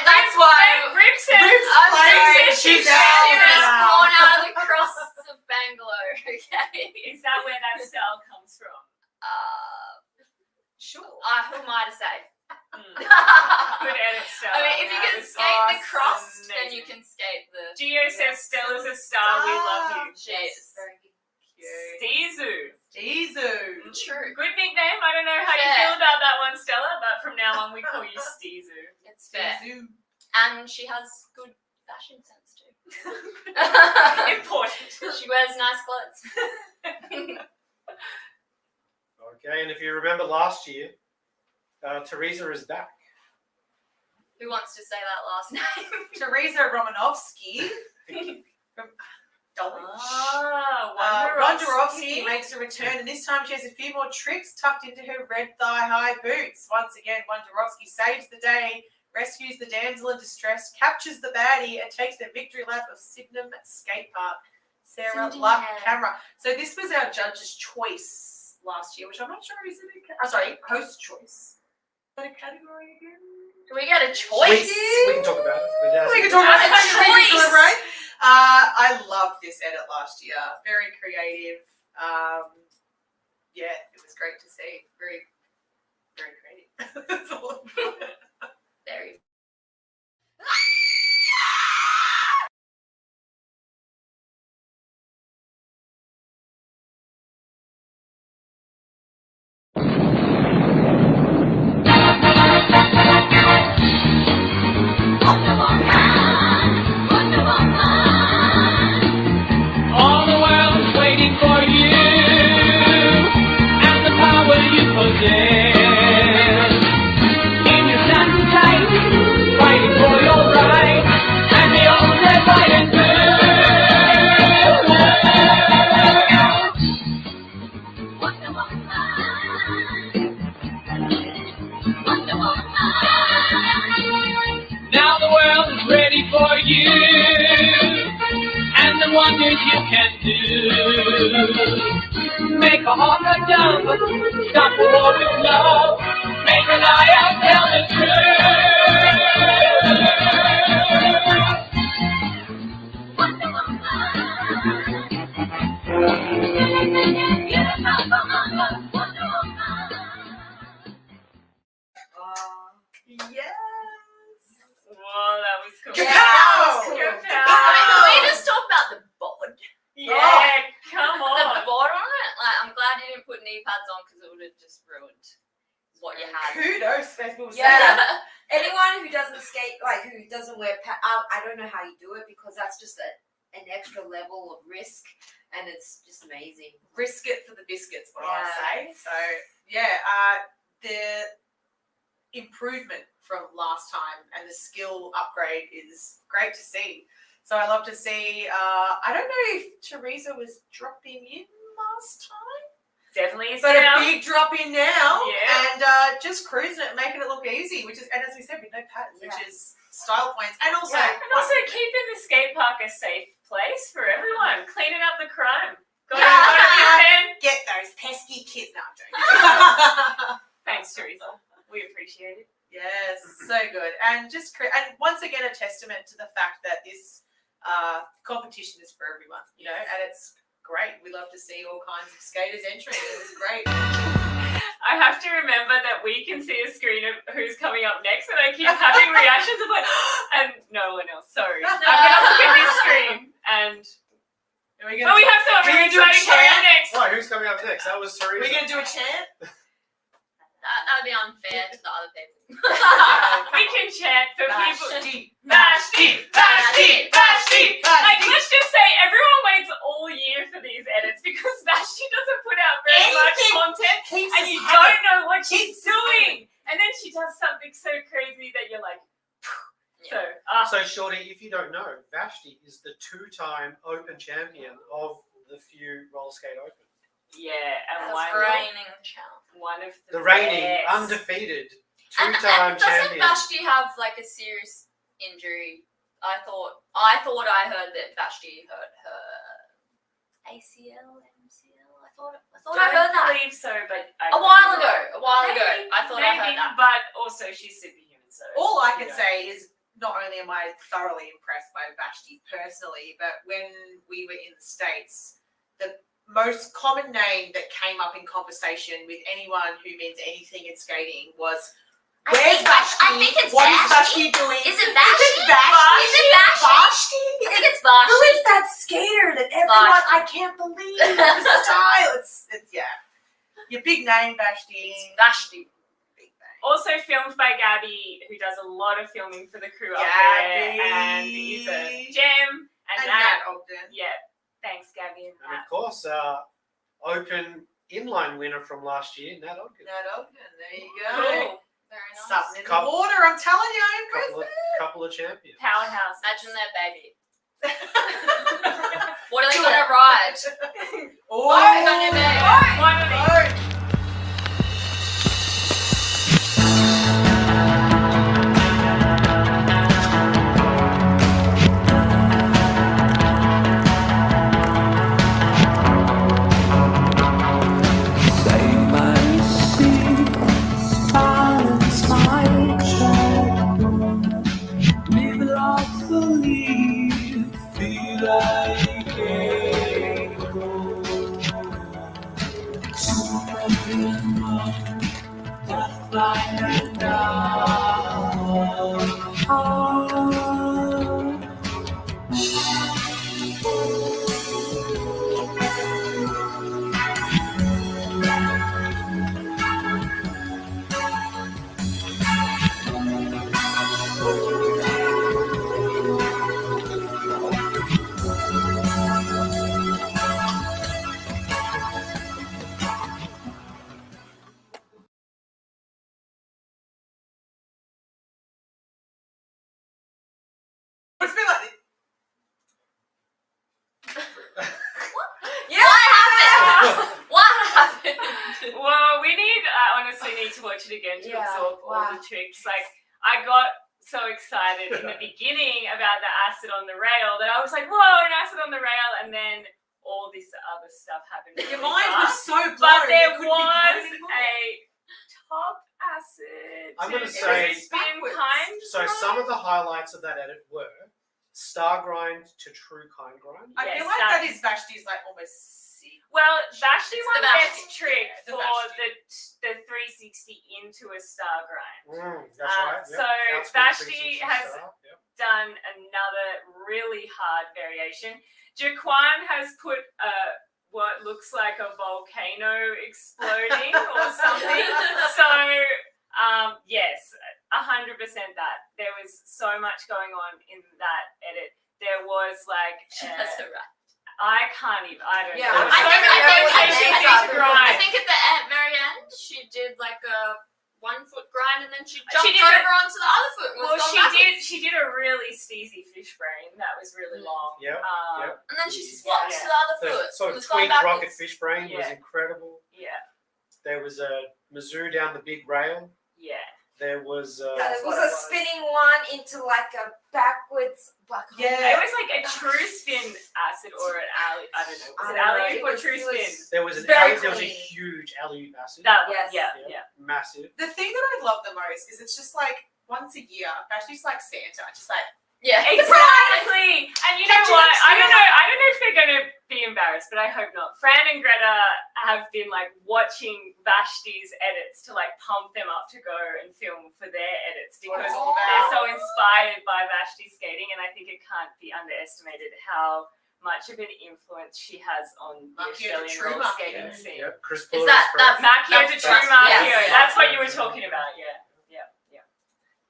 S6: that's why
S5: Rip says,
S6: I'm sorry,
S4: she's
S6: she
S4: out
S6: was
S4: now.
S6: born out of the crusts of Bangalore. Okay.
S5: is that where that style comes from?
S6: Sure. Who am I to say?
S5: Good edit style.
S6: I mean, if you
S5: That
S6: can
S5: was
S6: skate the crust, then
S5: amazing.
S6: you can skate the.
S5: Gio says Stella's a star, we love you.
S6: She is. Very good.
S5: Steezu.
S4: Steezu.
S6: True.
S5: Good nickname. I don't know how you
S6: Fair.
S5: feel about that one, Stella, but from now on we call you Steezu.
S6: It's fair.
S4: Steezu.
S6: And she has good fashion sense too.
S5: Important.
S6: She wears nice clothes.
S3: Okay, and if you remember last year, Teresa is back.
S6: Who wants to say that last name?
S4: Teresa Romanovsky from Dulwich. Wonderovsky makes a return, and this time she has a few more tricks tucked into her red thigh-high boots. Once again, Wonderovsky saves the day, rescues the damsel in distress, captures the baddie, and takes the victory lap of Sydenham Skate Park. Sarah
S6: Sydenham.
S4: Luck Camera. So this was our judge's choice last year, which I'm not sure is it. Host choice. Is that a category again?
S6: Do we get a choice?
S3: We can talk about it.
S4: We can talk about
S6: A choice.
S4: it, right? I loved this edit last year. Very creative. Yeah, it was great to see. Very, very creative. That's all.
S6: Very
S2: wonders you can do. Make a heart a dove, stop the war with love, make a liar tell the
S5: Whoa, that was cool.
S7: Yeah, that was cool.
S5: Good
S6: I mean, can we just talk about the board?
S5: Yeah, come
S6: The
S5: on.
S6: board on it? Like, I'm glad you didn't put knee pads on because it would have just ruined what you had.
S4: Kudos, people say.
S7: Yeah. Anyone who doesn't skate, like who doesn't wear I don't know how you do it because that's just an extra level of risk, and it's just amazing.
S4: Risk it for the biscuits, what I
S7: Yeah.
S4: say. So yeah, the improvement from last time and the skill upgrade is great to see. So I love to see. I don't know if Teresa was dropping in last time,
S5: Definitely is
S4: but
S5: now.
S4: a big drop in now,
S5: Yeah.
S4: and just cruising it, making it look easy. Which is, and as we said, with no pads, which
S7: Yeah.
S4: is style points, and also
S5: And also keeping the skate park a safe place for everyone. Cleaning up the crime. Gotta be a fan.
S4: get those pesky kids. No, I'm joking.
S5: Thanks, Teresa. We appreciate it.
S4: Yes, so good, and just and once again a testament to the fact that this competition is for everyone, you know, and it's great. We love to see all kinds of skaters entering. It's great.
S5: I have to remember that we can see a screen of who's coming up next, and I keep having reactions of like, and no one else. Sorry, I'm gonna look at this screen, and
S4: we
S5: we have someone really exciting coming up next.
S3: Right, who's coming up next? That was Teresa.
S4: We're gonna do a chant.
S6: That'd be unfair to the other people.
S5: We can chant for people.
S4: Vashti,
S5: Vashti, Vashti, Vashti. Like, let's just say everyone waits all year for these edits because Vashti doesn't put out very much content, and you don't know what she's doing. And then she does something so crazy that you're like, so.
S3: So, Shorty, if you don't know, Vashti is the 2-time Open champion of the Few Roller Skate Open.
S5: Yeah, and
S6: That's reigning champ.
S5: one of
S3: The reigning,
S5: best.
S3: undefeated,
S6: And
S3: 2-time
S6: doesn't
S3: champion.
S6: Vashti have like a serious injury? I thought I heard that Vashti hurt her ACL, MCL. I thought I heard that
S5: believe so, but
S6: a while ago. I thought I heard
S5: maybe,
S6: that.
S5: but also she's superhuman, so.
S4: All I can
S5: you know.
S4: say is not only am I thoroughly impressed by Vashti personally, but when we were in the States, the most common name that came up in conversation with anyone who means anything in skating was, where's Vashti?
S6: I think it's
S4: What is
S6: Vashti.
S4: Vashti doing?
S6: Is it Vashti?
S4: Is it Vashti?
S6: Is it Vashti?
S4: Vashti?
S6: I think it's Vashti.
S4: Who is that skater that everyone,
S6: Vashti.
S4: I can't believe the style. It's yeah. Your big name, Vashti.
S6: It's Vashti.
S4: Big name.
S5: Also filmed by Gabby, who does a lot of filming for the crew up there, and is a gem.
S4: And
S5: Nat,
S4: Nat Ogden.
S5: yeah, thanks Gabby and
S3: And
S5: Nat.
S3: of course, Open inline winner from last year, Nat Ogden.
S4: Nat Ogden, there you go.
S5: Cool.
S6: Very nice.
S4: Something in the
S3: Couple-
S4: water, I'm telling you, I'm impressed.
S3: Couple of champions.
S5: Powerhouse.
S6: Imagine their baby. What are they gonna ride?
S4: Oh,
S6: Boat on your baby.
S5: One of each.
S4: It's been like,
S6: Yeah. What happened? What happened?
S5: Well, we need, I honestly need to watch it again to
S7: Yeah,
S5: absorb all
S7: wow.
S5: the tricks. Like, I got so excited in the beginning about the acid on the rail that I was like, whoa, an acid on the rail, and then all this other stuff happened.
S4: Your
S5: really
S4: mind was
S5: fast.
S4: so blown.
S5: But there
S4: it couldn't be blown
S5: was
S4: anymore.
S5: a top acid.
S3: I'm gonna
S5: it was
S3: say-
S5: a spin
S4: backwards.
S5: kind.
S3: So some of the highlights of that edit were star grind to true kind grind.
S4: I feel
S5: Yes,
S4: like
S5: that-
S4: that is Vashti's like almost sick.
S5: Well, Vashti
S6: It's
S5: won
S6: the
S5: best
S6: Vashti.
S5: trick
S4: Yeah, the
S5: for
S4: Vashti.
S5: the 360 into a star grind.
S3: That's right. Yep.
S5: So
S3: Outspeed
S5: Vashti
S3: 360
S5: has
S3: star. Yep.
S5: done another really hard variation. Jaquan has put what looks like a volcano exploding or something. So yes, 100% that. There was so much going on in that edit. There was like
S6: She has a rat.
S5: I can't even. I don't
S7: Yeah,
S5: know.
S7: I
S5: So
S7: think
S5: many
S7: I think-
S5: variations
S7: I
S5: of
S7: think-
S5: grind.
S6: I think at the very end she did like a 1 foot grind and then she jumped
S5: did
S6: over
S5: a-
S6: onto the other foot. And was
S5: Well,
S6: going
S5: she
S6: backwards.
S5: did a really steezy fish brain that was really long.
S3: Yep, yep.
S6: And then she swapped
S5: Yeah.
S6: to the other
S3: The
S6: foot.
S3: sort
S6: and
S3: of
S6: was going
S3: tweaked rocket
S6: backwards.
S3: fish brain was
S5: Yeah.
S3: incredible.
S5: Yeah,
S3: There was a Mizzou down the big rail.
S5: yeah.
S3: There was
S7: There was a spinning one into like a backwards black hole.
S5: It was like a true spin acid or an alley. I don't know. Was it alley or true spin?
S3: There was an
S7: very
S3: alley, there was a
S7: clean.
S3: huge alley acid.
S5: That one.
S7: Yes.
S5: Yeah,
S3: Yep.
S5: yeah.
S3: Massive.
S4: The thing that I love the most is it's just like once a year, Vashti's like Santa, just like
S6: Yeah.
S5: Exactly. And you know
S4: Catching
S5: what?
S4: up
S5: I don't
S4: soon.
S5: know. I don't know if they're gonna be embarrassed, but I hope not. Fran and Greta have been like watching Vashti's edits to like pump them up to go and film for their edits
S4: what
S5: because
S4: it's all
S5: they're
S4: about.
S5: so inspired by Vashti's skating, and I think it can't be underestimated how much of an influence she has on the
S4: Markio, the
S5: Australian
S4: true
S5: roller
S4: Markio.
S5: skating scene.
S3: Yep. Chris
S6: Is
S3: Buller's
S6: that
S3: first.
S5: Markio's a
S6: That's-
S5: true Markio.
S6: yes.
S5: That's what you were talking about. Yeah, yeah, yeah,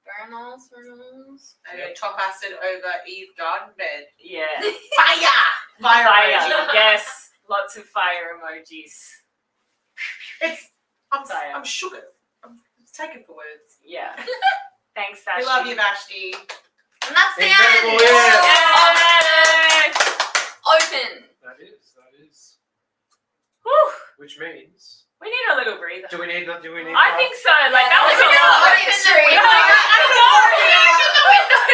S6: Very nice, very nice.
S4: I go top acid over Eve garden bed.
S5: yeah.
S4: Fire! Fire!
S5: Fire.
S4: emoji.
S5: Yes, lots of fire emojis.
S4: I'm shook. I'm taken for words.
S5: Yeah. Thanks, Vashti.
S4: We love you, Vashti.
S6: And that's the
S3: Incredible,
S6: end.
S3: yeah.
S5: Yay!
S6: Open.
S3: That is.
S5: Whew.
S3: Which means.
S5: We need a little breather.
S3: Do we need?
S5: I think so. Like that was a
S6: Yeah,
S5: lot.
S6: what even the
S5: We're like, I don't know.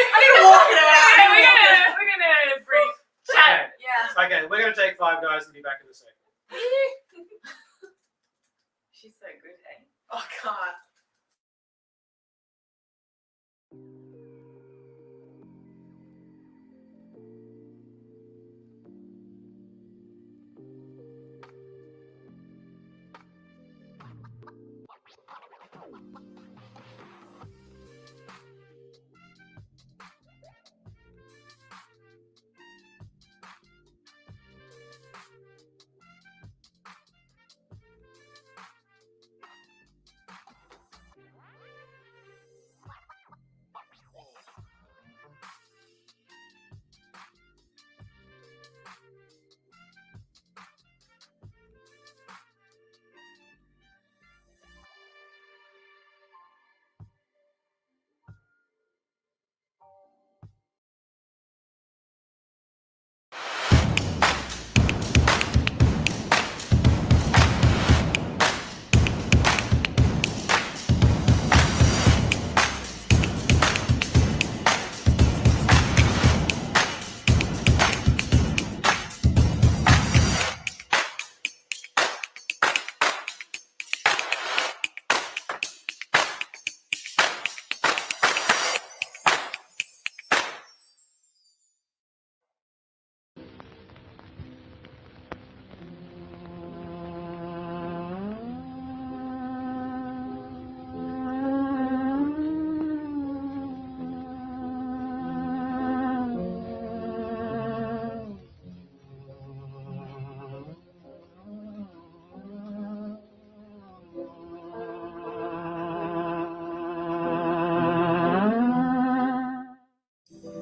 S4: I need to walk it out.
S5: Yeah, we're gonna breathe. Chat.
S6: Yeah.
S3: Okay, we're gonna take 5 guys and be back in a second.
S5: She's so good, hey?
S4: Oh, I can't.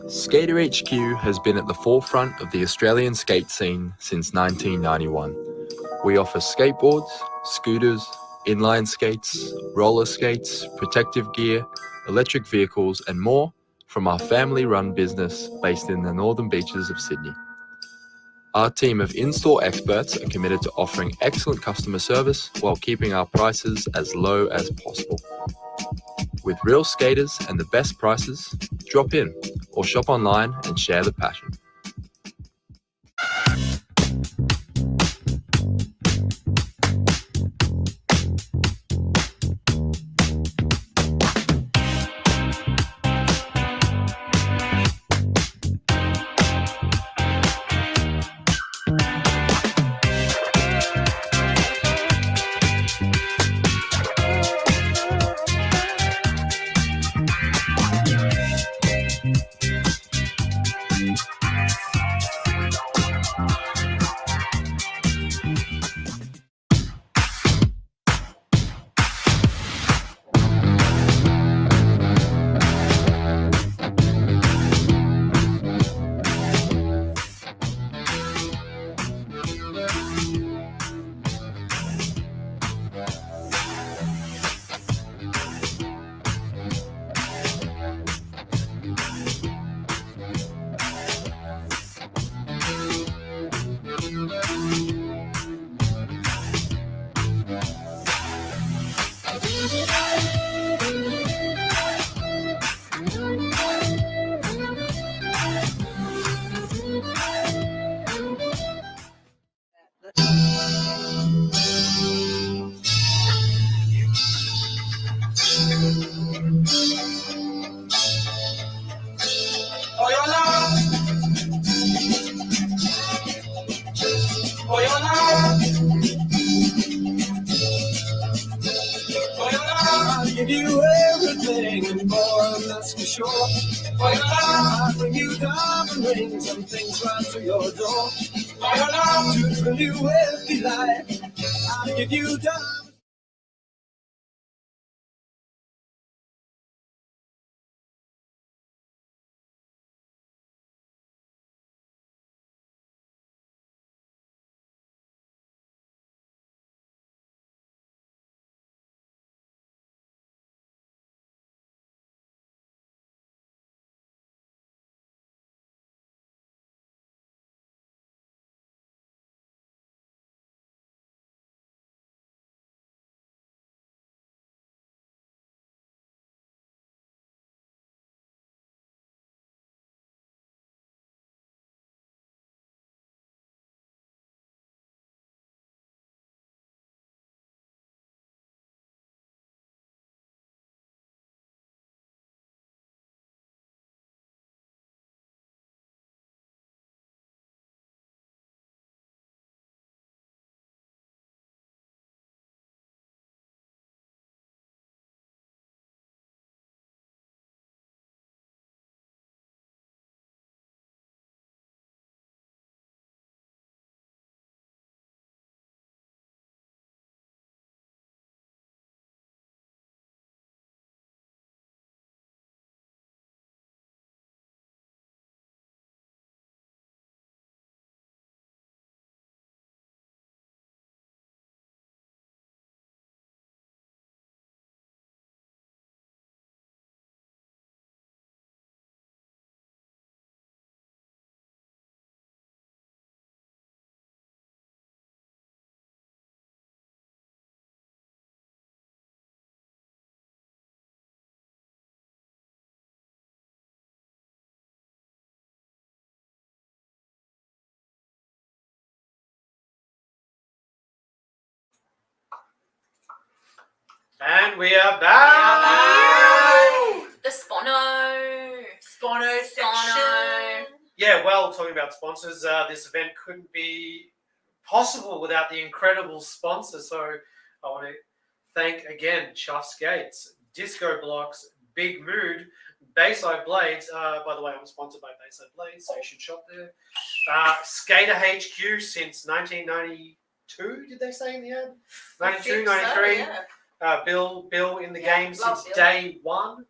S1: Skater HQ has been at the forefront of the Australian skate scene since 1991. We offer skateboards, scooters, inline skates, roller skates, protective gear, electric vehicles, and more from our family-run business based in the northern beaches of Sydney. Our team of in-store experts are committed to offering excellent customer service while keeping our prices as low as possible. With real skaters and the best prices, drop in or shop online and share the passion.
S2: I'll give you everything and more, that's for sure. For your love, I'll bring you diamond rings and things right to your door. For your love, to fill you with delight, I'll give you diamonds.
S3: And we are back.
S6: The Spono section.
S3: Yeah, well, talking about sponsors, this event couldn't be possible without the incredible sponsors. So I want to thank again Chuff Skates, Disco Blocks, Big Mood, Bayside Blades. By the way, I'm sponsored by Bayside Blades, so you should shop there. Skater HQ since 1992, did they say in the ad? 92, 93. Bill in the game since day one.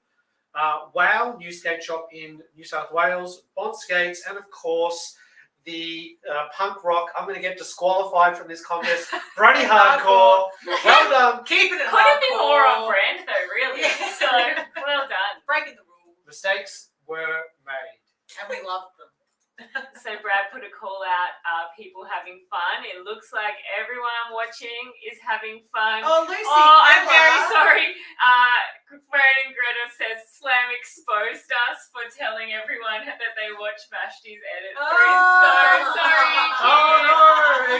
S3: WOW, new skate shop in New South Wales, Bond Skates, and of course the punk rock. I'm going to get disqualified from this contest. Brunny Hardcore. Well done.
S4: Keeping it
S5: Couldn't be more on brand though, really. So well done.
S4: Breaking the rules.
S3: Mistakes were made.
S4: And we loved them.
S5: So Brad put a call out, people having fun. It looks like everyone watching is having fun.
S4: Oh, Lucy.
S5: Oh, I'm very sorry. Brandon Greta says Slam exposed us for telling everyone that they watch Vashti's edits.
S4: Oh.
S5: So sorry.
S3: Oh no!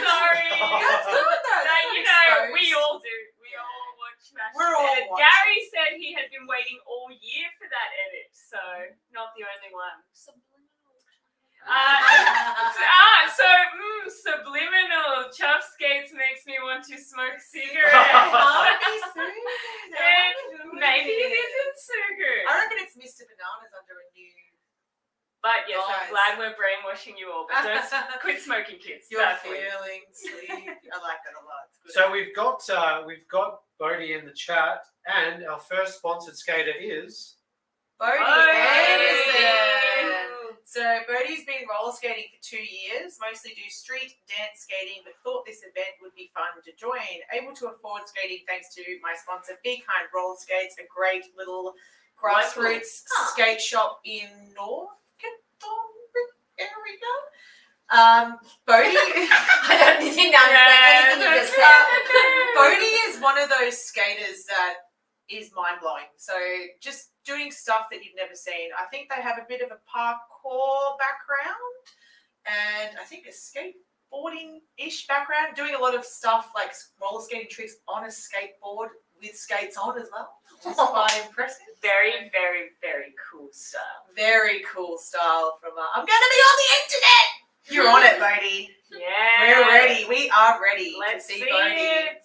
S5: Sorry.
S4: That's good though.
S5: That, you know, we all do. We all watch Vashti's
S4: We're all
S5: edit.
S4: watching.
S5: Gary said he had been waiting all year for that edit, so not the only one. Subliminal. Chuff Skates makes me want to smoke cigarettes. Maybe it isn't so good.
S4: I reckon it's Mr. Bananas under a new.
S5: But yes, I'm
S4: Guys.
S5: glad we're brainwashing you all. But don't quit smoking, kids.
S4: You're
S5: Bad for you.
S4: feeling sleepy. I like that a lot. It's good.
S3: So we've got Bodie in the chat, and our first sponsored skater is.
S4: Bodie Anderson. So Bodie's been roller skating for 2 years, mostly do street dance skating, but thought this event would be fun to join. Able to afford skating thanks to my sponsor, Be Kind Roller Skates, a great little grassroots skate shop in North Canterbury area. Bodie,
S7: I didn't understand anything you just said.
S4: Bodie is one of those skaters that is mind-blowing. So just doing stuff that you've never seen. I think they have a bit of a parkour background and I think a skateboarding-ish background, doing a lot of stuff like roller skating tricks on a skateboard with skates on as well. It's quite impressive.
S5: Very, very, very cool style.
S4: Very cool style from I'm going to be on the internet! You're on it, Bodie.
S5: Yeah.
S4: We're ready. We are ready
S5: Let's
S4: to see
S5: see
S4: Bodie.
S5: it.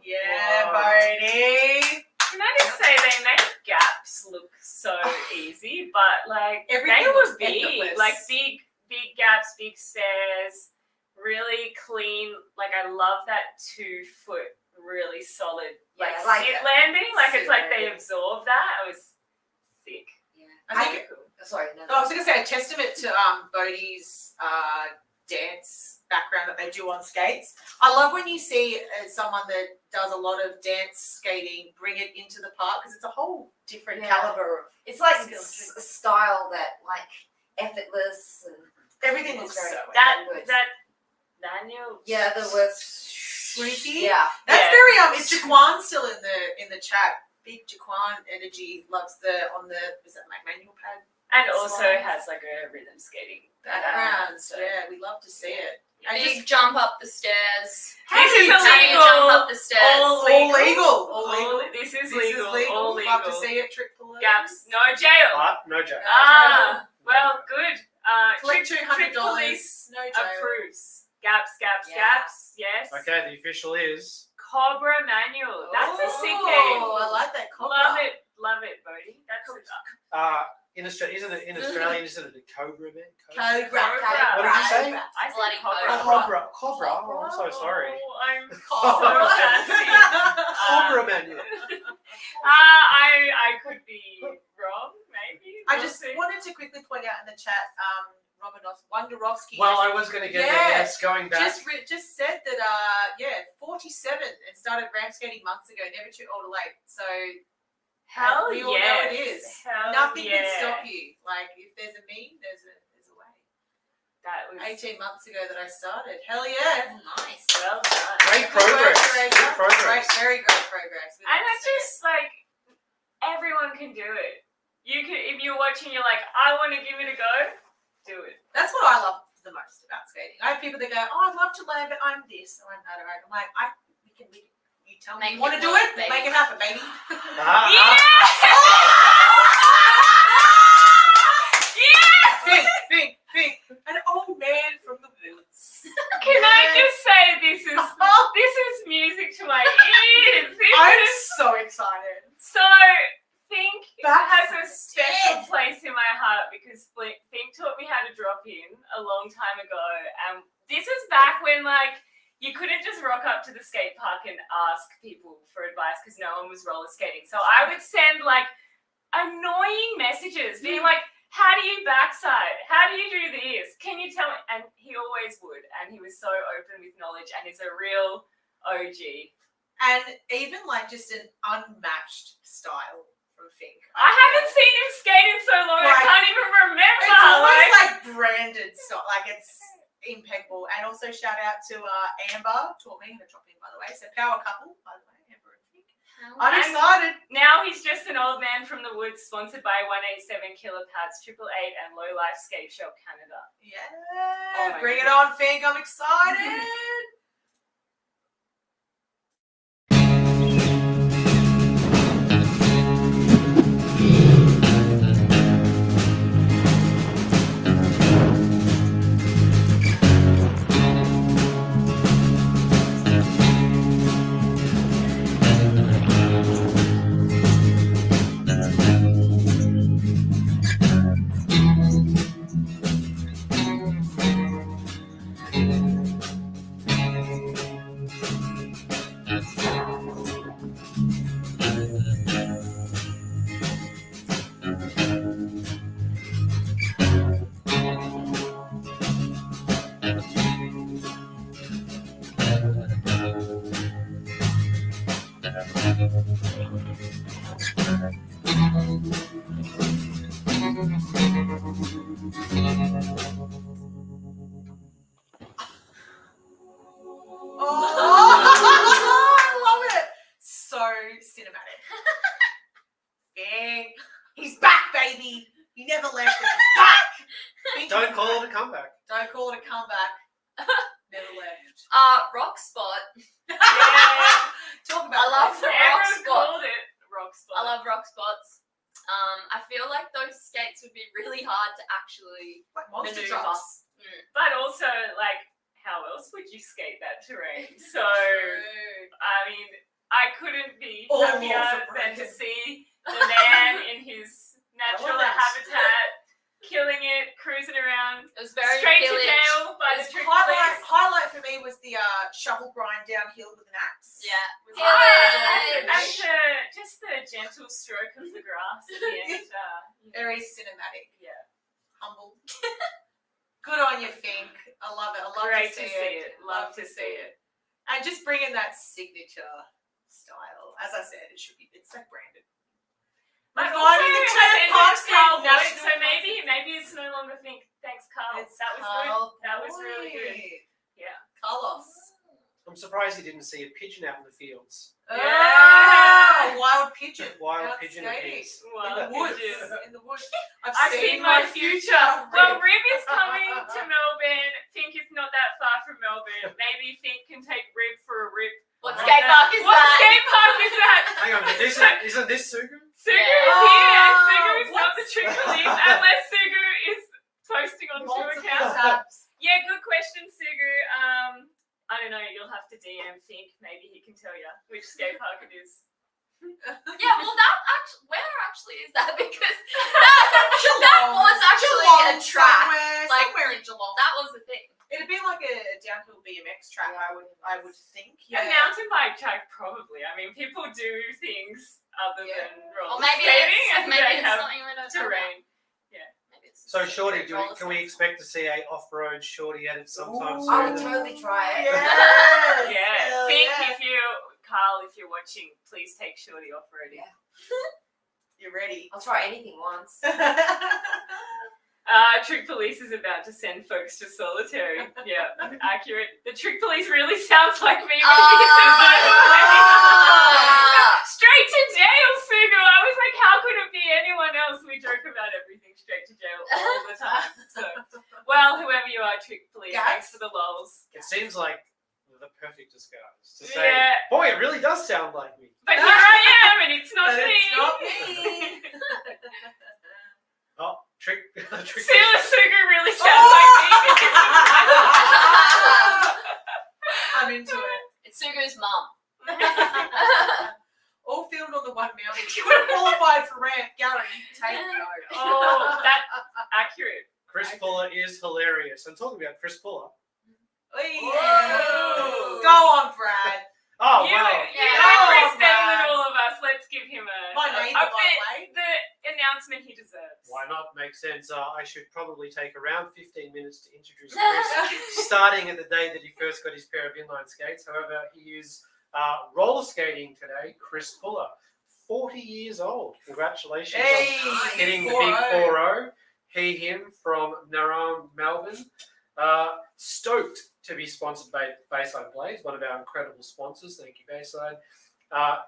S4: Yeah, Bodie.
S5: Can I just say they make gaps look so easy, but like
S4: Everything
S5: they were
S4: looks
S5: big,
S4: effortless.
S5: like big gaps, big stairs, really clean. Like I love that 2 foot, really solid, like
S7: Yeah, I like
S5: sit
S7: that.
S5: landing. Like it's like they
S7: Sit
S5: absorbed that. It was sick.
S4: I think
S7: Sorry, no.
S4: I was going to say a testament to Bodie's dance background that they do on skates. I love when you see someone that does a lot of dance skating bring it into the park because it's a whole different
S7: Yeah.
S4: caliber of
S7: It's like
S4: skills.
S7: a style that like effortless and
S4: everything
S7: it's
S4: looks
S7: very
S4: so
S5: That Daniel.
S7: yeah, the word
S4: squeaky.
S7: yeah.
S4: That's
S5: Yeah.
S4: very is Jaquan still in the chat? Big Jaquan energy loves is that like manual pad
S5: And also
S4: Slides.
S5: has like a rhythm skating
S4: background?
S5: so.
S4: Yeah, we love to see it. I
S6: Big
S4: just
S6: jump up the stairs.
S5: This is
S6: How do you
S5: illegal.
S6: jump up the stairs?
S4: all legal. All
S5: All-
S4: legal.
S5: This is
S4: This
S5: legal.
S4: is legal.
S5: All legal.
S4: Love to see it. Trick below.
S5: Gaps. No jail.
S3: No jail.
S5: Well, good.
S4: Collect
S5: Trick
S4: $200.
S5: Police
S4: No jail.
S5: approves. Gaps,
S7: Yeah.
S5: gaps. Yes.
S3: Okay, the official is.
S5: Cobra Manual. That's a sick
S4: Oh,
S5: game.
S4: I like that. Cobra.
S5: Love it, Bodie. That's
S3: In Australia, isn't it in Australian? Isn't it a cobra, man?
S4: Cobra.
S3: What did you say?
S5: I said
S6: Bloody
S5: Cobra.
S3: Cobra. Oh, I'm so sorry.
S5: Oh, I'm
S3: Cobra.
S5: so fancy.
S3: Cobra manual.
S5: I could be wrong, maybe.
S4: I
S5: We'll
S4: just
S5: see.
S4: wanted to quickly point out in the chat, Wonderovsky
S3: Well, I was going to get there.
S4: Yeah.
S3: Yes, going back.
S4: just said that 47 and started ramp skating months ago, never too old or late. So
S5: Hell
S4: we all
S5: yes.
S4: know it is.
S5: Hell
S4: Nothing
S5: yeah.
S4: can stop you. Like if there's a me, there's a way.
S5: That was
S4: 18 months ago that I started. Hell yeah.
S7: Nice.
S5: well done.
S3: Great progress. Good progress.
S4: Great, very great progress.
S5: And it's just like everyone can do it. You can, if you're watching, you're like, I want to give it a go. Do it.
S4: That's what I love the most about skating. I have people that go, "Oh, I'd love to learn, but I'm this or I'm that." Or I'm like, You tell
S6: Make
S4: me you want to
S6: it
S4: do
S6: work,
S4: it,
S6: baby.
S4: make it happen, baby. Think. An old man from the woods.
S5: Can I just say this is music to my ears.
S4: I'm so excited.
S5: So Think has a special place in my heart because Think taught me how to drop in a long time ago, and this is back when you couldn't just rock up to the skate park and ask people for advice because no one was roller skating. So I would send annoying messages being like, how do you backside? How do you do this? Can you tell me? And he always would. And he was so open with knowledge and is a real OG.
S4: And even just an unmatched style from Fink.
S5: I haven't seen him skate in so long, I can't even remember.
S4: It's almost branded style. It's impeccable. And also shout out to Amber, taught me how to drop in, by the way. So power couple, by the way, Amber and Fink. I'm excited.
S5: Now he's just an old man from the woods, sponsored by 187 Killer Pads, 888 and Low Life Skate Shop Canada.
S4: Yeah, bring it on, Fink. I'm excited. I love it. So cinematic. Fink. He's back, baby. He never left, but he's back. Fink
S3: Don't
S4: is
S3: call
S4: back.
S3: it a comeback.
S4: Don't call it a comeback. Never left.
S6: Rock spot.
S4: Talk about
S6: I love the rock
S5: Everyone
S6: spot.
S5: called it rock spot.
S6: I love rock spots. I feel like those skates would be really hard to actually
S4: monster
S6: maneuver.
S4: trucks.
S5: But also, how else would you skate that terrain? So, I mean, I couldn't be
S4: All
S5: happier
S4: walls are
S5: than to
S4: broken.
S5: see the man in his natural
S4: Elements.
S5: habitat, killing it, cruising around,
S6: It was very
S5: straight to
S6: village.
S5: jail by the
S4: His
S5: trick
S4: highlight for me was the shovel grind downhill with an axe.
S6: Yeah.
S5: Was
S6: Yay!
S5: and just the gentle stroke of the grass at the end.
S4: Very cinematic.
S5: Yeah.
S4: Humble. Good on you, Fink. I love it. I love
S5: Great
S4: to see it.
S5: Love to see it.
S4: And just bringing that signature style. As I said, it's branded.
S5: But
S4: We're
S5: also
S4: finding the
S5: it
S4: term
S5: has ended
S4: Park
S5: with
S4: Street
S5: Carl Wood,
S4: National
S5: so maybe it's no longer Think. Thanks, Carl.
S4: It's
S5: That was
S4: Carl
S5: good. That was really good.
S4: Boyd.
S5: Yeah.
S4: Carlos.
S3: I'm surprised he didn't see a pigeon out in the fields.
S4: Yeah. Wild pigeon.
S3: Wild
S4: Out
S3: pigeon
S4: skating.
S3: appears.
S5: Wild
S4: In the woods.
S5: pigeon.
S4: In the woods.
S5: I've seen my future. Well,
S4: Rib.
S5: Rib is coming to Melbourne. Think is not that far from Melbourne. Maybe Think can take Rib for a rip.
S6: What
S3: What
S6: skate park is
S5: What
S6: that?
S5: skate park is that?
S3: Hang on, isn't this Sugu?
S5: Sugu
S6: Yeah.
S5: is here, and
S4: Oh,
S5: Sugu is not the
S4: what's-
S5: trick police unless Sugu is posting on two accounts.
S4: Tabs.
S5: Yeah, good question, Sugu. I don't know. You'll have to DM Think. Maybe he can tell you which skate park it is.
S6: Yeah, well, where actually is that? Because that was actually
S4: Geelong,
S6: a track.
S4: Somewhere in Geelong.
S6: That was the thing.
S4: It'd be like a downhill BMX track, I would think.
S5: A mountain bike track, probably. I mean, people do things other
S4: Yeah.
S5: than roller
S6: Or maybe
S5: skating,
S6: it's,
S5: and
S6: maybe
S5: they
S6: it's
S5: have
S6: something we don't know
S5: terrain.
S6: about. Maybe it's
S3: So, Shorty,
S6: roller
S3: can we
S6: skates.
S3: expect to see a off-road Shorty edit sometime
S4: Ooh.
S6: I would
S3: soon?
S6: totally try it.
S4: Yes.
S5: Yeah,
S4: Hell
S5: Think
S4: yeah.
S5: Carl, if you're watching, please take Shorty off roading.
S6: Yeah.
S4: You're ready.
S6: I'll try anything once.
S5: Trick Police is about to send folks to solitary. Yeah, accurate. The Trick Police really sounds like me. Straight to jail, Sugu. I was like, how could it be anyone else? We joke about everything straight to jail all the time. So, well, whoever you are, Trick Police,
S4: Guys.
S5: thanks for the lols.
S3: It seems like the perfect disguise. headphones to say,
S5: Yeah.
S3: boy, it really does sound like me.
S5: But here I am, and it's not
S4: But
S5: me.
S4: it's not me.
S3: Oh, trick.
S5: Sila Sugu really sounds like me.
S4: I'm into it.
S6: It's Sugu's mum.
S4: All filmed on the one mountain. You would have qualified for ramp, Gary. Take note.
S5: Oh, that's accurate.
S3: Chris Puller is hilarious. I'm talking about Chris Puller.
S4: Whoa. Go on, Brad.
S3: Oh,
S5: you,
S3: wow.
S5: You know Chris better than
S4: Brad.
S5: all of us. Let's give him
S4: My neighbour, by the way.
S5: the announcement he deserves.
S3: Why not? Makes sense. I should probably take around 15 minutes to introduce Chris, starting at the day that he first got his pair of inline skates. However, he is roller skating today. Chris Puller, 40 years old. Congratulations on hitting the big 4-0. He, him from Narone, Melbourne. Stoked to be sponsored by Bayside Blaze, one of our incredible sponsors. Thank you, Bayside.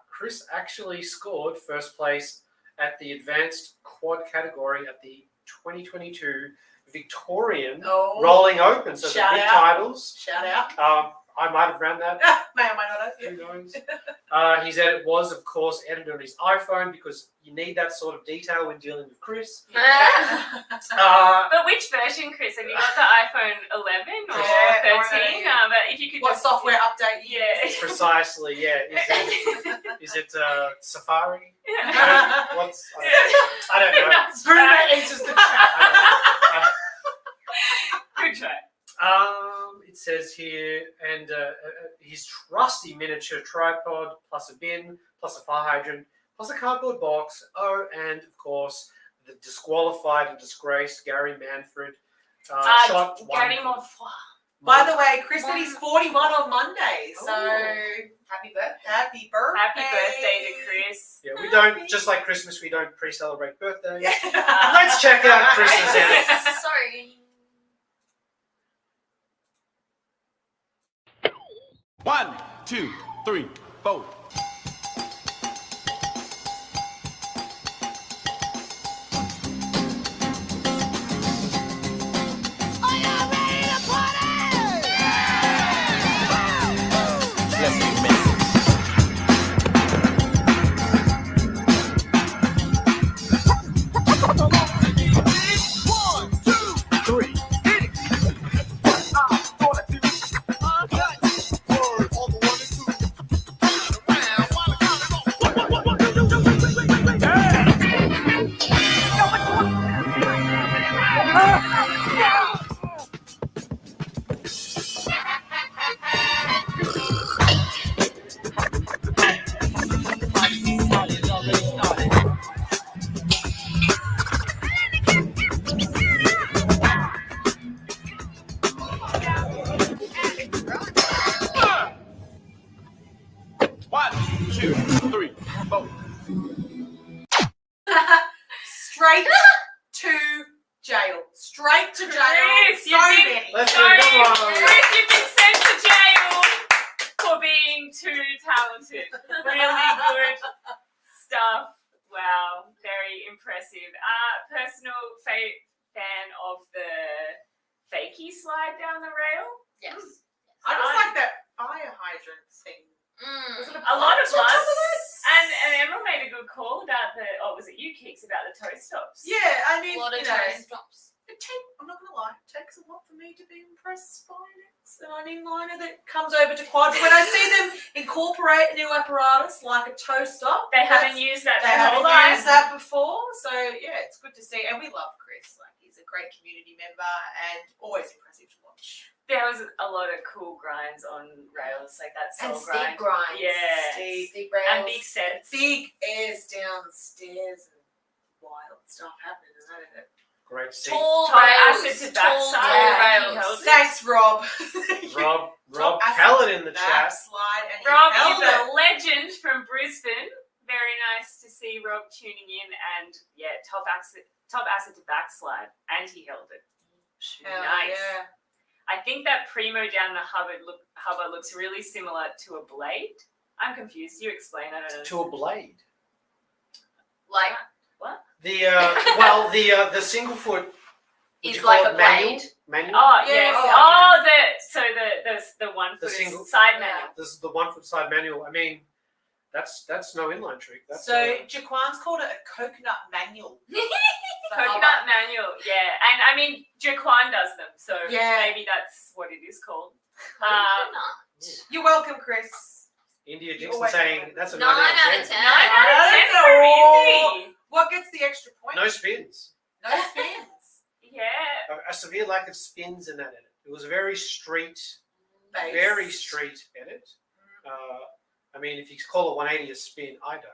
S3: Chris actually scored first place at the advanced quad category at the 2022 Victorian Rolling Open. So the
S4: Shout
S3: big
S4: out.
S3: titles.
S4: Shout out.
S3: I might have ran that.
S4: May or may not have.
S3: Who knows? His edit was, of course, edited on his iPhone because you need that sort of detail when dealing with Chris.
S5: But which version, Chris? Have you got the iPhone 11 or 13? But if you could
S4: What
S5: just
S4: software update you
S5: Yeah.
S4: use?
S3: Precisely, yeah. Is it Safari?
S5: Yeah.
S3: I don't know.
S5: That's
S4: Bruno
S5: right.
S4: enters the chat.
S5: Good try.
S3: It says here, and his trusty miniature tripod, plus a bin, plus a fire hydrant, plus a cardboard box. Oh, and of course, the disqualified and disgraced Gary Manfred. Shot
S5: Gary
S3: one.
S5: Monfoy.
S4: By the way, Chris said he's 41 on Monday, so
S7: Happy birthday.
S4: happy birthday.
S5: Happy birthday to Chris.
S3: Yeah, we don't, just like Christmas, we don't pre-celebrate birthdays.
S4: Yeah.
S3: Let's check out Chris's edit.
S6: Sorry.
S2: 1, 2, 3, 4. Let's get messy. One, two, three, hit it. One, two, three, four.
S4: Straight to jail. Straight to jail.
S5: Chris,
S4: So
S5: you've been,
S4: many.
S3: Let's
S5: sorry,
S3: go, come on.
S5: Chris, you've been sent to jail for being too talented. Really good stuff. Wow, very impressive. Personal fan of the fakie slide down the rail.
S6: Yes.
S4: I just like that fire hydrant thing. Was it
S5: A lot of
S4: bunch
S5: us.
S4: of it?
S5: And Emerald made a good call about the, was it you, Keeks, about the toe stops?
S4: Yeah, I
S6: A
S4: mean,
S6: lot of
S4: you know,
S6: toe stops.
S4: I'm not gonna lie, it takes a lot for me to be impressed by an inliner that comes over to quad. When I see them incorporate a new apparatus like a toe stop,
S5: They haven't used that
S4: they
S5: their whole
S4: haven't
S5: life.
S4: used that before. So yeah, it's good to see, and we love Chris. Like he's a great community member and always impressive to watch.
S5: There was a lot of cool grinds on rails, like that
S7: And
S5: soul
S7: steep
S5: grind.
S7: grinds.
S5: Yeah.
S7: Steep rails.
S5: And big sets.
S4: Big airs downstairs and wild stuff happening, isn't it?
S3: Great to see.
S6: Tall
S5: Top
S6: rails.
S5: acid to
S6: Tall
S5: backside.
S6: rails.
S4: Thanks, Rob.
S3: Rob Callan in the chat.
S4: Slide and
S5: Rob
S4: he held
S5: is
S4: it.
S5: a legend from Brisbane. Very nice to see Rob tuning in, and yeah, top acid to backslide, and he held it.
S4: Hell
S5: Nice.
S4: yeah.
S5: I think that primo down the Hubbard looks really similar to a blade. I'm confused. You explain. I don't know.
S3: To a blade.
S6: Like
S5: What?
S3: The single foot. would
S6: It's
S3: you call
S6: like
S3: it
S6: a
S3: manual?
S6: blade.
S3: manual.
S5: Oh yes. Oh, the 1
S3: The
S5: foot
S3: single-
S5: side manual.
S3: This is the 1 foot side manual. I mean, that's no inline trick. That's
S4: So Jaquan's called it a coconut manual.
S5: Coconut manual, yeah. And I mean, Jaquan does them, so
S4: Yeah.
S5: maybe that's what it is called.
S4: You're welcome, Chris.
S3: India
S4: You
S3: Dixon
S4: always
S3: saying
S4: have
S3: that's a
S6: 9
S3: 9
S6: out
S3: out
S6: of
S3: of
S6: 10.
S5: 9 out of 10
S4: That's
S5: for
S4: all.
S5: Indy.
S4: What gets the extra point?
S3: No spins.
S4: No spins.
S5: Yeah.
S3: A severe lack of spins in that edit. It was a very street,
S4: Base.
S3: very street edit. I mean, if you call a 180 a spin, I don't.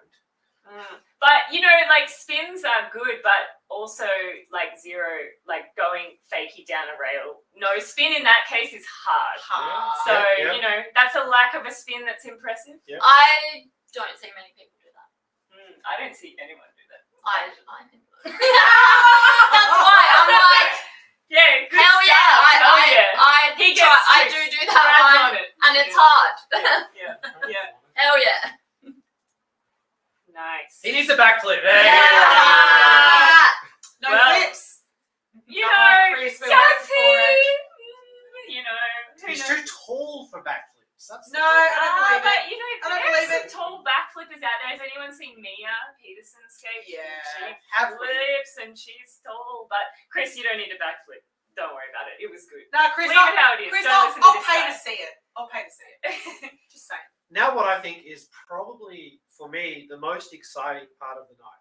S5: But you know, like spins are good, but also like zero, like going fakey down a rail. No spin in that case is hard. So
S3: Yeah.
S5: you know, that's a lack of a spin that's impressive.
S3: Yeah.
S6: I don't see many people do that.
S5: I don't see anyone do that.
S6: I That's why I'm like,
S5: Yeah, good
S6: hell
S5: stuff.
S6: yeah,
S5: Hell yeah.
S6: I
S5: He
S6: try,
S5: gets
S6: I
S5: tricks.
S6: do that
S5: Brad's
S6: one,
S5: on it.
S6: and it's hard.
S5: Yeah.
S6: Hell yeah.
S5: Nice.
S3: He needs a backflip.
S4: No
S5: Well,
S4: flips.
S5: You
S4: Come
S5: know,
S4: on, Chris, we're
S5: does
S4: waiting for
S5: he?
S4: it.
S5: You know, who
S3: He's
S5: knows?
S3: too tall for backflips. That's the
S4: No,
S3: problem.
S4: I don't believe
S5: But
S4: it.
S5: you know,
S4: I don't
S5: there are
S4: believe
S5: some
S4: it.
S5: tall backflippers out there. Has anyone seen Mia Peterson skate?
S4: Yeah,
S5: She
S4: have we?
S5: flips and she's tall. But Chris, you don't need a backflip. Don't worry about it. It was good.
S4: No, Chris,
S5: Leave it how it is.
S4: Chris,
S5: Don't
S4: I'll,
S5: listen to
S4: I'll
S5: this
S4: pay
S5: guy.
S4: to see it. I'll pay to see it. Just saying.
S3: Now, what I think is probably, for me, the most exciting part of the night.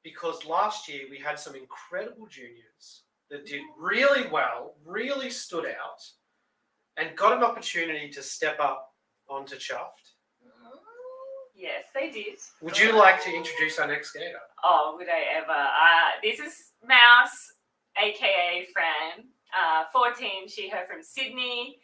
S3: Because last year we had some incredible juniors that did really well, really stood out, and got an opportunity to step up onto Chuffed.
S5: Yes, they did.
S3: Would you like to introduce our next skater?
S5: Oh, would I ever? This is Mouse, aka Fran. 14, she, her from Sydney.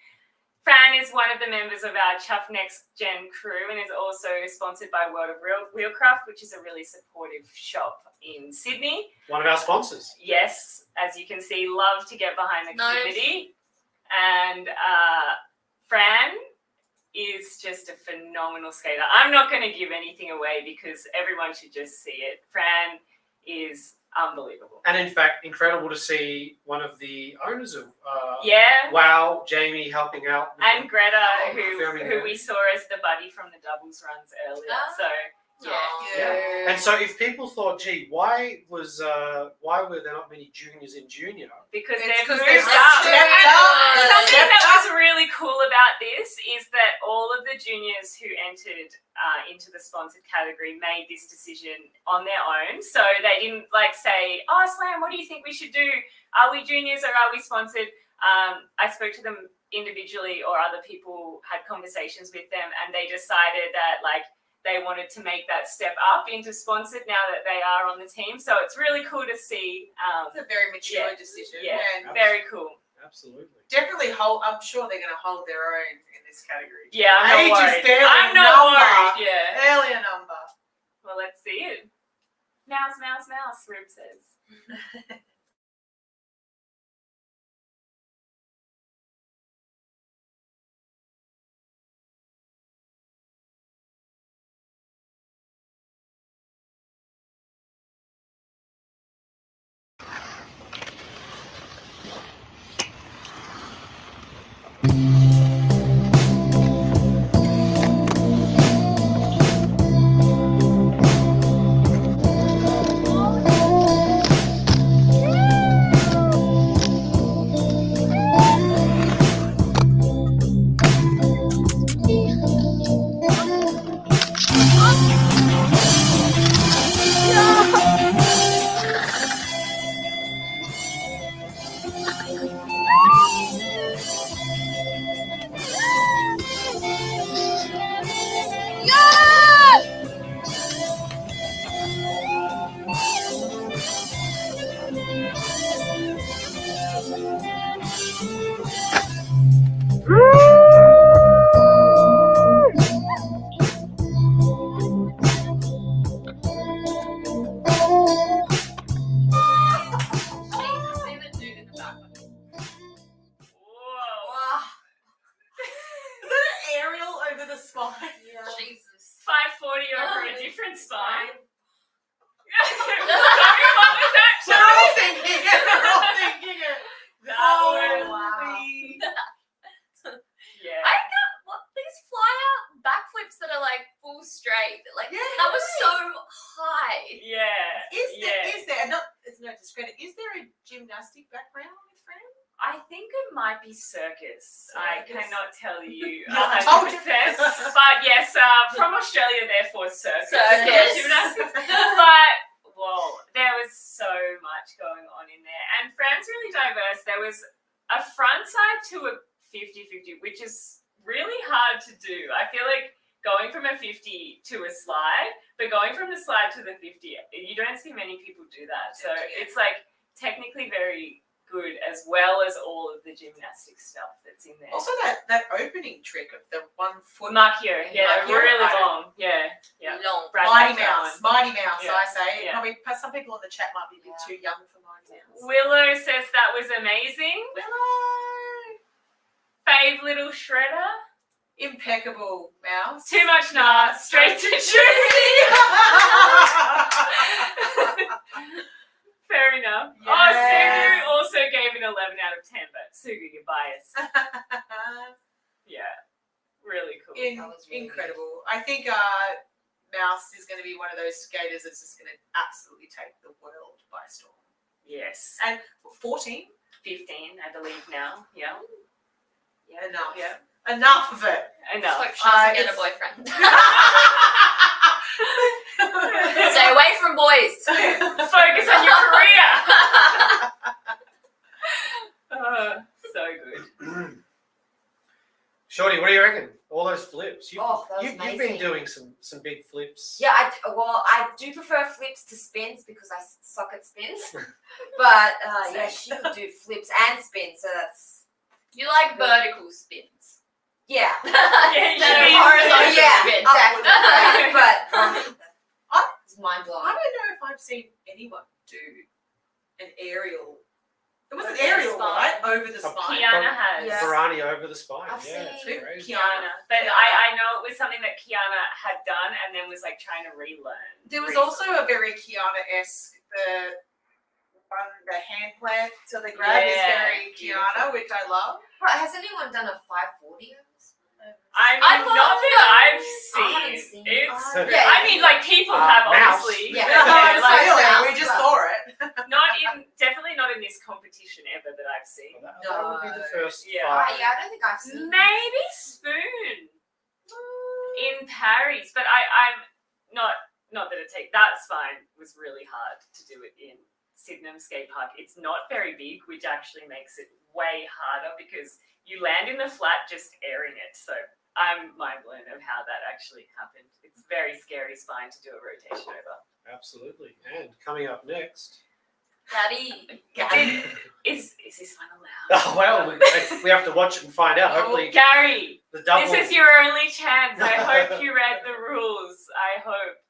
S5: Fran is one of the members of our Chuff Next Gen crew and is also sponsored by World of Wheelcraft, which is a really supportive shop in Sydney.
S3: One of our sponsors.
S5: Yes, as you can see, love to get behind the
S6: Nice.
S5: community. And Fran is just a phenomenal skater. I'm not going to give anything away because everyone should just see it. Fran is unbelievable.
S3: And in fact, incredible to see one of the owners of
S5: Yeah.
S3: WOW, Jamie, helping out.
S5: And Greta,
S3: filming
S5: who
S3: that.
S5: we saw as the buddy from the doubles runs earlier. So yeah.
S3: Yeah. And so if people thought, gee, why were there not many juniors in junior?
S5: Because
S4: It's
S5: they've
S4: 'cause
S5: moved
S4: they've
S5: up.
S4: stepped
S5: And
S4: up.
S5: something
S4: Stepped
S5: that
S4: up.
S5: was really cool about this is that all of the juniors who entered into the sponsored category made this decision on their own. So they didn't like say, "Oh, Slam, what do you think we should do? Are we juniors or are we sponsored?" I spoke to them individually, or other people had conversations with them, and they decided that like they wanted to make that step up into sponsored now that they are on the team. So it's really cool to see.
S4: It's a very mature
S5: Yeah.
S4: decision.
S5: Yeah,
S4: And
S5: very cool.
S3: Absolutely.
S4: definitely I'm sure they're going to hold their own in this category.
S5: Yeah, I'm
S4: Age
S5: not
S4: is
S5: worried.
S4: barely
S5: I'm
S4: a
S5: not
S4: number.
S5: worried. Yeah.
S4: Barely a number.
S5: Well, let's see it. Mouse, mouse, mouse, Rib says.
S4: Wow. Is that an aerial over the spine?
S6: Jesus.
S5: 540 over a different spine.
S4: We're all thinking it. We're all thinking it. Holy.
S5: Yeah.
S6: I got these fly out backflips that are like full straight. Like
S4: Yeah,
S6: that was so
S4: nice.
S6: high.
S5: Yeah.
S4: Is there not? It's no discredit. Is there a gymnastic background with Fran?
S5: I think it might be circus. I
S4: Circus.
S5: cannot tell you
S4: I told you.
S5: 100%. But yes, from Australia, therefore circus.
S6: Circus.
S5: Gymnastics. But, whoa, there was so much going on in there. And Fran's really diverse. There was a front side to a 50-50, which is really hard to do. I feel like going from a 50 to a slide, but going from the slide to the 50, you don't see many people do that. So it's like technically very good, as well as all of the gymnastic stuff that's in there.
S4: Also, that opening trick of the 1 foot.
S5: Makio, yeah,
S4: Makio,
S5: really
S4: right.
S5: long. Yeah, yeah.
S6: Long.
S5: Brad
S4: Mighty
S5: liked that
S4: Mouse,
S5: one.
S4: Mighty Mouse.
S5: Yeah.
S4: I say.
S5: Yeah.
S4: Probably some people in the chat might be a bit too young for Mighty Mouse.
S5: Willow says that was amazing. Fave little shredder.
S4: Impeccable, Mouse.
S5: Too much nah, straight to Tuesday. Fair enough.
S4: Yes.
S5: Oh, Sugu also gave an 11 out of 10, but Sugu, you're biased. Yeah, really cool.
S4: Incredible. I think Mouse is going to be one of those skaters that's just going to absolutely take the world by storm.
S5: Yes.
S4: And 14?
S5: 15, I believe now. Yeah.
S4: Enough.
S5: Yeah.
S4: Enough of it.
S5: Enough.
S6: Hope she doesn't get a
S4: it's-
S6: boyfriend. Stay away from boys.
S5: Focus on your career. So good.
S3: Shorty, what do you reckon? All those flips.
S7: That was
S3: You've been
S7: amazing.
S3: doing some big flips.
S7: Yeah, I do prefer flips to spins because I suck at spins. But yeah, she could do flips and spins, so that's
S6: You like vertical spins.
S7: yeah.
S6: Instead of
S5: you
S6: horizontal
S7: yeah,
S6: spins.
S7: upward, right, but it's mind
S4: I
S7: blowing.
S4: don't know if I've seen anyone do an aerial. It was an
S6: Over the
S4: aerial,
S6: spine.
S4: right? Over the spine.
S5: Kiana has.
S7: Yeah.
S3: Barani over the spine.
S7: I've
S3: yeah, it's
S7: seen
S3: crazy.
S5: Kiana. But I know it was something that Kiana had done and then was like trying to relearn.
S4: There was also a very Kiana-esque, the hand plant to the grab is
S5: Yeah,
S4: very Kiana, which I love.
S7: But has anyone done a 540 over the spine?
S5: I mean,
S6: I've
S5: not
S6: heard
S5: that
S6: of
S5: I've
S7: I haven't
S5: seen.
S7: seen
S5: It's.
S7: it.
S4: Yeah,
S5: I mean, like people have
S3: Mouse.
S5: obviously.
S7: Yeah.
S5: like,
S4: Clearly, we just saw it.
S5: definitely not in this competition ever that I've seen.
S3: Well, that would be the first
S5: Yeah.
S3: five.
S7: Yeah, I don't think I've seen.
S5: Maybe Spoon in Paris, but I'm not that it take that spine was really hard to do it in Sydenham Skate Park. It's not very big, which actually makes it way harder because you land in the flat just airing it. So I'm mind blown of how that actually happened. It's very scary spine to do a rotation over.
S3: Absolutely. And coming up next.
S6: Daddy.
S5: Is this one allowed?
S3: Oh, well, we have to watch it and find out. Hopefully,
S5: Gary,
S3: the double.
S5: this is your only chance. I hope you read the rules. I hope.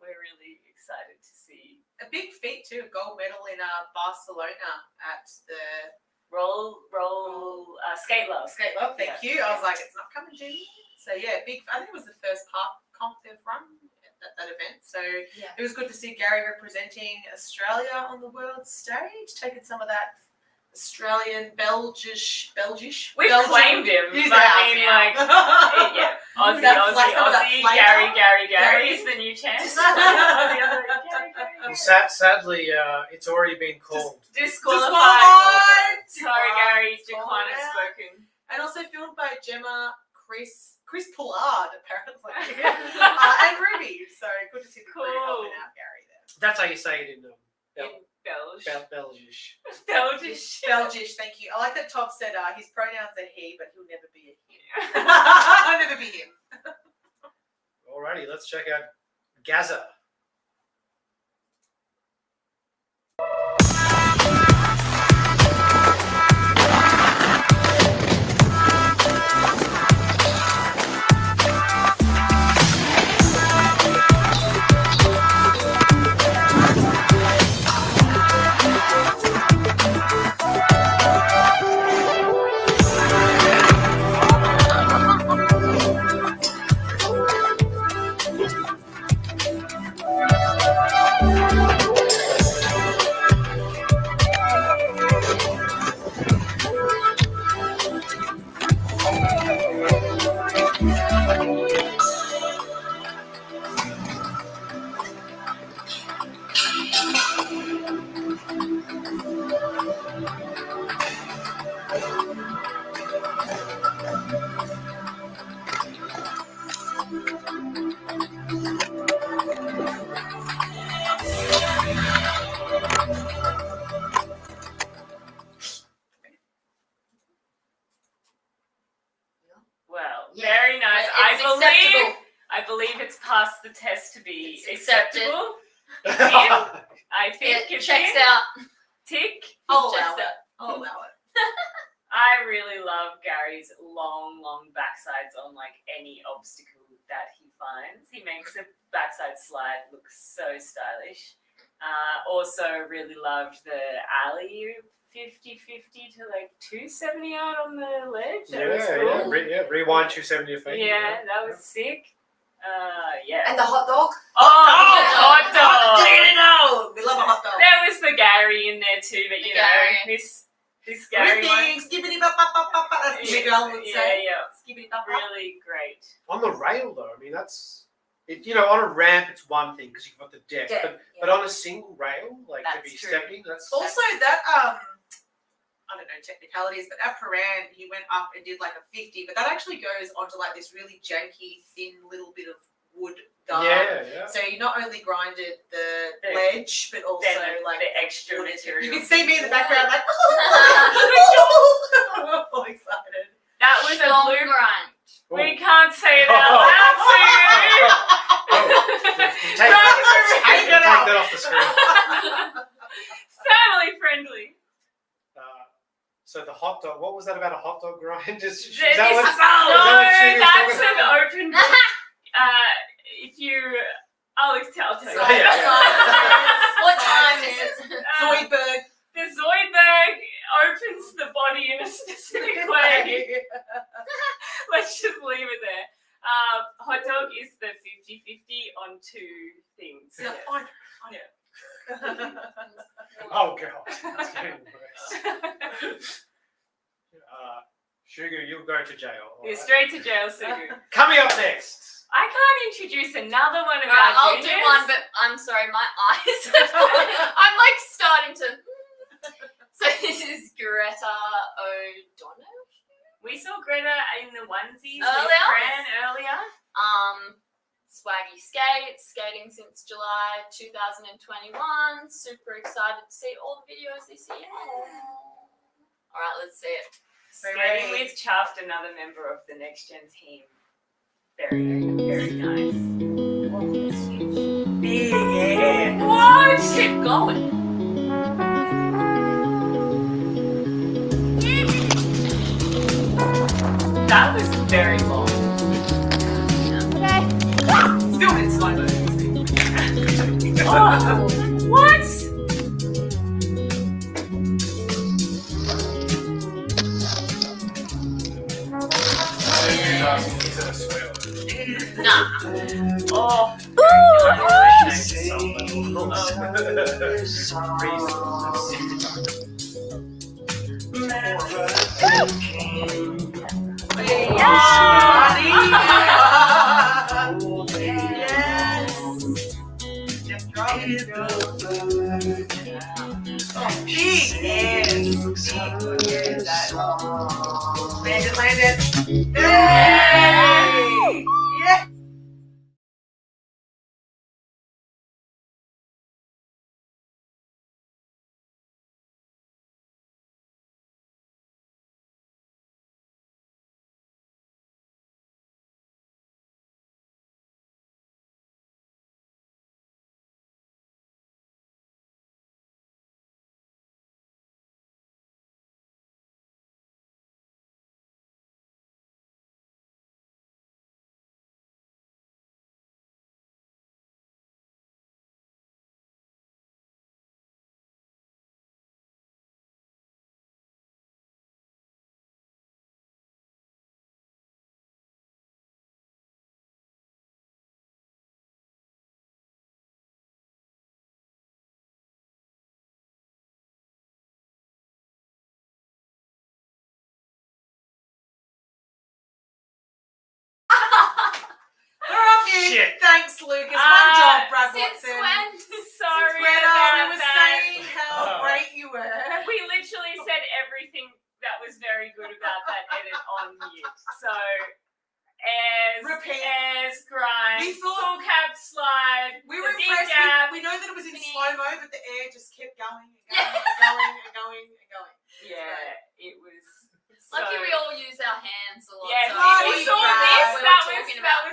S5: We're really excited to see.
S4: A big feat too, a gold medal in Barcelona at the
S5: Skate Love.
S4: Skate Love. Thank
S5: Yeah.
S4: you. I was like, it's not coming, Judy. So yeah, big. I think it was the first park comp they've run at that event. So
S7: Yeah.
S4: it was good to see Gary representing Australia on the world stage, taking some of that Australian Belgish.
S5: We've
S4: Belgian-
S5: claimed him.
S4: He's
S5: I
S4: ours
S5: mean,
S4: now.
S5: like, yeah, Aussie,
S4: That
S5: Aussie,
S4: fla- some of that
S5: Aussie,
S4: flavour.
S5: Gary
S4: Gary.
S5: is the new champ. Aussie, Aussie,
S3: Well, sadly, it's already been called.
S5: Disqualified.
S4: Disqualified.
S5: Sorry, Gary,
S4: Disqualified.
S5: Jaquan has spoken.
S4: And also filmed by Gemma, Chris Pollard, apparently, and Ruby. So good to see the crew helping out Gary there.
S3: That's how you say it in
S5: In Belge.
S3: Belgish.
S5: Belgish.
S4: Belgish, thank you. I like that Top said his pronouns are he, but he'll never be a him. I'll never be him.
S3: Alrighty, let's check out Gaza.
S5: believe it's passed the test to be
S6: It's accepted.
S5: acceptable. I think
S6: It
S5: it's
S6: checks
S5: in.
S6: out.
S5: Tick.
S4: I'll
S6: Checks
S4: allow it.
S6: out.
S4: I'll allow it.
S5: I really love Gary's long backsides on like any obstacle that he finds. He makes a backside slide look so stylish. Also really loved the alley 50-50 to like 270 out on the ledge. That was cool.
S3: Rewind 270 if they
S5: Yeah, that was sick. Yeah.
S7: And the hot dog.
S5: Hot dog.
S4: We love a hot dog.
S5: There was the Gary in there too, but you know,
S6: Gary.
S5: this Gary one.
S4: Ripping, skibbity bop bop bop bop bop. That's what Miguel would say.
S5: Yeah.
S4: Skibbity bop bop.
S5: Really great.
S3: On the rail though, I mean that's it, you know, on a ramp it's one thing because you've got the deck,
S7: Deck,
S3: but on a single rail, like to
S5: That's
S3: be
S5: true.
S3: stepping, that's
S4: Also, that I don't know technicalities, but at Paran he went up and did like a 50, but that actually goes onto like this really janky, thin little bit of wood guard.
S3: yeah.
S4: So you not only grinded the
S5: The-
S4: ledge, but also
S5: Then
S4: like
S5: the extra
S4: wood.
S5: material.
S4: You can see me in the background, like all excited.
S5: That was a
S6: Long
S5: blue.
S6: grind.
S5: We can't say it out loud to you.
S3: Take that off the screen.
S5: Family friendly.
S3: So the hot dog, what was that about a hot dog grind? Is
S5: This-
S3: that what,
S5: that's an open book. If you, I'll tell you.
S6: What time is it?
S4: Zoidberg.
S5: The Zoidberg opens the body in a specific way. Let's just leave it there. Hot dog is the 50-50 on two things.
S4: Yeah,
S5: Yes.
S3: Oh god, it's getting worse. Sugar, you'll go to jail. all
S5: You're
S3: right?
S5: straight to jail, Sugu.
S3: Coming up next.
S5: I can't introduce another one of
S6: Right,
S5: our
S6: I'll do
S5: juniors.
S6: one, but I'm sorry, my eyes are I'm like starting to. So this is Greta O'Donnell.
S5: We saw Greta in the onesies with
S6: Earlier?
S5: Fran earlier.
S6: Swaggy Skates, skating since July 2021. Super excited to see all the videos this year. All right, let's see it.
S5: Skating with Chuffed, another member of the Next Gen team. Very nice.
S4: Big yeah.
S5: What?
S6: Keep going.
S5: That was very long.
S4: Still in slow motion.
S5: Oh, what?
S6: Nah.
S5: Oh.
S4: Landed. Hey! Yeah.
S3: Shit.
S4: Thanks, Lucas. One job, Brad
S6: Since
S4: Watson.
S6: when?
S5: Sorry
S4: Greta,
S5: about
S4: we were
S5: that.
S4: saying how great you were.
S5: We literally said everything that was very good about that edit on mute. So,
S4: Repeat.
S5: airs, grind,
S4: We thought-
S5: full cap slide,
S4: We were
S5: the big
S4: impressed.
S5: gap.
S4: We know that it was in slow mo, but the air just kept going and
S6: Yeah.
S4: going and going and going.
S5: Yeah, it was.
S6: Lucky
S5: so-
S6: we all use our hands a lot.
S5: Yes,
S6: so
S5: if
S4: Bloody
S5: you saw
S4: bad.
S5: this,
S6: we were
S5: that
S6: talking
S5: was
S6: about.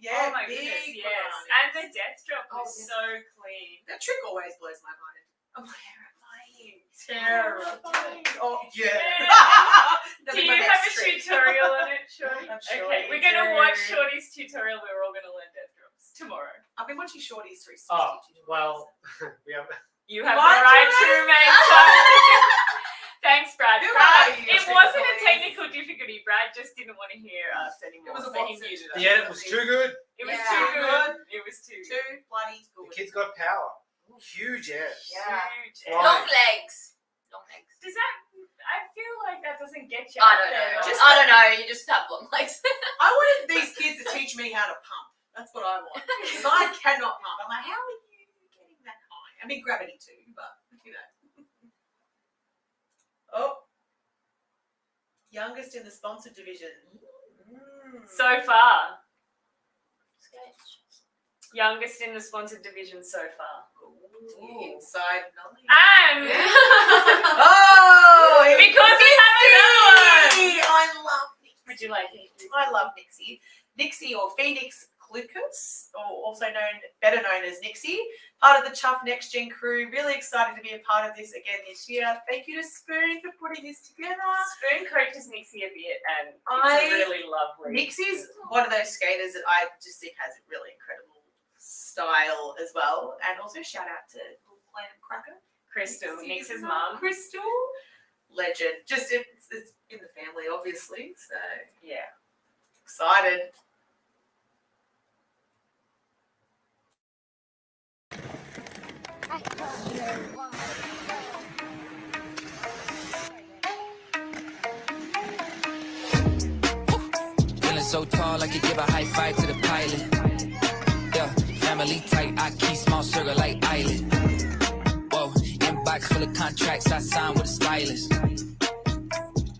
S4: Yeah,
S5: Oh my
S4: big
S5: goodness, yes.
S4: bananas.
S5: And the death drop was
S4: yes.
S5: so clean.
S4: That trick always blows my mind. I'm like,
S5: Terrifying.
S4: oh yeah.
S5: Do you have a tutorial on it, Shorty?
S4: I'm sure
S5: Okay,
S4: you
S5: we're going to
S4: do.
S5: watch Shorty's tutorial. We're all going to learn death drops tomorrow.
S4: I've been watching Shorty's 360.
S3: Oh, well, we have.
S5: You have
S4: My
S5: the right to
S4: turn.
S5: remain silent. Thanks, Brad.
S4: Who
S5: Brad,
S4: are you,
S5: it wasn't a
S4: Triple
S5: technical difficulty. Brad just didn't want to hear us anymore.
S4: It was a
S5: so he
S4: Watson.
S5: muted us.
S3: The edit was too good.
S5: It was
S4: Yeah.
S5: too
S4: Good.
S5: good. It was too good.
S4: Too bloody
S3: The
S4: good.
S3: kid's got power. Huge edit.
S7: Yeah.
S5: Huge.
S3: Right.
S6: Long legs. Long legs.
S5: Does that? I feel like that doesn't get you.
S6: I
S5: out
S6: don't
S5: there.
S6: know.
S4: Just
S6: I don't know. You just have long legs.
S4: I wanted these kids to teach me how to pump. That's what I want. Because I cannot pump. I'm like, how are you getting that high? I mean, gravity too, but you know. Oh. Youngest in the sponsored division.
S5: So far, youngest in the sponsored division so far.
S4: Ooh, inside knowledge.
S5: And
S4: Oh,
S5: because we have another
S4: Nixie! I love Nixie.
S5: Would you like it?
S4: I love Nixie. Nixie or Phoenix Clucas, or also better known as Nixie, part of the Chuff Next Gen crew. Really excited to be a part of this again this year. Thank you to Spoon for putting this together.
S5: Spoon coaches Nixie a bit, and
S4: I-
S5: it's really lovely.
S4: Nixie's one of those skaters that I just think has a really incredible style as well. And also shout out to Little Planet Cracker.
S5: Crystal,
S4: Nixie's
S5: Nix's mum.
S4: Crystal. Legend. Just it's in the family, obviously. So
S5: Yeah.
S4: excited.
S15: Feeling so tall, I could give a high five to the pilot. Yeah, family tight, I keep small circle like island. Whoa, inbox full of contracts, I signed with a stylist.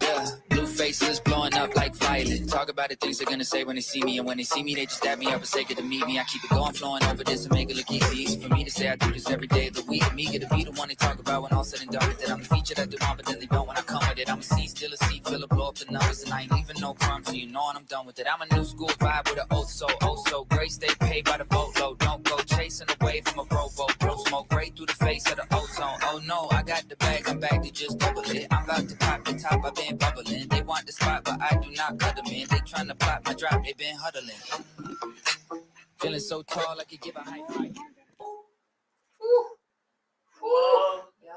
S15: Yeah, blue faces blowing up like violet. Talk about the things they're gonna say when they see me, and when they see me, they just dab me up and say good to meet me. I keep it going, flowing over this and make it look easy. Easy for me to say I do this every day of the week. I'm eager to be the one they talk about when all said and done with it. I'm the feature that they want, but then they don't when I come with it. I'm a seed, still a seed, fill a blow up the numbers, and I ain't leaving no crumbs, so you know when I'm done with it. I'm a new school vibe with an oh so great. Stay paid by the boatload. Don't go chasing away from a rowboat. Blow smoke right through the face of the ozone. Oh no, I got the bag, I'm back to just double it. I'm about to pop the top, I've been bubbling. They want the spot, but I do not cut them in. They tryna plot my drop, they been huddling. Feeling so tall, I could give a high five.
S5: Whoa.
S7: Yeah.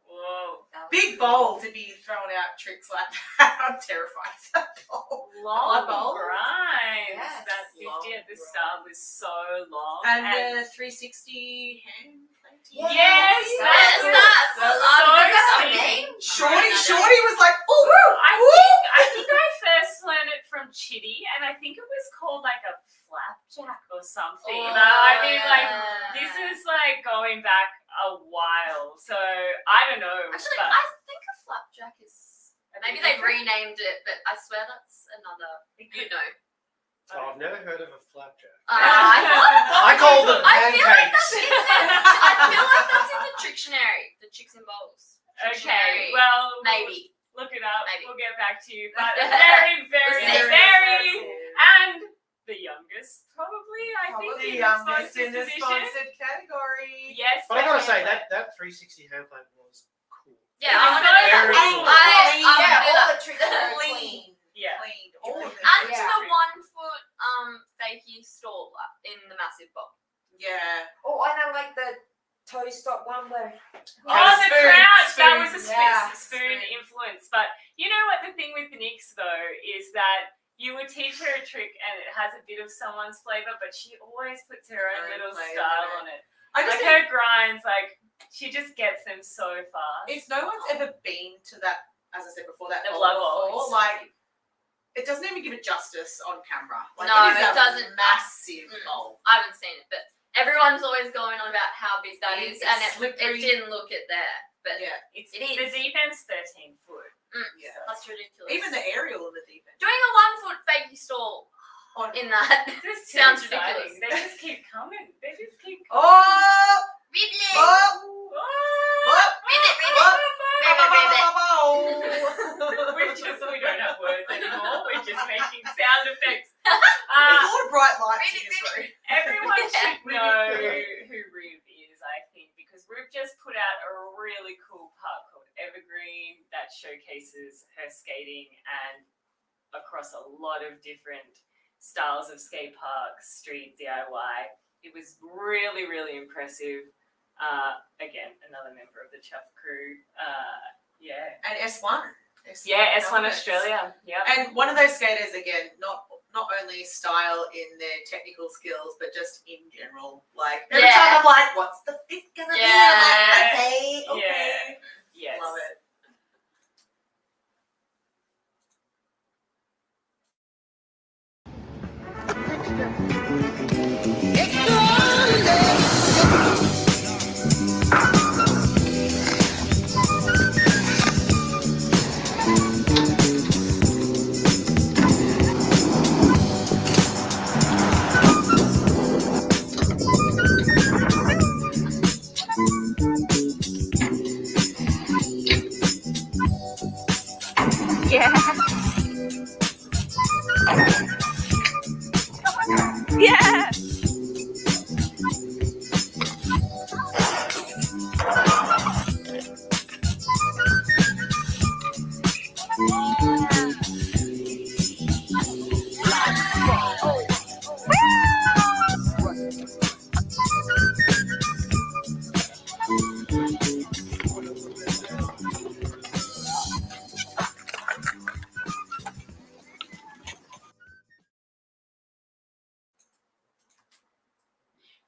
S5: Whoa.
S4: Big bowl to be throwing out tricks like that. I'm terrified of that bowl.
S5: Long
S4: bowl.
S5: grinds.
S7: Yes.
S5: That 50 at the start was so long.
S4: And the 360 hand painting.
S5: Yes,
S6: That's
S5: so
S6: name.
S4: Shorty was like, oh,
S5: I think I first learned it from Chitty, and I think it was called like a flapjack or something.
S6: Oh,
S5: But I mean, like,
S6: yeah.
S5: this is like going back a while, so I don't know.
S6: Actually,
S5: but
S6: I think a flapjack is.
S5: I
S6: Maybe
S5: think
S6: they've
S5: different.
S6: renamed it, but I swear that's another. You know.
S3: Oh, I've never heard of a flapjack.
S6: I
S3: I call them
S6: I feel like that's
S3: pancakes.
S6: in I feel like that's in the Trictionary, the chicks and bowls.
S5: Okay, well,
S6: Maybe.
S5: look it up.
S6: Maybe.
S5: We'll get back to you. But very, very,
S6: Very,
S5: very, and the youngest, probably. I think
S4: the
S5: in
S4: youngest
S5: sponsored
S4: in the
S5: division.
S4: sponsored category.
S5: Yes,
S3: But I gotta say
S5: definitely.
S3: that 360 hand plate was cool.
S6: Yeah,
S5: It's
S6: I'm
S5: so
S6: gonna do that.
S3: very
S6: I
S3: cool.
S6: wanna do
S7: all
S6: that.
S7: the tricks are
S4: Clean.
S5: Yeah.
S4: Cleaned. All of it.
S6: And to
S7: Yeah.
S6: the 1 foot fakie stall in the massive bowl.
S4: Yeah.
S7: Oh, and I like the toe stop one where.
S5: Oh, the
S4: Spoon,
S5: crouch! That
S4: spoon,
S5: was a
S7: yeah,
S5: spoon
S7: spoon.
S5: influence. But you know what the thing with Nyx though is that you would teach her a trick and it has a bit of someone's flavour, but she always puts her own
S4: Own
S5: little
S4: flavour
S5: style
S4: in
S5: on it.
S4: I just
S5: Like
S4: think
S5: her grinds, like she just gets them so fast.
S4: if no one's ever been to that, as I said before, that
S5: The
S4: bowl
S5: blood bowl,
S4: before, like it doesn't even give it justice on camera. Like,
S6: No,
S4: it is
S6: it
S4: a
S6: doesn't.
S4: massive
S6: Mm.
S4: bowl.
S6: I haven't seen it, but everyone's always going on about how big that
S4: It's
S6: is, and it
S4: slippery.
S6: didn't look it there. But
S4: Yeah.
S5: It's
S6: It
S5: the
S6: is.
S5: deep end's 13 foot.
S4: Yeah.
S6: that's ridiculous.
S4: Even the aerial of the deep end.
S6: doing a 1 foot fakie stall
S4: On
S6: in that
S5: This
S6: sounds
S5: exciting.
S6: ridiculous.
S5: They just keep coming. They just keep coming.
S4: Oh!
S6: Ribbit!
S4: Oh!
S5: Oh!
S6: Ribbit!
S4: What?
S6: Ribbit!
S5: We don't have words anymore. We're just making sound effects.
S4: There's a lot of bright lights in this room.
S5: Everyone should know who Rube is, I think, because Rube just put out a really cool park called Evergreen that showcases her skating and across a lot of different styles of skate parks, street, DIY. It was really, really impressive. Again, another member of the Chuff crew. Yeah.
S4: And S1.
S5: Yeah, S1
S4: Dominance.
S5: Australia. Yeah.
S4: And one of those skaters, again, not only style in their technical skills, but just in general. Like, every time I'm like, what's the fit gonna be? I'm like, okay.
S5: Yeah. Yes.
S4: Love it.
S9: Yeah. Yeah.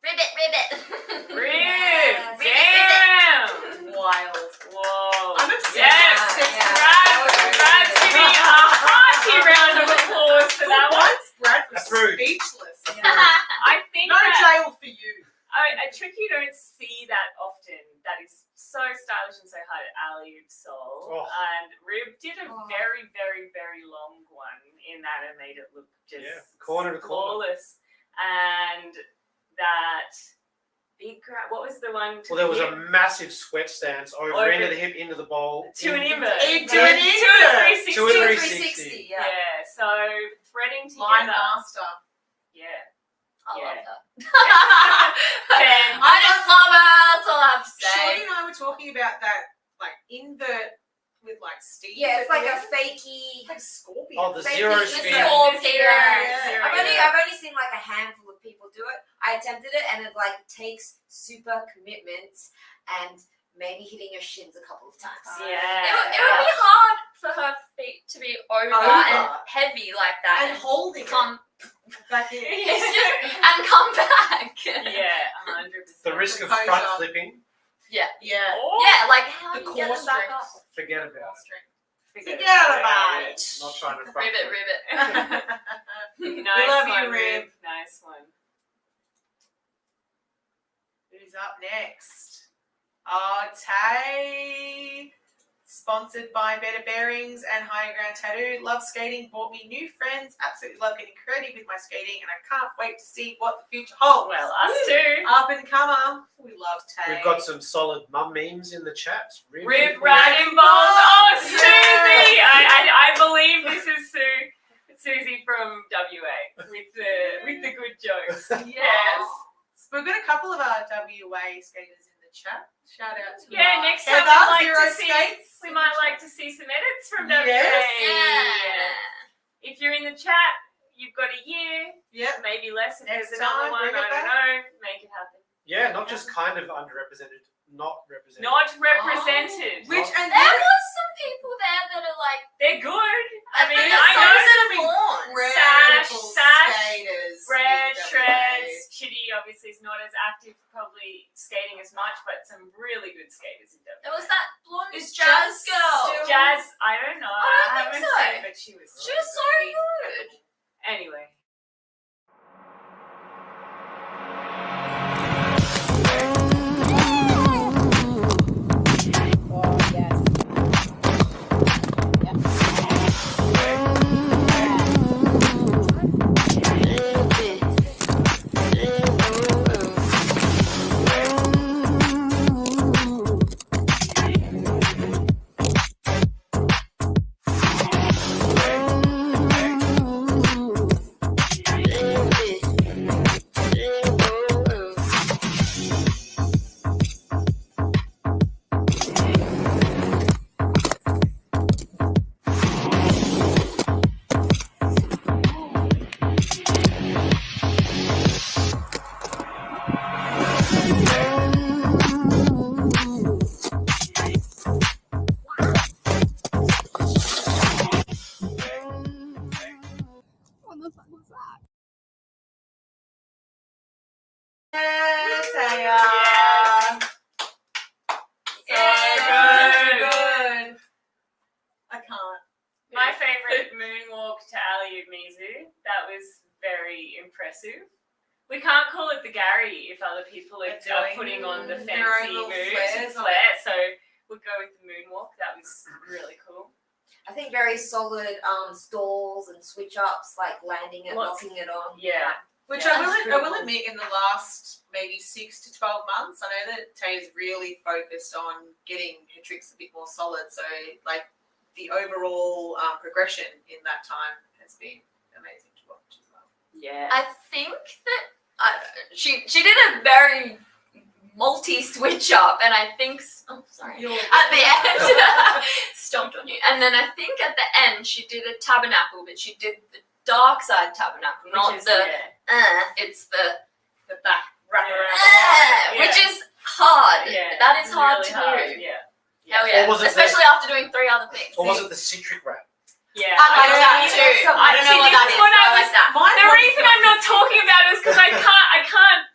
S6: Ribbit.
S5: Damn!
S4: Wild.
S5: Whoa.
S4: I'm obsessed.
S5: Yes, Brad, give me a hearty round of applause for that one.
S4: Once Brad was
S3: Approved.
S4: speechless.
S5: I think
S4: No
S5: that
S4: jail for you.
S5: a trick you don't see that often that is so stylish and so hard at alley-oop soul.
S3: Oh.
S5: And Rib did a very, very, very long one in that and made it look just
S3: corner to corner.
S5: flawless. And that big what was the one?
S3: Well, there was a massive sweat stance over into the hip, into the bowl.
S5: To an invert.
S4: To an invert.
S3: To a 360.
S5: Yeah. So threading together.
S4: Line master.
S5: Yeah.
S6: I
S5: Yeah.
S6: love her.
S5: Ben.
S6: I just love her. That's all I have to
S4: Shorty
S6: say.
S4: and I were talking about that, like, invert with, like, Steve.
S7: Yeah, it's like a fakey.
S4: Like Scorpion.
S3: Oh, the
S7: fakey
S3: zero
S7: spin.
S3: spin.
S6: Yeah.
S7: I've only seen like a handful of people do it. I attempted it, and it like takes super commitment and maybe hitting your shins a couple of times.
S5: Yeah.
S6: It would be hard for her feet to be over and heavy like that.
S4: And holding
S6: come
S4: back in.
S6: and come back.
S5: Yeah, 100%.
S3: The risk of
S4: Composure.
S3: front flipping,
S6: Yeah.
S4: Yeah.
S6: Yeah, like how
S4: The
S6: do you get
S4: core
S6: them back
S4: strength.
S6: up?
S3: forget about it.
S4: Forget about it.
S3: Not trying to front
S6: Ribbit,
S3: flip.
S6: ribbit.
S5: Nice
S4: love
S5: one,
S4: you, Rib.
S5: Nice one.
S4: Who's up next? Oh, Tay. Sponsored by Better Bearings and Higher Ground Tattoo. Love skating, bought me new friends. Absolutely love getting creative with my skating, and I can't wait to see what the future holds.
S5: Well, us too.
S4: Up and comer. We love Tay.
S3: We've got some solid mum memes in the chat.
S5: Rib riding balls. Oh, Susie! I believe this is Susie from WA with the good jokes. Yes.
S4: So we've got a couple of our WA skaters in the chat. Shout out to
S5: Yeah,
S4: our
S5: next time
S4: Heather,
S5: we'd like
S4: Zero
S5: to see.
S4: Skates.
S5: We might like to see some edits from WA.
S4: Yes.
S6: Yeah.
S5: If you're in the chat, you've got a year,
S4: Yep.
S5: maybe less if
S4: Next
S5: there's another
S4: time,
S5: one. I
S4: bring it
S5: don't
S4: back.
S5: know. Make it happen.
S3: Yeah, not just kind of underrepresented, not represented.
S5: Not represented.
S4: Which and
S6: There was some people there that are like,
S5: They're good. I mean,
S6: there's
S5: I
S6: some
S5: know
S6: that
S5: some
S6: are born.
S5: Sash,
S4: skaters.
S5: Red,
S4: in WA.
S5: Shreds, Chitty obviously is not as active, probably skating as much, but some really good skaters in
S6: There
S5: WA.
S6: was that blonde
S4: Is
S6: jazz
S4: Jazz
S6: girl.
S4: still-
S5: Jazz, I don't know.
S6: I don't
S5: haven't
S6: think so.
S5: seen it, but she was.
S6: She was so good.
S5: Anyway.
S9: the fuck was that?
S4: Taya. Good. I can't.
S5: My favourite moonwalk to Ali Mizu. That was very impressive. We can't call it the Gary if other people are putting on the
S4: their own
S5: fancy
S4: little
S5: moves and
S4: flares on
S5: flair. So we'll go with the moonwalk. That was really cool.
S7: I think very solid stalls and switch ups, like landing it,
S5: Lots-
S7: knocking it on.
S5: Yeah.
S4: Which
S7: Yeah,
S4: I
S7: that's
S4: will
S7: pretty cool.
S4: admit, in the last maybe 6 to 12 months, I know that Taya's really focused on getting her tricks a bit more solid. So, like, the overall progression in that time has been amazing to watch as well.
S5: Yeah.
S6: I think that she did a very multi switch up, and I think at the end stomped on you, and then I think at the end she did a tabernacle, but she did the dark side tabernacle, not the it's the
S4: back wrap around,
S6: which is hard.
S5: Yeah,
S6: that is hard
S5: really
S6: to
S5: hard,
S6: do.
S5: Yeah.
S6: Hell yeah,
S3: Or was it
S6: especially after doing 3 other things.
S3: Or was it the citric wrap?
S5: Yeah.
S6: I know that too. I don't know what that is.
S5: What
S6: but
S5: I
S6: I
S5: was,
S6: like that.
S5: the reason I'm not talking about it is because I can't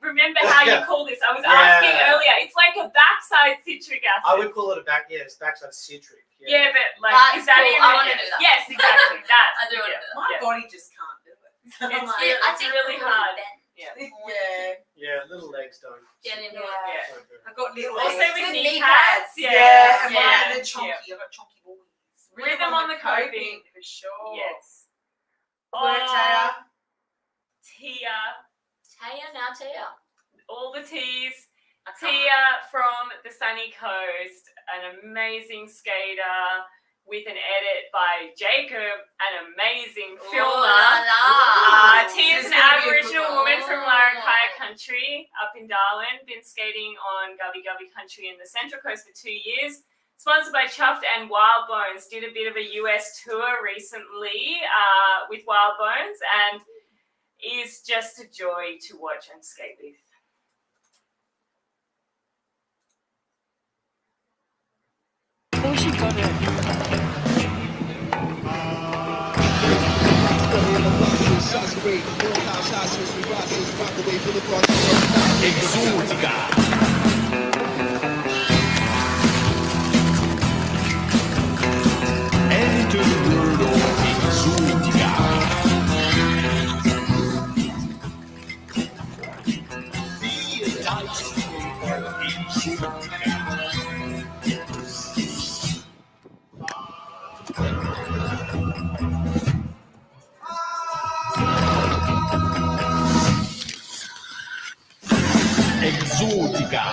S5: remember how you call this. I was asking earlier. It's like a backside citric acid.
S3: I would call it it's backside citric.
S5: Yeah, but like,
S6: That's
S5: is that
S6: cool.
S5: even?
S6: I wanna do that.
S5: Yes, exactly. That.
S6: I do want to do that.
S4: My body just can't do it. So I'm like,
S5: It's really hard. Yeah.
S3: Yeah, little legs don't.
S6: Get into
S5: Yeah.
S3: don't do it.
S4: I've got little
S5: Also
S4: legs.
S5: with
S6: Knee
S5: knee
S6: pads.
S5: pads.
S4: Yeah, and
S5: Yeah.
S4: mine, they're chonky. I've got chonky boys.
S5: Rhythm on the coping.
S4: for sure.
S5: Yes.
S4: Work, Taya.
S5: Tia.
S6: Taya, now Taya.
S5: All the T's. Tia from the Sunny Coast, an amazing skater with an edit by Jacob, an amazing filmer. Tia's
S6: This is
S5: an
S6: gonna be a good
S5: Aboriginal
S6: one.
S5: woman from Larrakia Country up in Darwin. Been skating on Gubby Gubby Country in the Central Coast for 2 years. Sponsored by Chuffed and Wild Bones. Did a bit of a US tour recently with Wild Bones and is just a joy to watch and skate with.
S11: Oh, she got it.
S2: Enter the world of Exotica. Be a dice for Exotica. Exotica.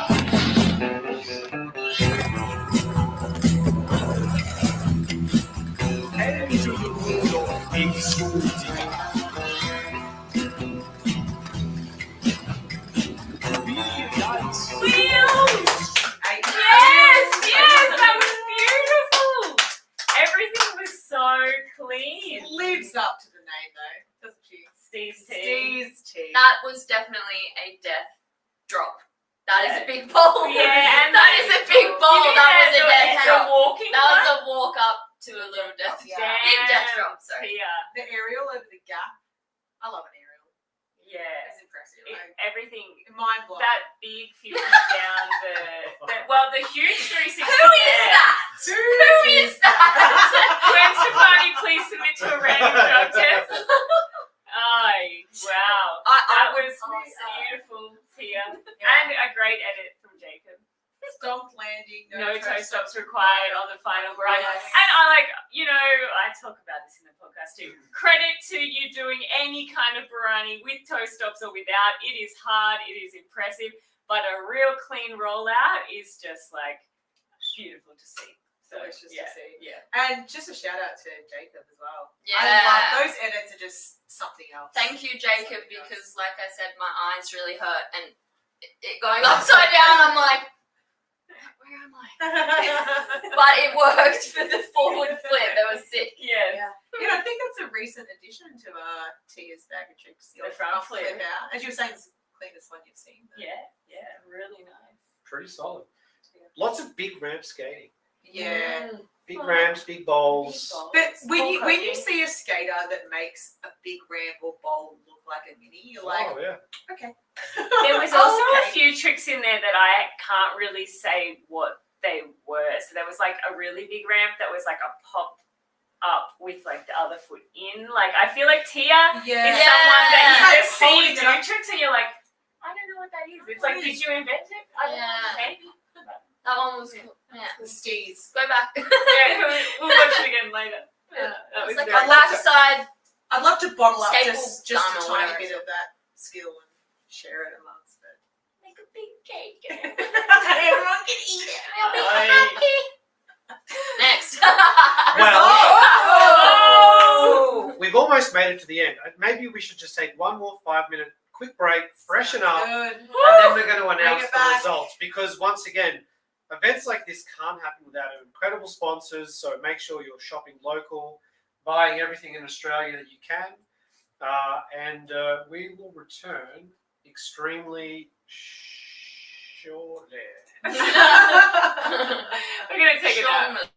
S2: Enter the world of Exotica. Be a dice for
S5: Yes, that was beautiful. Everything was so clean.
S4: Lives up to the name though, doesn't she?
S5: Steve's tea.
S4: Steve's tea.
S6: That was definitely a death drop. That is a big bowl.
S5: Yeah, and
S6: that is a big bowl. That was a death
S5: the
S6: drop.
S5: walking
S6: That was
S5: one.
S6: a walk up to a little death
S4: Yeah.
S6: drop. Big death drop, sorry.
S5: Tia.
S4: The aerial over the gap. I love an aerial.
S5: Yeah.
S4: It's impressive.
S5: Everything.
S4: Mind blowing.
S5: That big 50 down the huge 360.
S6: Who is that? Who is that?
S5: Gwen Stefani, please submit to a random drug test. Wow. That was beautiful, Tia. And a great edit from Jacob.
S4: Stomped landing.
S5: No toe stops required on the final grind.
S4: Yes.
S5: And I talk about this in the podcast too. Credit to you doing any kind of Barani with toe stops or without. It is hard, it is impressive, but a real clean rollout is just like beautiful to see. So
S4: Delicious to see.
S5: Yeah.
S4: And just a shout out to Jacob as well.
S6: Yeah.
S4: I love those edits are just something else.
S6: Thank you, Jacob, because like I said, my eyes really hurt and it going upside down, I'm like, where am I? But it worked for the forward flip. That was sick.
S5: Yeah.
S4: Yeah, I think that's a recent addition to Tia's bag of tricks.
S5: The front flip.
S4: out. As you were saying, it's the cleanest one you've seen.
S5: Yeah, really nice.
S3: Pretty solid. Lots of big ramp skating.
S4: Yeah.
S3: Big ramps, big bowls.
S4: But when you
S5: coaching.
S4: see a skater that makes a big ramp or bowl look like a mini, you're like,
S3: Oh yeah.
S4: okay.
S5: There was
S4: Oh,
S5: also
S4: okay.
S5: a few tricks in there that I can't really say what they were. So there was like a really big ramp that was like a pop up with like the other foot in. Like I feel like Tia
S4: Yeah.
S5: is someone that you
S4: Yeah.
S5: just see
S4: Holding
S5: do
S4: it up.
S5: tricks and you're like, I don't know what that is. It's like, did you invent it? I don't know.
S6: Yeah.
S5: Maybe.
S6: That one was cool. Yeah.
S4: The steez.
S6: Go back.
S5: Yeah, we'll watch it again later.
S6: Yeah.
S5: That was
S6: It's like
S5: very
S6: a lifeside.
S4: I'd love to bottle up
S6: Staple
S4: just
S6: gun
S4: a
S6: or
S4: tiny
S6: whatever
S4: bit
S6: it's
S4: of that skill and share it amongst it.
S5: Make a big cake.
S6: Everyone can eat it. I'll be happy. Next.
S3: Well, we've almost made it to the end. Maybe we should just take one more 5-minute quick break, freshen up,
S4: Good.
S3: and then we're going to
S4: Bring
S3: announce
S4: it
S3: the
S4: back.
S3: results. Because once again, events like this can't happen without incredible sponsors. So make sure you're shopping local, buying everything in Australia that you can, and we will return extremely shortly.
S5: We're gonna take it out.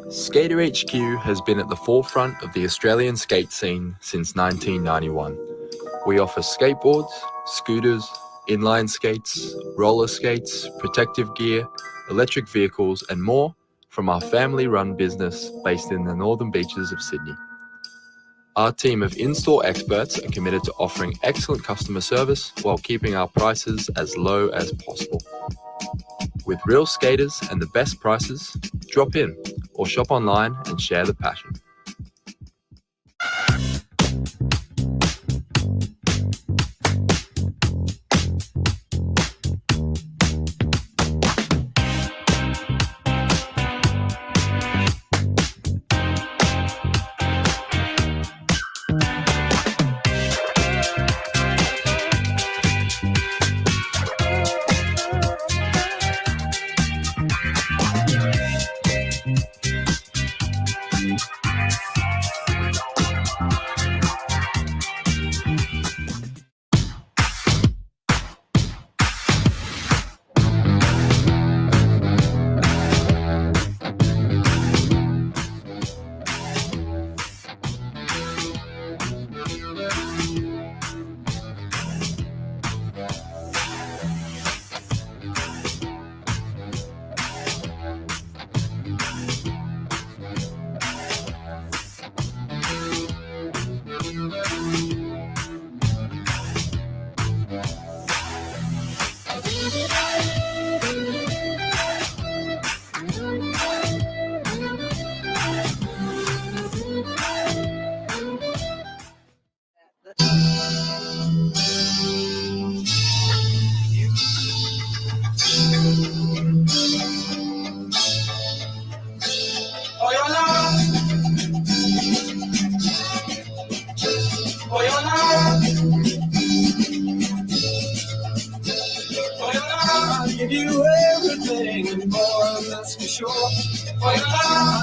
S1: Skater HQ has been at the forefront of the Australian skate scene since 1991. We offer skateboards, scooters, inline skates, roller skates, protective gear, electric vehicles, and more from our family-run business based in the northern beaches of Sydney. Our team of in-store experts are committed to offering excellent customer service while keeping our prices as low as possible. With real skaters and the best prices, drop in or shop online and share the passion.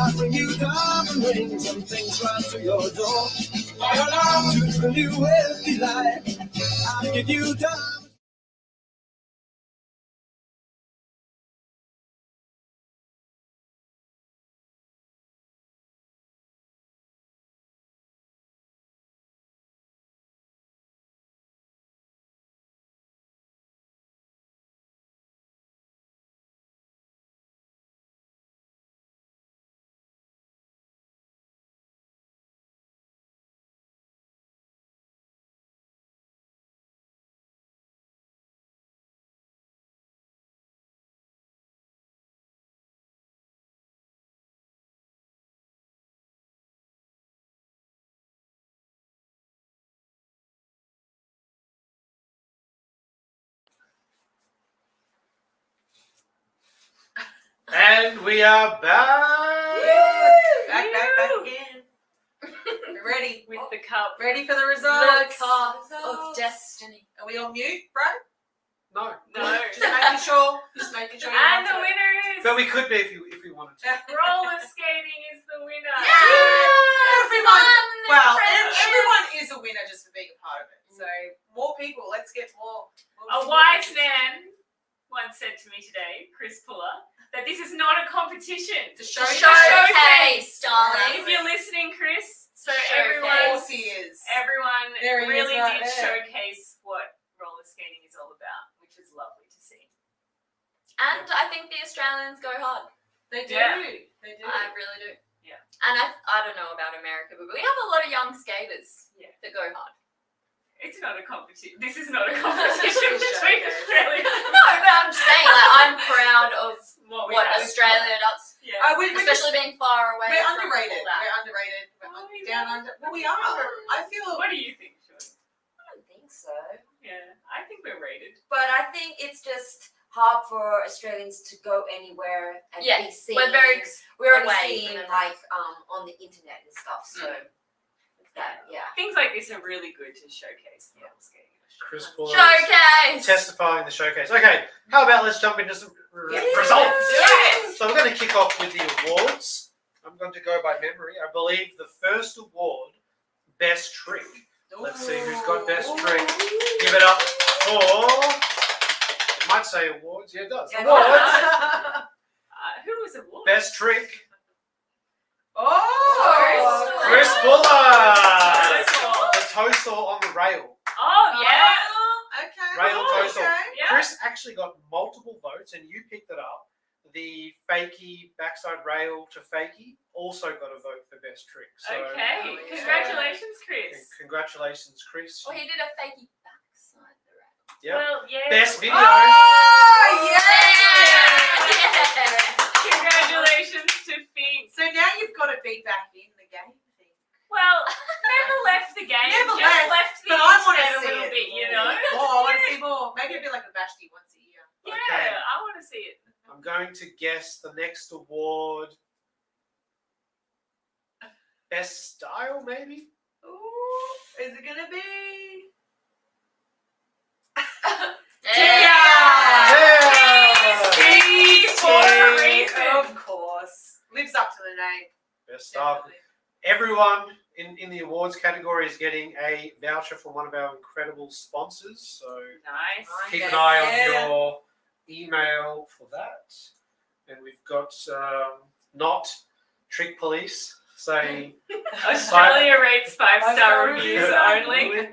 S2: I bring you diamond rings and things right to your door. I allow to fill you with delight. I give you diamonds.
S3: And we are back.
S4: Back again. Ready
S5: with the cup.
S4: Ready for the results.
S6: The cup of destiny.
S4: Are we on mute, Brad?
S3: No.
S5: No.
S4: Just making sure. Just making sure.
S5: And the winner is
S3: But we could be if we wanted to.
S5: roller skating is the winner.
S4: Everyone. Well,
S6: friendship.
S4: everyone is a winner just for being a part of it. So more people. Let's get more.
S5: A wise man once said to me today, Chris Puller, that this is not a competition.
S4: It's a
S6: Showcase, darling.
S5: If you're listening, Chris, so
S6: Showcase.
S5: everyone
S4: There he is
S5: really
S4: right
S5: did
S4: there.
S5: showcase what roller skating is all about, which is lovely to see.
S6: And I think the Australians go hard.
S4: They do.
S5: Yeah.
S4: They do.
S6: I really do.
S5: Yeah.
S6: And I don't know about America, but we have a lot of young skaters
S5: Yeah.
S6: that go hard.
S5: It's not a competition. This is not a competition between Australia.
S6: No, but I'm just saying, like, I'm proud of
S5: What we
S6: what
S5: have.
S6: Australia does,
S5: Yeah.
S6: especially being far away.
S4: We're
S6: from
S4: underrated.
S6: all that.
S4: We're underrated. We're down under. Well, we are. I feel.
S5: What do you think, Sean?
S7: I don't think so.
S5: Yeah, I think we're rated.
S7: But I think it's just hard for Australians to go anywhere and
S6: Yeah,
S7: be seen.
S6: we're very
S7: we're only
S6: away
S7: seen
S6: from
S7: like on the internet and stuff. So that
S5: Things like this are really good to showcase the roller skating.
S3: Chris Puller
S6: Showcase.
S3: testifying the showcase. Okay, how about let's jump into some results.
S5: Yes.
S3: So we're going to kick off with the awards. I'm going to go by memory. I believe the first award, Best Trick. Let's see who's got Best Trick. Give it up for. It might say awards. Yeah, it does. Awards.
S5: Who was awarded?
S3: Best Trick.
S4: Oh,
S3: Chris Puller. The toe saw on the rail.
S5: Oh, yeah.
S4: Okay.
S3: Rail toe saw.
S5: Yeah.
S3: Chris actually got multiple votes, and you picked it up. The fakie backside rail to fakie also got a vote for Best Trick. So
S5: Okay. Congratulations, Chris.
S3: congratulations, Chris.
S6: Well, he did a fakey backside the rail.
S3: Yep.
S5: Well, yeah.
S3: Best video.
S4: Oh, yes.
S5: Congratulations to Fink.
S4: So now you've got to be back in the game.
S5: Well, never left the game.
S4: Never
S5: just
S4: left,
S5: the
S4: but I want to
S5: internet a
S4: see
S5: little
S4: it.
S5: bit, you know?
S4: Oh, I want to see more. Maybe it'd be like a Vashti once a year.
S5: Yeah,
S3: Okay.
S5: I want to see it.
S3: I'm going to guess the next award. Best style, maybe?
S4: Ooh, is it gonna be?
S5: Steve for a reason.
S4: Of course. Lives up to the name.
S3: Best style. Everyone in the awards category is getting a voucher from one of our incredible sponsors. So
S5: Nice.
S3: keep an eye on your email for that. And we've got not Trick Police saying
S5: Australia rates 5-star reviews only.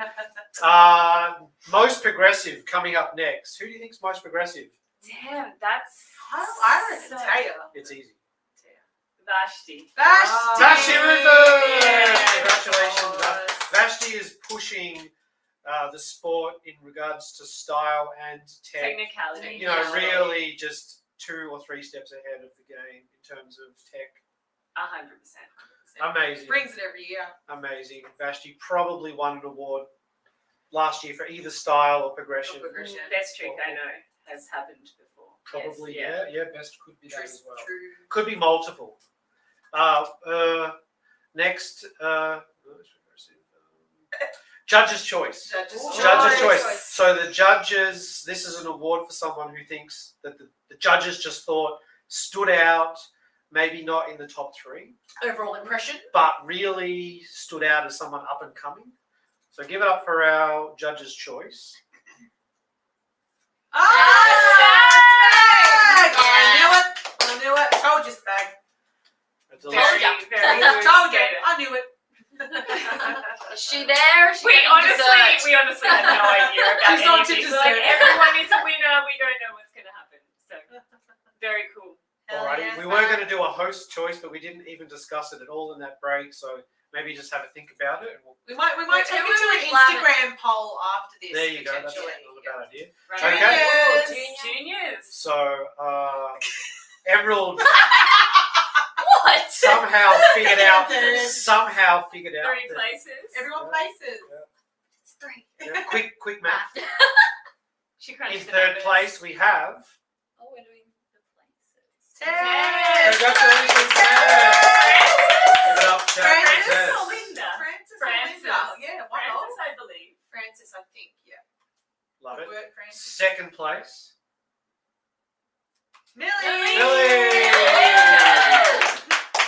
S3: Most progressive coming up next. Who do you think's most progressive?
S5: Damn, that's.
S4: I reckon Taya.
S3: It's easy.
S5: Vashti.
S3: Vashti Rufus!
S4: Yeah.
S3: Congratulations. Vashti is pushing the sport in regards to style and tech.
S5: Technicality.
S3: You know, really just 2 or 3 steps ahead of the game in terms of tech.
S5: 100%.
S3: Amazing.
S4: Brings it every year.
S3: Amazing. Vashti probably won an award last year for either style or progression.
S5: Best trick I know has happened before.
S3: Probably,
S5: Yes,
S3: yeah. Best could be that as well.
S4: True.
S3: Could be multiple. Next, judge's choice. Judge's choice. So the judges, this is an award for someone who thinks that the judges just thought stood out, maybe not in the top 3,
S4: Overall impression.
S3: but really stood out as someone up and coming. So give it up for our judge's choice.
S4: Oh, Spag! I knew it. Told you, Spag.
S3: Told
S4: you. I knew it.
S6: Is she there? Is she
S5: We
S6: getting
S5: honestly
S6: dessert?
S5: have no idea about
S4: She's on
S5: any of
S4: to
S5: this.
S4: dessert.
S5: Like everyone is a winner. We don't know what's going to happen. So very cool.
S3: Alrighty, we were going to do a host choice, but we didn't even discuss it at all in that break. So maybe just have a think about it. And
S4: We might take it to an
S6: Instagram.
S4: Instagram poll after this.
S3: there you go. That's
S4: potentially.
S3: not a bad idea.
S5: Right.
S3: Okay.
S5: Juniors.
S3: So Emerald
S6: What?
S3: somehow figured out.
S5: Three
S3: that-
S5: places.
S4: Everyone places.
S6: It's 3.
S3: Yeah, quick math.
S5: She
S3: In
S5: crunched the
S3: third
S5: numbers.
S3: place we have.
S6: Oh, we're doing the places.
S4: Ted.
S3: Congratulations, Ted. Give it up, Jack.
S4: Francis
S3: Ted.
S4: or Linda? Francis or
S5: Francis.
S4: Linda? Yeah, one of.
S5: Francis, I believe.
S4: Francis, I think. Yeah.
S3: Love it.
S4: Good work, Francis.
S3: Second place.
S4: Millie.
S3: Millie.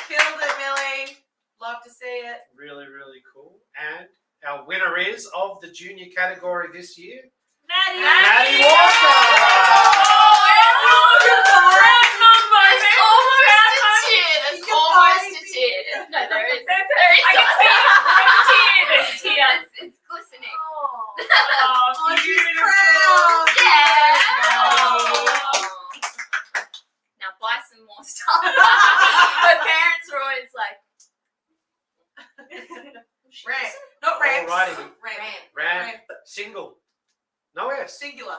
S4: Killed it, Millie. Love to see it.
S3: Really, really cool. And our winner is of the junior category this year,
S4: Maddie.
S3: Maddie Walker.
S6: It's almost a tear. No, there is.
S5: I can see it. There's a tear.
S6: It's glistening.
S5: Oh,
S4: she's
S5: beautiful.
S4: proud.
S6: Yeah. Now buy some more stuff. My parents are always like,
S4: Ramp. Not ramps.
S3: Alrighty.
S4: Ramp.
S3: Ran single. No S.
S4: Singular.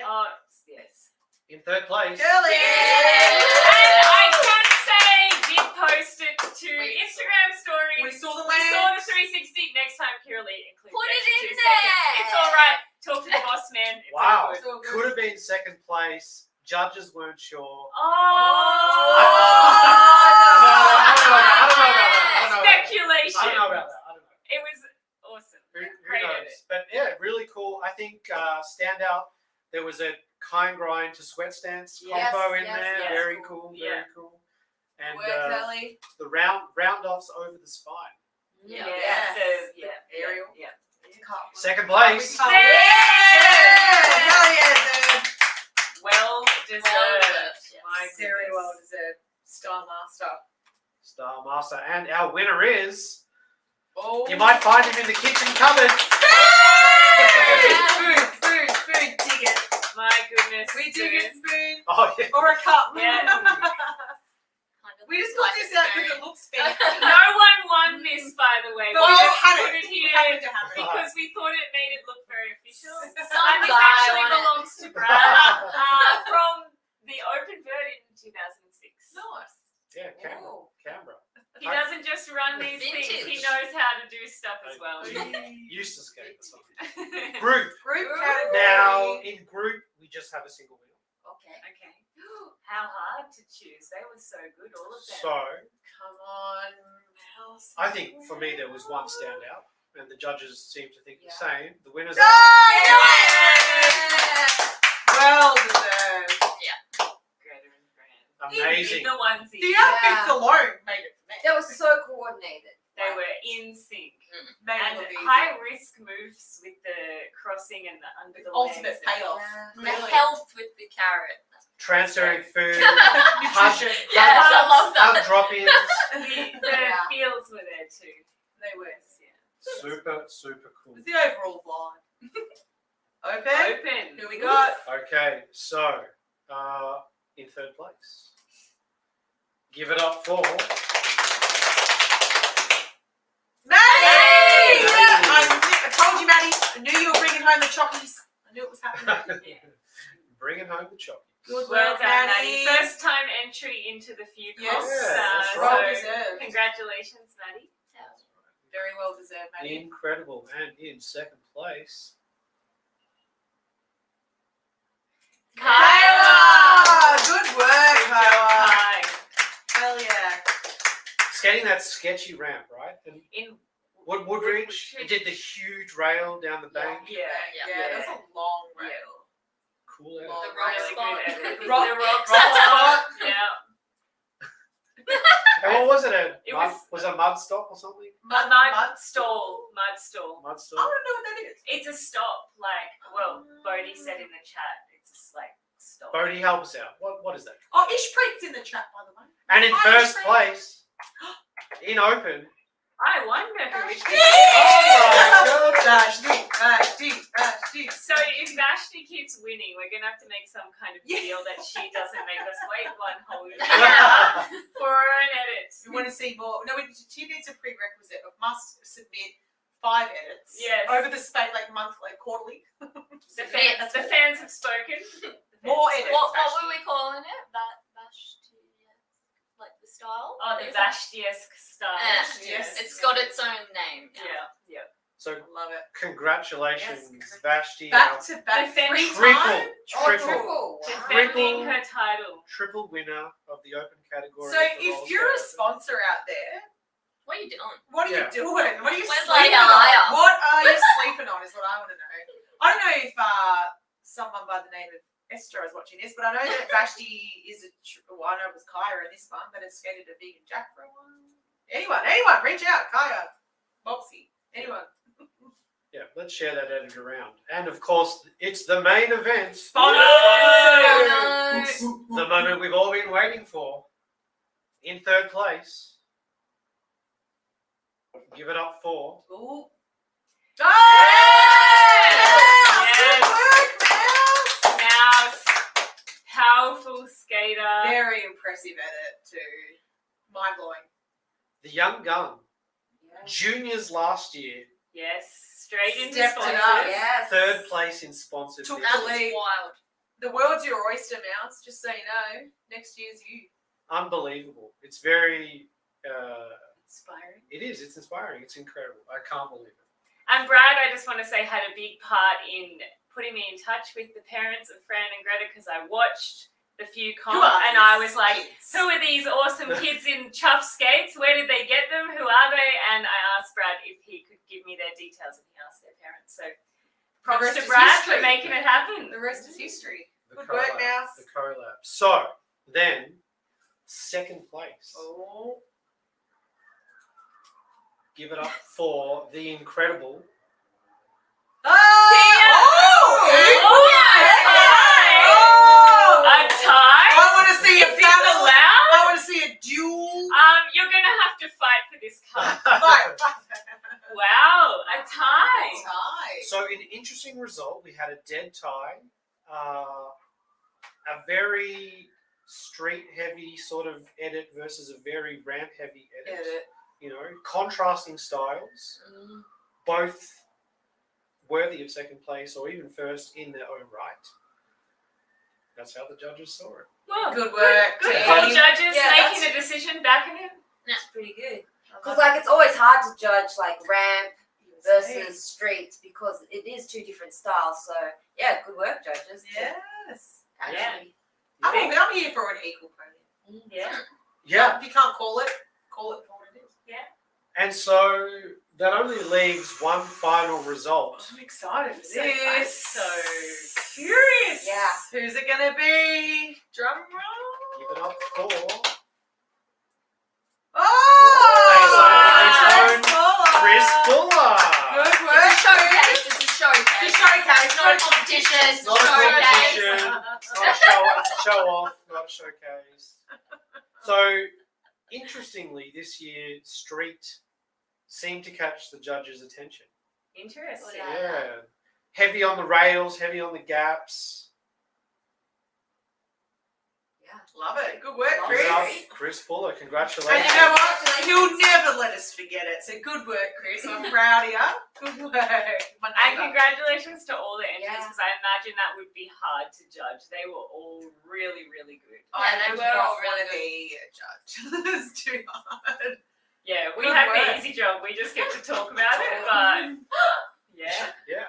S5: Oh, yes.
S3: In third place.
S4: Girly.
S5: And I can say, did post it to Instagram stories.
S4: We saw the
S5: We saw the
S4: lamps.
S5: 360. Next time, Purely include
S6: Put it
S5: extra
S6: in
S5: 2 seconds.
S6: there.
S5: It's all right. Talk to the boss man. It's
S3: Wow.
S5: all good.
S3: Could have been second place. Judges weren't sure.
S5: Oh.
S3: I don't know about that.
S5: Speculation.
S3: I don't know about that. I don't know.
S5: It was awesome.
S3: Who
S5: Great
S3: knows?
S5: edit.
S3: But yeah, really cool. I think standout. There was a kind grind to sweat stance combo in there.
S6: yes.
S3: Very cool. Very
S5: Yeah.
S3: cool. And
S4: Work, Kelly.
S3: the round offs over the spine.
S6: Yeah.
S5: Yeah.
S4: Aerial.
S5: Yeah.
S3: Second place.
S4: Yeah. Hell yeah, dude.
S5: Well deserved. My
S4: Very
S5: goodness.
S4: well deserved. Star Master.
S3: Star Master. And our winner is.
S4: Oh.
S3: You might find him in the kitchen cupboard.
S4: Spoon, dig it.
S5: My goodness.
S4: We dig it, spoon.
S3: Oh yeah.
S4: Or a cup.
S5: Yeah.
S4: We just got this out because it looks fancy.
S5: No one won this, by the way.
S4: But we
S5: We
S4: just had
S5: put
S4: it.
S5: it here
S4: Happened to have it.
S5: because we thought it made it look very official.
S6: Some
S5: And this
S6: guy
S5: actually
S6: won it.
S5: belongs to Brad from the Open Bird in 2006.
S4: Nice.
S3: Yeah, Canberra.
S5: He doesn't just run these things; he
S6: Vintage.
S5: knows how to do stuff as well.
S3: Used to skate or something. Group.
S4: Group category.
S3: Now in group we just have a single winner.
S6: Okay.
S5: Okay. How hard to choose. They were so good, all of them.
S3: So
S4: Come on.
S3: I think for me there was one standout, and the judges seem to think the same. The winners
S4: Yeah. Well deserved.
S5: Greta and Fran.
S3: are amazing.
S5: In the onesie.
S4: The outfits alone made it for me.
S6: That was so coordinated.
S5: They were in sync.
S4: Made it
S5: And
S4: look easy.
S5: high risk moves with the crossing and the under the
S4: Ultimate
S5: legs.
S4: payoff.
S6: The
S4: Really.
S6: health with the carrot.
S3: Transferring food,
S4: Nutrition.
S6: Yes, I love that.
S3: hug drop-ins.
S5: The
S6: Yeah.
S5: fields were there too.
S4: They were.
S3: Super, super cool.
S4: What's the overall line? Open.
S5: Open.
S4: Who we got?
S3: Okay, so in third place, give it up for
S4: Maddie! I told you, Maddie. I knew you were bringing home the chockies. I knew it was happening.
S3: bringing home the chocolate.
S4: Good
S5: Well
S4: work,
S5: done,
S4: Maddie.
S5: Maddie. First time entry into the few
S4: Yes.
S5: comps.
S3: that's
S5: so
S3: right.
S4: Deserved.
S5: congratulations, Maddie.
S4: Very well deserved, Maddie.
S3: Incredible, and in second place,
S4: Kyla! Good work, Kyla.
S5: Hi.
S4: Hell yeah.
S3: skating that sketchy ramp, right? And
S5: In
S3: Woodridge, it did the huge rail down the bank.
S5: yeah,
S4: Yeah, that's a long rail.
S3: Cool.
S6: The
S3: edit.
S6: rock
S5: really
S6: spot.
S5: good edit.
S4: Rock-
S5: the rock
S4: rock
S5: spot.
S4: spot.
S5: Yeah.
S3: And what was it?
S5: It
S3: Was it a mud stop or something?
S5: Mud stall. Mud stall.
S3: Mud
S4: I
S3: stop.
S4: want to know what that is.
S5: It's a stop. Like, well, Bodie said in the chat, it's just like stop.
S3: Bodie, help us out. What is that?
S4: Oh, Ishpreet's in the chat, by the way.
S3: And in
S4: Hi,
S3: first
S4: Ishpreet.
S3: place, in open.
S5: I wonder who it
S3: Oh my
S4: Vashti.
S5: So if Vashti keeps winning, we're gonna have to make some kind of deal that she doesn't make us wait one whole year for her own edits.
S4: We want to see more. No, she needs a prerequisite of must submit 5 edits.
S5: Yes.
S4: Over the space, like monthly, quarterly.
S5: The fans have spoken.
S4: More edits.
S6: What were we calling it? Vashti, like the style?
S5: Oh, the Vashti-esque style.
S6: Yes. It's got its own name.
S5: Yeah.
S3: So
S4: love it.
S3: congratulations, Vashti.
S4: Back to back.
S5: Defending defending her title.
S3: Triple winner of the open category.
S4: So
S3: of the
S4: if
S3: roller
S4: you're a
S3: skate.
S4: sponsor out there,
S6: What are you doing?
S4: what are
S3: Yeah.
S4: you doing? What are you
S6: Where's
S4: sleeping
S6: Leia?
S4: on? What are you sleeping on is what I want to know. I don't know if someone by the name of Esther is watching this, but I know that Vashti is well, I know it was Kaya in this one, but has skated a vegan jack for a while. Anyone, reach out, Kaya, Boxy, anyone.
S3: Yeah, let's share that edit around. And of course, it's the main event. The moment we've all been waiting for. In third place. Give it up for.
S4: Ooh.
S5: Mouse. Powerful skater.
S4: Very impressive edit too. Mind blowing.
S3: The young gun. Juniors last year.
S5: Yes. Straight into
S4: Stepped it
S5: sponsors.
S4: up. Yes.
S3: Third place in sponsored
S4: Took
S3: business.
S4: the lead.
S6: Wild.
S4: The world's your oyster, Mouse. Just so you know, next year's you.
S3: Unbelievable. It's very
S4: Inspiring.
S3: it is, it's inspiring. It's incredible. I can't believe it.
S5: And Brad, I just want to say, had a big part in putting me in touch with the parents of Fran and Greta because I watched the few comp and I was like, who are these awesome kids in Chuff skates? Where did they get them? Who are they? And I asked Brad if he could give me their details and he asked their parents. So props to Brad for making it happen.
S4: The rest is history.
S3: The
S4: Good work,
S3: collab.
S4: Mouse.
S3: The collab. So then, second place.
S4: Oh.
S3: Give it up for the incredible.
S5: A tie.
S4: I want to see a
S5: Is this
S4: battle.
S5: allowed?
S4: I want to see a duel.
S5: You're gonna have to fight for this cup.
S4: Fight.
S5: Wow, a tie.
S3: So an interesting result. We had a dead tie. A very street heavy sort of edit versus a very ramp heavy edit. You know, contrasting styles. Both worthy of second place or even first in their own right. That's how the judges saw it.
S5: Well,
S4: Good work.
S5: Good
S4: team.
S5: call, judges,
S7: Yeah,
S5: making a decision, backing it.
S7: That's pretty good. Because like it's always hard to judge like ramp versus street because it is 2 different styles. So yeah, good work, judges.
S4: Yes.
S7: Actually.
S4: I'm here for an equal podium.
S5: Yeah.
S3: Yeah.
S4: If you can't call it for what it is.
S5: Yeah.
S3: And so that only leaves one final result.
S4: I'm excited for
S5: So
S4: this.
S5: so
S4: curious.
S7: Yeah.
S4: Who's it gonna be? Drum roll.
S3: Give it up for
S4: Oh!
S3: Chris Buller.
S4: Good
S6: It's a
S4: work.
S6: showcase. It's a showcase.
S4: It's a showcase,
S6: Not a competition. It's
S3: Not a
S6: showcase.
S3: competition. Not a show off. Not a showcase. So, interestingly, this year Street seemed to catch the judges' attention.
S5: Interesting.
S3: Yeah. Heavy on the rails, heavy on the gaps.
S4: Love it. Good work,
S3: Give it up,
S4: Chris.
S3: Chris Buller,
S4: And
S3: congratulations.
S4: you know what? He'll never let us forget it. So good work, Chris. I'm proud of you. Good work.
S5: And congratulations to all the entries
S7: Yeah.
S5: because I imagine that would be hard to judge. They were all really, really good.
S6: Yeah, they
S4: I
S6: were all
S4: don't
S6: really
S4: want to be a judge. It's too hard.
S5: Yeah, we
S4: Good
S5: had
S4: work.
S5: the easy job. We just get to talk about it, but yeah.
S3: Yeah.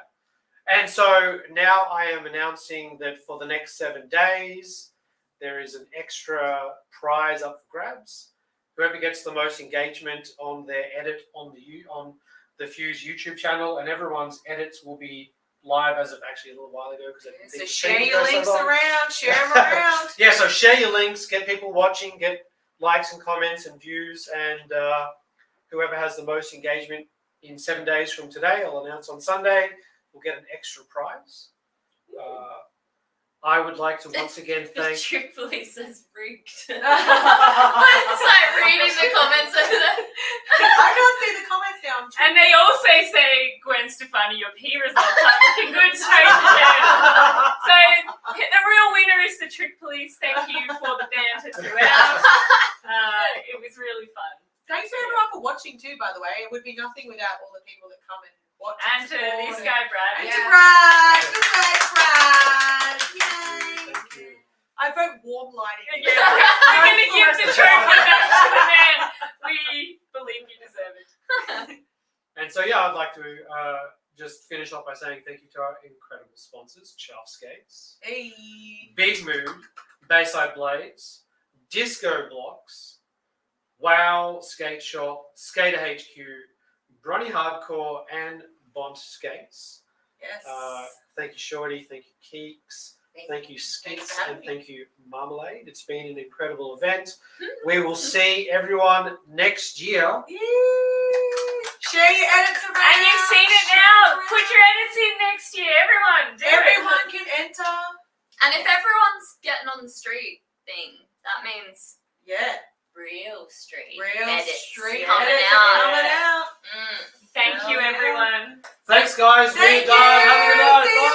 S3: And so now I am announcing that for the next 7 days, there is an extra prize up for grabs. Whoever gets the most engagement on their edit on the Fuse YouTube channel, and everyone's edits will be live as of actually a little while ago because I didn't
S4: So
S3: think
S4: share
S3: it
S4: your
S3: goes so
S4: links
S3: long.
S4: around. Share them around.
S3: Yeah, so share your links, get people watching, get likes and comments and views, and whoever has the most engagement in 7 days from today, I'll announce on Sunday, will get an extra prize. I would like to once again
S6: The
S3: thank.
S6: trick police says rigged. I'm just like reading the comments over there.
S4: I can't see the comments now.
S5: And they also say, Gwen Stefani, your P results are looking good straight ahead. So the real winner is the trick police. Thank you for the banter throughout. It was really fun.
S4: Thanks for everyone for watching too, by the way. It would be nothing without all the people that come and watch.
S5: And to this guy, Brad.
S4: And to Brad. Good work, Brad. Yay. I vote warm lighting.
S5: Yeah, we're going to give the trophy back to the man. We believe you deserve it.
S3: And so, yeah, I'd like to just finish off by saying thank you to our incredible sponsors, Chaff Skates,
S4: Hey.
S3: Big Mood, Bayside Blades, Disco Blocks, Wow Skate Shop, Skater HQ, Bronny Hardcore, and Bont Skates.
S4: Yes.
S3: Thank you, Shorty. Thank you, Keeks. Thank you, Skits,
S4: for having
S3: and
S4: me.
S3: thank you, Marmalade. It's been an incredible event. We will see everyone next year.
S4: Share your edits around.
S5: And you've seen it now. Put your edits in next year. Everyone, do
S4: Everyone
S5: it.
S4: can enter.
S6: And if everyone's getting on the street thing, that means real street
S4: Real
S6: edits
S4: street
S6: coming
S4: edits
S6: out.
S4: are coming out.
S6: Mm.
S5: Thank you, everyone.
S3: Thanks, guys. We're
S4: Thank
S3: done. Have a good
S4: you.
S3: night.
S4: See you
S3: Bye.